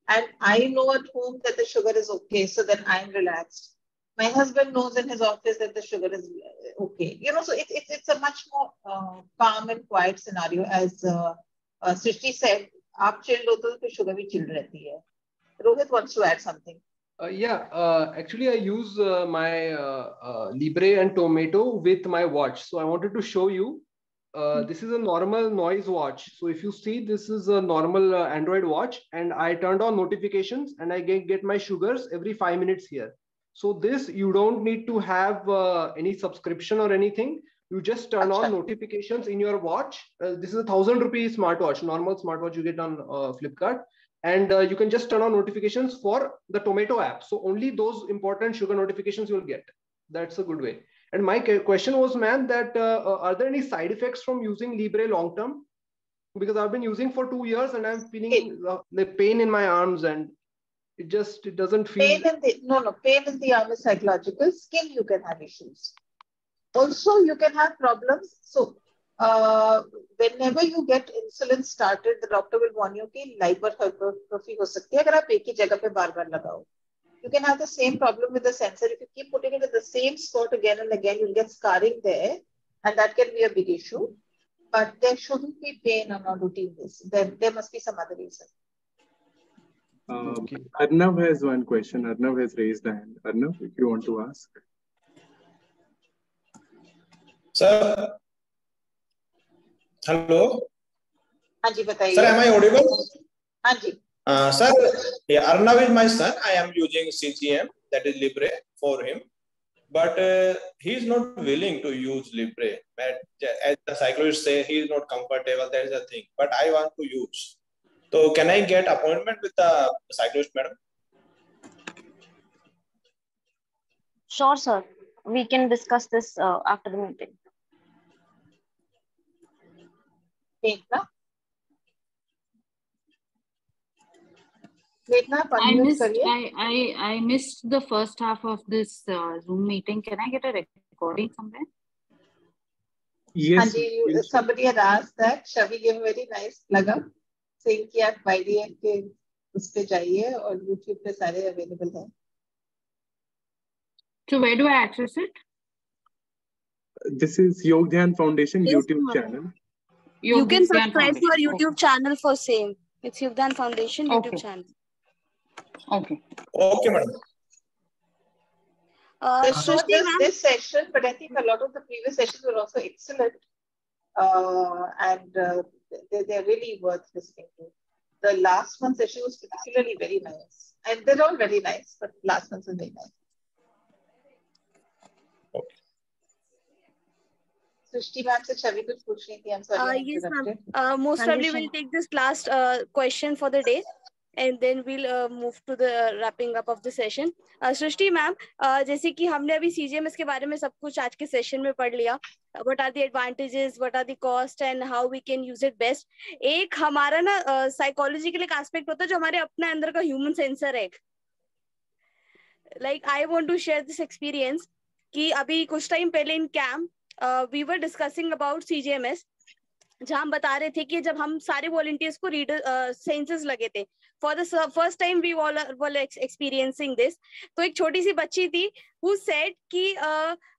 B: And I know at home that the sugar is okay, so then I'm relaxed. My husband knows in his office that the sugar is okay. So it's a much more calm and quiet scenario. As Srishti said, आप chill होते तो sugar भी chill रहती है. Rohit wants to add something.
H: Actually, I use my Libre and Tomato with my watch. So I wanted to show you. This is a normal noise watch. So if you see, this is a normal Android watch, and I turned on notifications, and I get my sugars every 5 minutes here. So this, you don't need to have any subscription or anything. You just turn on notifications in your watch. This is a 1,000 rupee smartwatch, normal smartwatch you get on Flipkart. And you can just turn on notifications for the Tomato app. So only those important sugar notifications you'll get. That's a good way. And my question was, man, that are there any side effects from using Libre long term? Because I've been using for 2 years and I'm feeling the pain in my arms, and it doesn't feel.
B: Pain in the arm is psychological. Skin, you can have issues. Also, you can have problems. So whenever you get insulin started, the doctor will warn you कि hypertrophy हो सकती है अगर आप एक ही जगह पे बार-बार लगाओ. You can have the same problem with the sensor. If you keep putting it in the same spot again and again, you'll get scarring there, and that can be a big issue. But there shouldn't be pain on a routine basis. There must be some other reason.
I: Arnav has one question. Arnav has raised a hand. Arnav, if you want to ask.
P: Sir, hello.
B: हाँ जी बताइए.
P: Sir, am I audible?
B: हाँ जी.
P: Sir, Arnav is my son. I am using CGM, that is Libre, for him. But he is not willing to use Libre. As the cyclists say, he is not comfortable. That is the thing. But I want to use. So can I get appointment with the cyclist, madam?
L: Sure, sir. We can discuss this after the meeting.
Q: I missed the first half of this Zoom meeting. Can I get a recording somewhere?
I: Yes.
B: Somebody had asked that. Shavi gave a very nice plug-up saying कि आप YDF के उस पे जाइए और YouTube पे सारे available हैं.
Q: So where do I access it?
I: This is Yog Dhyan Foundation YouTube channel.
A: You can subscribe to our YouTube channel for same. It's Yogdan Foundation YouTube channel.
Q: Okay.
P: Okay, madam.
B: So this session, but I think a lot of the previous sessions were also excellent, and they're really worth listening to. The last one session was particularly very nice, and they're all very nice, but last one was very nice.
P: Okay.
B: Srishti ma'am से छवि कुछ पूछ रही थी. I'm sorry.
A: Yes, ma'am. Most probably we'll take this last question for the day, and then we'll move to the wrapping up of the session. Srishti ma'am, जैसे कि हमने अभी CGMS के बारे में सब कुछ आज के सेशन में पढ़ लिया. What are the advantages, what are the cost, and how we can use it best. एक हमारा ना psychological एक aspect होता है जो हमारे अपने अंदर का human sensor है. Like I want to share this experience कि अभी कुछ टाइम पहले in camp we were discussing about CGMS, जहाँ हम बता रहे थे कि जब हम सारे वॉलंटियर्स को रीडर सेंसस लगे थे for the first time we were experiencing this. तो एक छोटी सी बच्ची थी हु सेड कि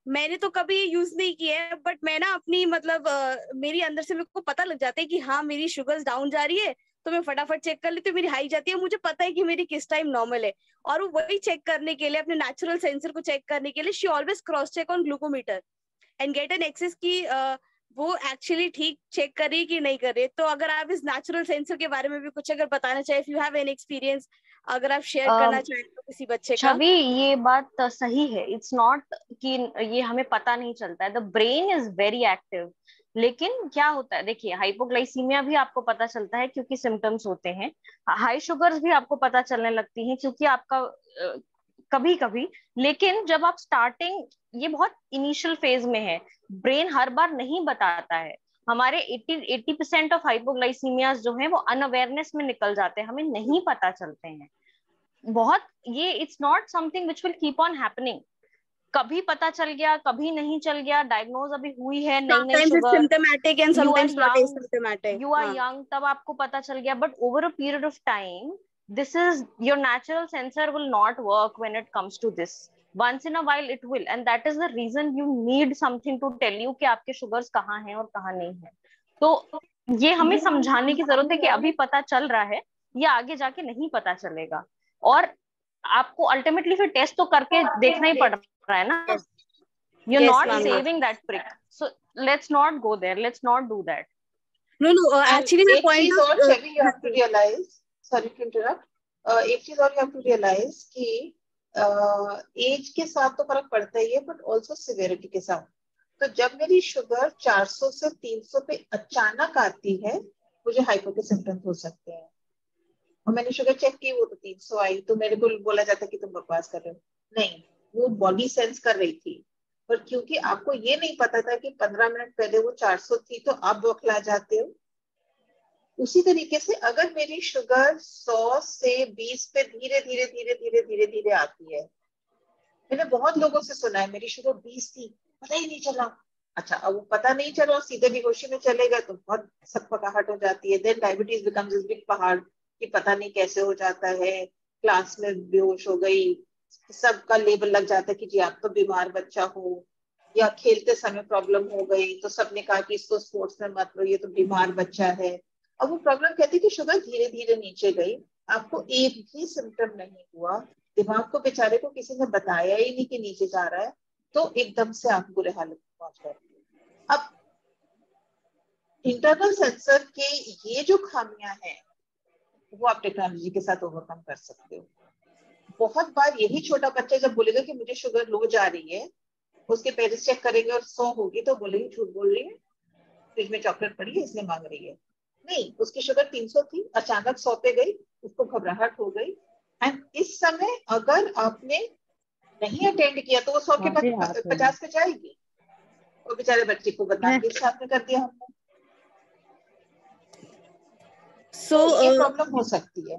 A: मैंने तो कभी यूज नहीं किया है, बट मैं ना अपनी मतलब मेरी अंदर से मेरे को पता लग जाता है कि हाँ मेरी शुगर्स डाउन जा रही है, तो मैं फटाफट चेक कर लेती हूँ, मेरी हाई जाती है, मुझे पता है कि मेरी किस टाइम नॉर्मल है. और वो वही चेक करने के लिए, अपने नेचुरल सेंसर को चेक करने के लिए, she always cross check on glucometer and get an access की वो एक्चुअली ठीक चेक कर रही है कि नहीं कर रही. तो अगर आप इस नेचुरल सेंसर के बारे में भी कुछ अगर बताना चाहे, if you have any experience, अगर आप शेयर करना चाहें तो किसी बच्चे का.
L: छवि, ये बात सही है. इट्स नॉट कि ये हमें पता नहीं चलता है. The brain is very active. लेकिन क्या होता है, देखिए हाइपोग्लाइसीमिया भी आपको पता चलता है क्योंकि सिम्टम्स होते हैं. हाई शुगर्स भी आपको पता चलने लगती हैं क्योंकि आपका कभी कभी. लेकिन जब आप स्टार्टिंग, ये बहुत इनिशियल फेज में है, ब्रेन हर बार नहीं बताता है. हमारे 80% ऑफ हाइपोग्लाइसीमियाज जो हैं वो अनअवेयरनेस में निकल जाते हैं, हमें नहीं पता चलते हैं बहुत. ये it's not something which will keep on happening. कभी पता चल गया, कभी नहीं चल गया. डायग्नोज अभी हुई है नई sugar,
A: symptomatic and sometimes not asymptomatic,
L: you are young, तब आपको पता चल गया. But over a period of time, this is your natural sensor will not work when it comes to this. Once in a while it will, and that is the reason you need something to tell you कि आपके sugars कहाँ हैं और कहाँ नहीं है. तो ये हमें समझाने की जरूरत है कि अभी पता चल रहा है, ये आगे जाके नहीं पता चलेगा. और आपको अल्टीमेटली फिर टेस्ट तो करके देखना ही पड़ रहा है ना. You're not saving that prick. So let's not go there. Let's not do that.
A: No. Actually, the point
B: is also you have to realize. Sorry to interrupt. एक चीज और you have to realize कि as के साथ तो फर्क पड़ता ही है, बट ऑल्सो सिवियरिटी के साथ. तो जब मेरी शुगर 400 से 300 पे अचानक आती है, मुझे हाइपो के सिम्टम्स हो सकते हैं. और मैंने शुगर चेक की, वो तो 300 आई, तो मेरे को बोला जाता कि तुम बकवास कर रहे हो. नहीं, वो बॉडी सेंस कर रही थी. पर क्योंकि आपको ये नहीं पता था कि 15 मिनट पहले वो 400 थी, तो आप बौखला जाते हो. उसी तरीके से अगर मेरी शुगर 100 से 20 पे धीरे धीरे धीरे धीरे धीरे धीरे आती है, मैंने बहुत लोगों से सुना है मेरी शुगर 20 थी, पता ही नहीं चला. अच्छा, अब वो पता नहीं चला, सीधे बेहोशी में चलेगा तो बहुत सकपकाहट हो जाती है. Then diabetes becomes this big पहाड़ कि पता नहीं कैसे हो जाता है. क्लास में बेहोश हो गई, सबका लेबल लग जाता है कि जी आप तो बीमार बच्चा हो. या खेलते समय प्रॉब्लम हो गई तो सबने कहा कि इसको स्पोर्ट्स में मत लो, ये तो बीमार बच्चा है. अब वो प्रॉब्लम कहती है कि शुगर धीरे धीरे नीचे गई, आपको एक भी सिम्टम नहीं हुआ, दिमाग को बेचारे को किसी ने बताया ही नहीं कि नीचे जा रहा है, तो एकदम से आप बुरे हालत में पहुंच गए. अब इंटरनल सेंसर के ये जो खामियां हैं वो आप टेक्नोलॉजी के साथ ओवरकम कर सकते हो. बहुत बार यही छोटा बच्चा जब बोलेगा कि मुझे शुगर लो जा रही है, उसके पेरेंट्स चेक करेंगे और 100 होगी तो बोलेंगे झूठ बोल रही है, फ्रिज में चॉकलेट पड़ी है इसलिए मांग रही है. नहीं, उसकी शुगर 300 थी, अचानक 100 पे गई, उसको घबराहट हो गई. एंड इस समय अगर आपने नहीं अटेंड किया तो वो 100 के बाद 50 पे जाएगी. और बेचारे बच्चे को बदनाम किस साथ में कर दिया हमने. ये प्रॉब्लम हो सकती है.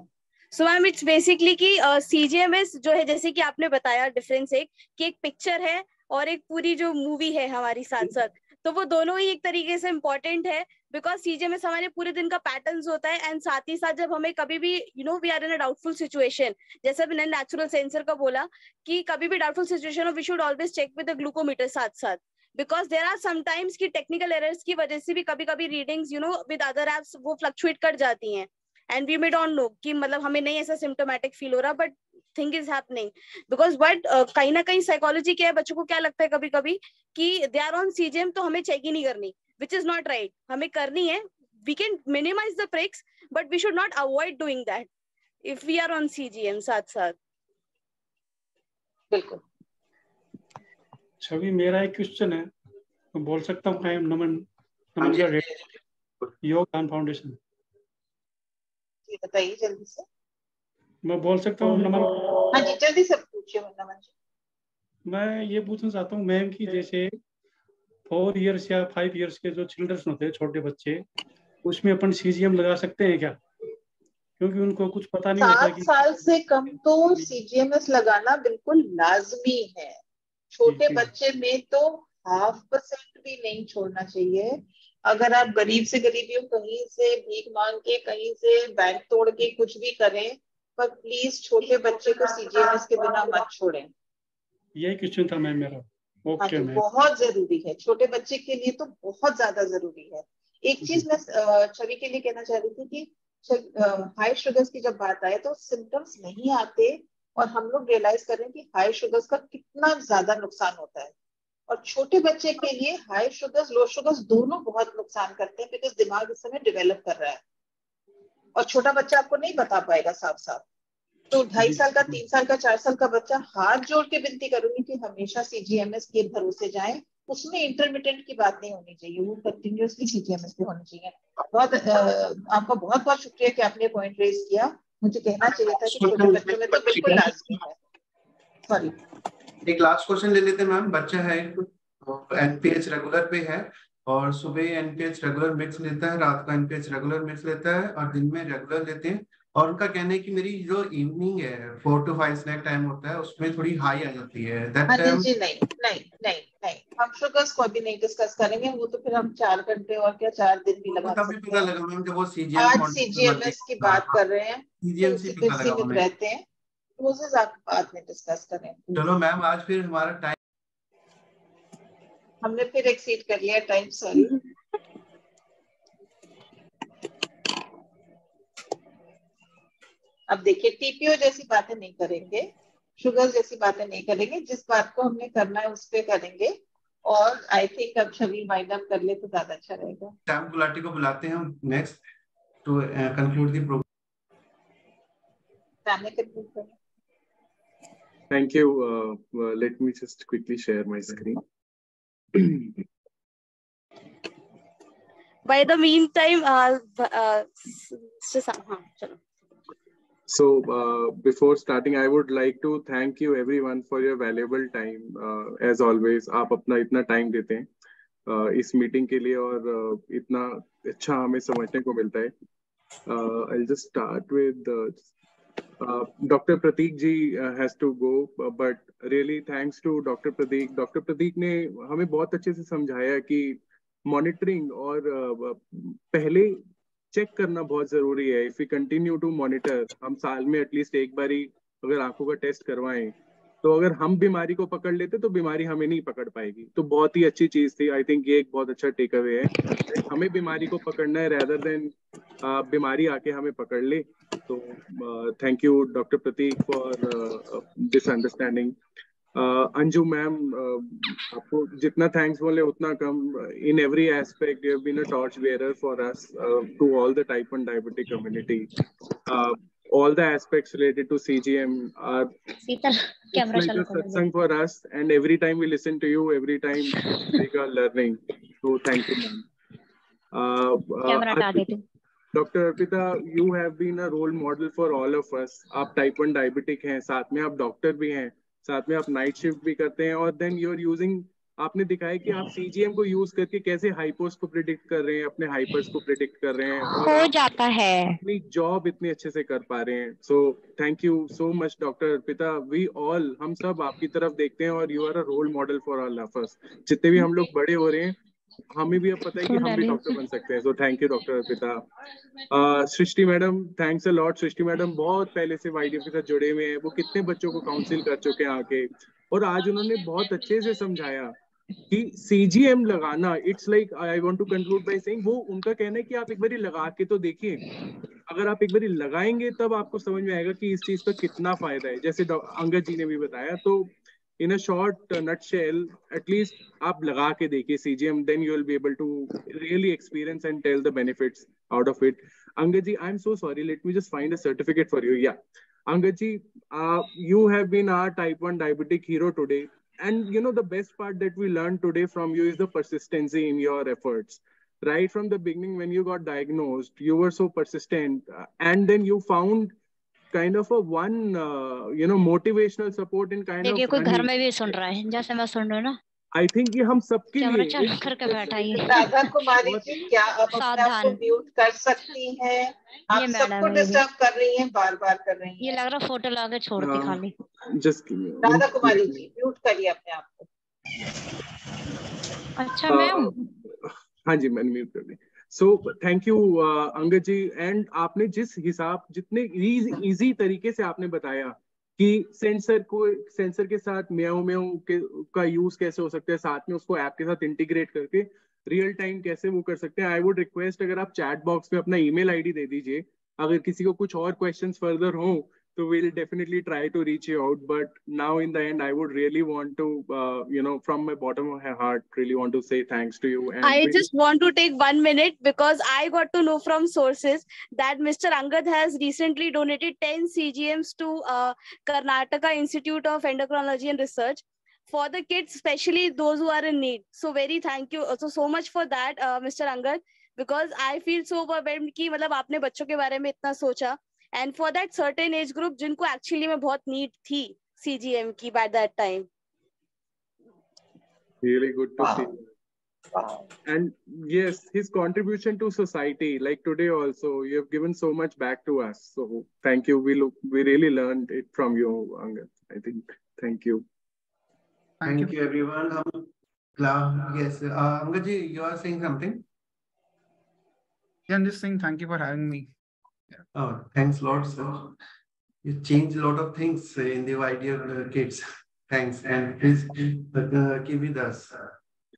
A: सो मैम इट्स बेसिकली कि CGMS जो है, जैसे कि आपने बताया डिफरेंस एक कि एक पिक्चर है और एक पूरी जो मूवी है हमारी साथ साथ, तो वो दोनों ही एक तरीके से इम्पोर्टेंट है. बिकॉज CGMS हमारे पूरे दिन का पैटर्न्स होता है, एंड साथ ही साथ जब हमें कभी भी we are in a doubtful situation, जैसे मैंने नेचुरल सेंसर का बोला कि कभी भी डाउटफुल सिचुएशन हो, we should always check with the glucometer साथ साथ. बिकॉज देयर आर समटाइम्स की टेक्निकल एरर्स की वजह से भी कभी कभी रीडिंग्स विद अदर एप्स वो फ्लक्चुएट कर जाती हैं. And we may don't know कि मतलब हमें नहीं ऐसा सिम्टोमेटिक फील हो रहा, but thing is happening because but कहीं ना कहीं साइकोलॉजी क्या है, बच्चों को क्या लगता है कभी कभी कि दे आर ऑन सीजीएम तो हमें चेक ही नहीं करनी, विच इज नॉट राइट. हमें करनी है. We can minimise the pricks but we should not avoid doing that if we are on CGM साथ साथ.
D: बिल्कुल.
R: छवि, मेरा एक क्वेश्चन है, मैं बोल सकता हूँ? नमन योगदान फाउंडेशन.
B: जी बताइए जल्दी से.
R: मैं बोल सकता हूँ नमन?
B: हाँ जी जल्दी से पूछिए नमन जी.
R: मैं ये पूछना चाहता हूँ मैम की जैसे 4 इयर्स या 5 इयर्स के जो चिल्ड्रंस होते हैं, छोटे बच्चे, उसमें अपन सीजीएम लगा सकते हैं क्या? क्योंकि उनको कुछ पता नहीं होता
B: 7 साल से कम तो सीजीएमएस लगाना बिल्कुल लाजमी है. छोटे बच्चे में तो 0.5% भी नहीं छोड़ना चाहिए. अगर आप गरीब से गरीबी कहीं से भीख मांग के, कहीं से बैंक तोड़ के कुछ भी करें, पर प्लीज छोटे बच्चे को सीजीएमएस के बिना मत छोड़ें.
R: यही क्वेश्चन था मैम मेरा. Okay ma'am.
B: बहुत जरूरी है, छोटे बच्चे के लिए तो बहुत ज्यादा जरूरी है. एक चीज मैं छवि के लिए कहना चाह रही थी कि हाई शुगर्स की जब बात आए तो सिम्टम्स नहीं आते और हम लोग रियलाइज करें कि हाई शुगर्स का कितना ज्यादा नुकसान होता है. और छोटे बच्चे के लिए हाई शुगर्स लो शुगर्स दोनों बहुत नुकसान करते हैं, बिकॉज दिमाग इस समय डेवलप कर रहा है और छोटा बच्चा आपको नहीं बता पाएगा साफ साफ. तो 2.5 साल का, 3 साल का, 4 साल का बच्चा, हाथ जोड़ के विनती करूंगी कि हमेशा सीजीएमएस के भरोसे जाएं. उसमें इंटरमिटेंट की बात नहीं होनी चाहिए, वो कंटिन्यूअसली सीजीएमएस पे होनी चाहिए. आपका बहुत बहुत शुक्रिया कि आपने पॉइंट रेज किया. मुझे कहना चाहिए था कि छोटे बच्चों में तो बिल्कुल लाजमी है. सॉरी.
E: एक लास्ट क्वेश्चन ले लेते हैं मैम. बच्चा है एनपीएच रेगुलर पे है और सुबह एनपीएच रेगुलर मिक्स लेता है, रात को एनपीएच रेगुलर मिक्स लेता है और दिन में रेगुलर लेते हैं. और उनका कहना है कि मेरी जो इवनिंग है 4 to 5 स्नैक टाइम होता है उसमें थोड़ी हाई आ जाती है. दैट टाइम
B: जी नहीं नहीं नहीं नहीं, हम शुगर्स को अभी नहीं डिस्कस करेंगे. वो तो फिर हम 4 घंटे और क्या 4 दिन भी लगा
E: तभी
B: सकते
E: पता
B: हैं.
E: लगा मैम जब वो सीजीएम
B: आज सीजीएमएस की बात कर रहे हैं,
E: सीजीएमसी पता लगा
B: सीमित रहते हैं. रोजेस आप बाद में डिस्कस करें.
E: चलो मैम, आज फिर हमारा टाइम
B: हमने फिर एक्सीड कर लिया टाइम. सॉरी. अब देखिए, टीपीओ जैसी बातें नहीं करेंगे, शुगर जैसी बातें नहीं करेंगे. जिस बात को हमने करना है उस पे करेंगे. और आई थिंक अब छवि वाइंड अप कर ले तो ज्यादा अच्छा रहेगा.
E: सैम गुलाटी को बुलाते हैं हम next to conclude the programme.
B: Sam ने कंक्लूड करना.
I: Thank you. Let me just quickly share my screen.
A: By the meantime,
I: So before starting, I would like to thank you everyone for your valuable time. As always, आप अपना इतना time देते हैं इस meeting के लिए और इतना अच्छा हमें समझने को मिलता है. I'll just start with Dr. Prateek ji has to go, but really thanks to Dr. Prateek. Dr. Prateek ने हमें बहुत अच्छे से समझाया कि मॉनिटरिंग और पहले चेक करना बहुत जरूरी है. If we continue to monitor, हम साल में एटलीस्ट एक बारी अगर आंखों का टेस्ट करवाएं, तो अगर हम बीमारी को पकड़ लेते तो बीमारी हमें नहीं पकड़ पाएगी. तो बहुत ही अच्छी चीज थी. आई थिंक ये एक बहुत अच्छा टेक अवे है. हमें बीमारी को पकड़ना है रेदर देन बीमारी आके हमें पकड़ ले. तो thank you Doctor Prateek for this understanding. Anju ma'am, आपको जितना थैंक्स बोले उतना कम. In every aspect you have been a torch bearer for us to all the type 1 diabetic community. All the aspects related to CGM are it's like a satsang for us, and every time we listen to you, every time we are learning. So thank you, ma'am. Dr. Arpita, you have been a role model for all of us. आप type 1 diabetic हैं, साथ में आप doctor भी हैं, साथ में आप नाइट शिफ्ट भी करते हैं, और देन यू आर यूजिंग, आपने दिखाया कि आप सीजीएम को यूज करके कैसे हाइपोस को प्रिडिक्ट कर रहे हैं, अपने हाइपर्स को प्रिडिक्ट कर रहे हैं, और हो जाता है अपनी जॉब इतने अच्छे से कर पा रहे हैं. So thank you so much doctor Arpita. We all, हम सब आपकी तरफ देखते हैं और you are a role model for all of us. जितने भी हम लोग बड़े हो रहे हैं, हमें भी अब पता है कि हम भी डॉक्टर बन सकते हैं. So thank you doctor Arpita. Srishti madam, thanks a lot. Srishti madam बहुत पहले से वाईडीएफ के साथ जुड़े हुए हैं. वो कितने बच्चों को काउंसिल कर चुके हैं आके, और आज उन्होंने बहुत अच्छे से समझाया कि CGM लगाना, it's like I want to conclude by saying, वो उनका कहना है कि आप एक बारी लगा के तो देखिए, अगर आप एक बारी लगाएंगे तब आपको समझ में आएगा कि इस चीज का कितना फायदा है, जैसे अंगद जी ने भी बताया। तो in a short nutshell, at least आप लगा के देखिए CGM, then you will be able to really experience and tell the benefits out of it. Angad ji, I'm so sorry. Let me just find a certificate for you. Yeah. Angad ji, you have been our type 1 diabetic hero today. And you know, the best part that we learned today from you is the persistency in your efforts. Right from the beginning, when you got diagnosed, you were so persistent. And then you found kind of a motivational support in kind of...
S: देखिए कोई घर में भी सुन रहा है, जैसे मैं सुन रहा हूँ ना।
I: I think ये हम सबके लिए
S: चालू करके बैठाइए।
B: राधा कुमारी जी, क्या आप अपने आप को म्यूट कर सकती हैं? आप सबको डिस्टर्ब कर रही हैं, बार-बार कर रही हैं।
S: ये लग रहा फोटो लगा के छोड़ दी खाली।
B: राधा कुमारी जी, म्यूट करिए अपने आप को।
S: अच्छा मैम।
I: हाँ जी, मैंने म्यूट कर दी। So thank you Angad ji, and आपने जिस हिसाब, जितने इजी तरीके से आपने बताया कि सेंसर के साथ म्याऊ का यूज कैसे हो सकता है, साथ में उसको ऐप के साथ इंटीग्रेट करके रियल टाइम कैसे वो कर सकते हैं। आई वुड रिक्वेस्ट, अगर आप चैट बॉक्स में अपना ईमेल आईडी दे दीजिए, अगर किसी को कुछ और क्वेश्चंस फर्दर हो तो we'll definitely try to reach you out. But now in the end, I would really want to, from my bottom of my heart, really want to say thanks to you. And
A: I just want to take 1 minute because I got to know from sources that Mr. Angad has recently donated 10 CGMs to Karnataka Institute of Endocrinology and Research for the kids, especially those who are in need. So very thank you also so much for that, Mr. Angad, because I feel so overwhelmed कि मतलब आपने बच्चों के बारे में इतना सोचा, and for that certain age group जिनको actually में बहुत need थी CGM की by that time.
I: Really good to see. And yes, his contribution to society, like today also, you have given so much back to us. So thank you. We really learned it from you, Angad. I think. Thank you.
E: Thank you, everyone. Yes, Angad ji, you are saying something?
G: Yeah, I'm just saying thank you for having me.
E: Yeah. Oh, thanks a lot, sir. You changed a lot of things in the idea of kids. Thanks, and please keep with us.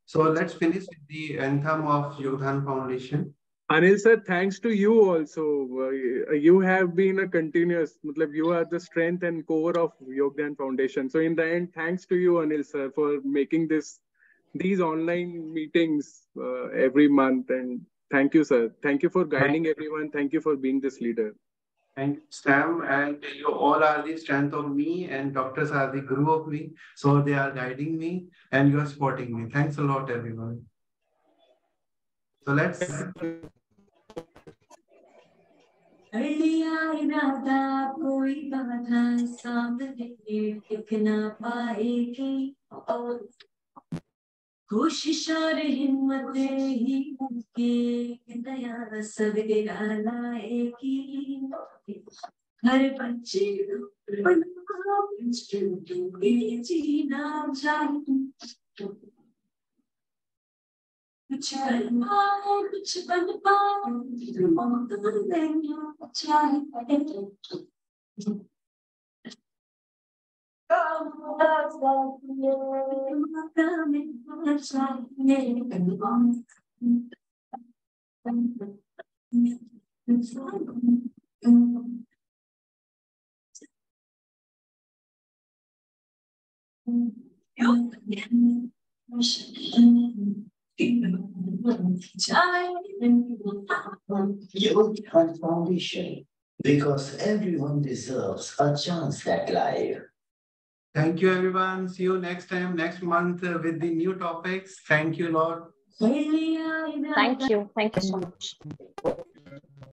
E: So let's finish with the anthem of Yogdhan Foundation.
I: Anil sir, thanks to you also. You have been a continuous, you are the strength and core of Yogdhan Foundation. So in the end, thanks to you, Anil sir, for making these online meetings every month. And thank you, sir. Thank you for guiding everyone. Thank you for being this leader.
E: Thank you, Sam. And you all are the strength of me, and doctors are the guru of me. So they are guiding me, and you are supporting me. Thanks a lot, everyone. So let's.
T: कोशिश और हिम्मत ही मुमकिन दया सवेरा लाएगी, हर बच्चे जीना चाहिए, कुछ कर पाओ कुछ बन पाओ देना चाहिए।
U: Yogdhan Foundation, because everyone deserves a chance at life.
E: Thank you, everyone. See you next time, next month with the new topics. Thank you, Lord.
L: Thank you. Thank you so much.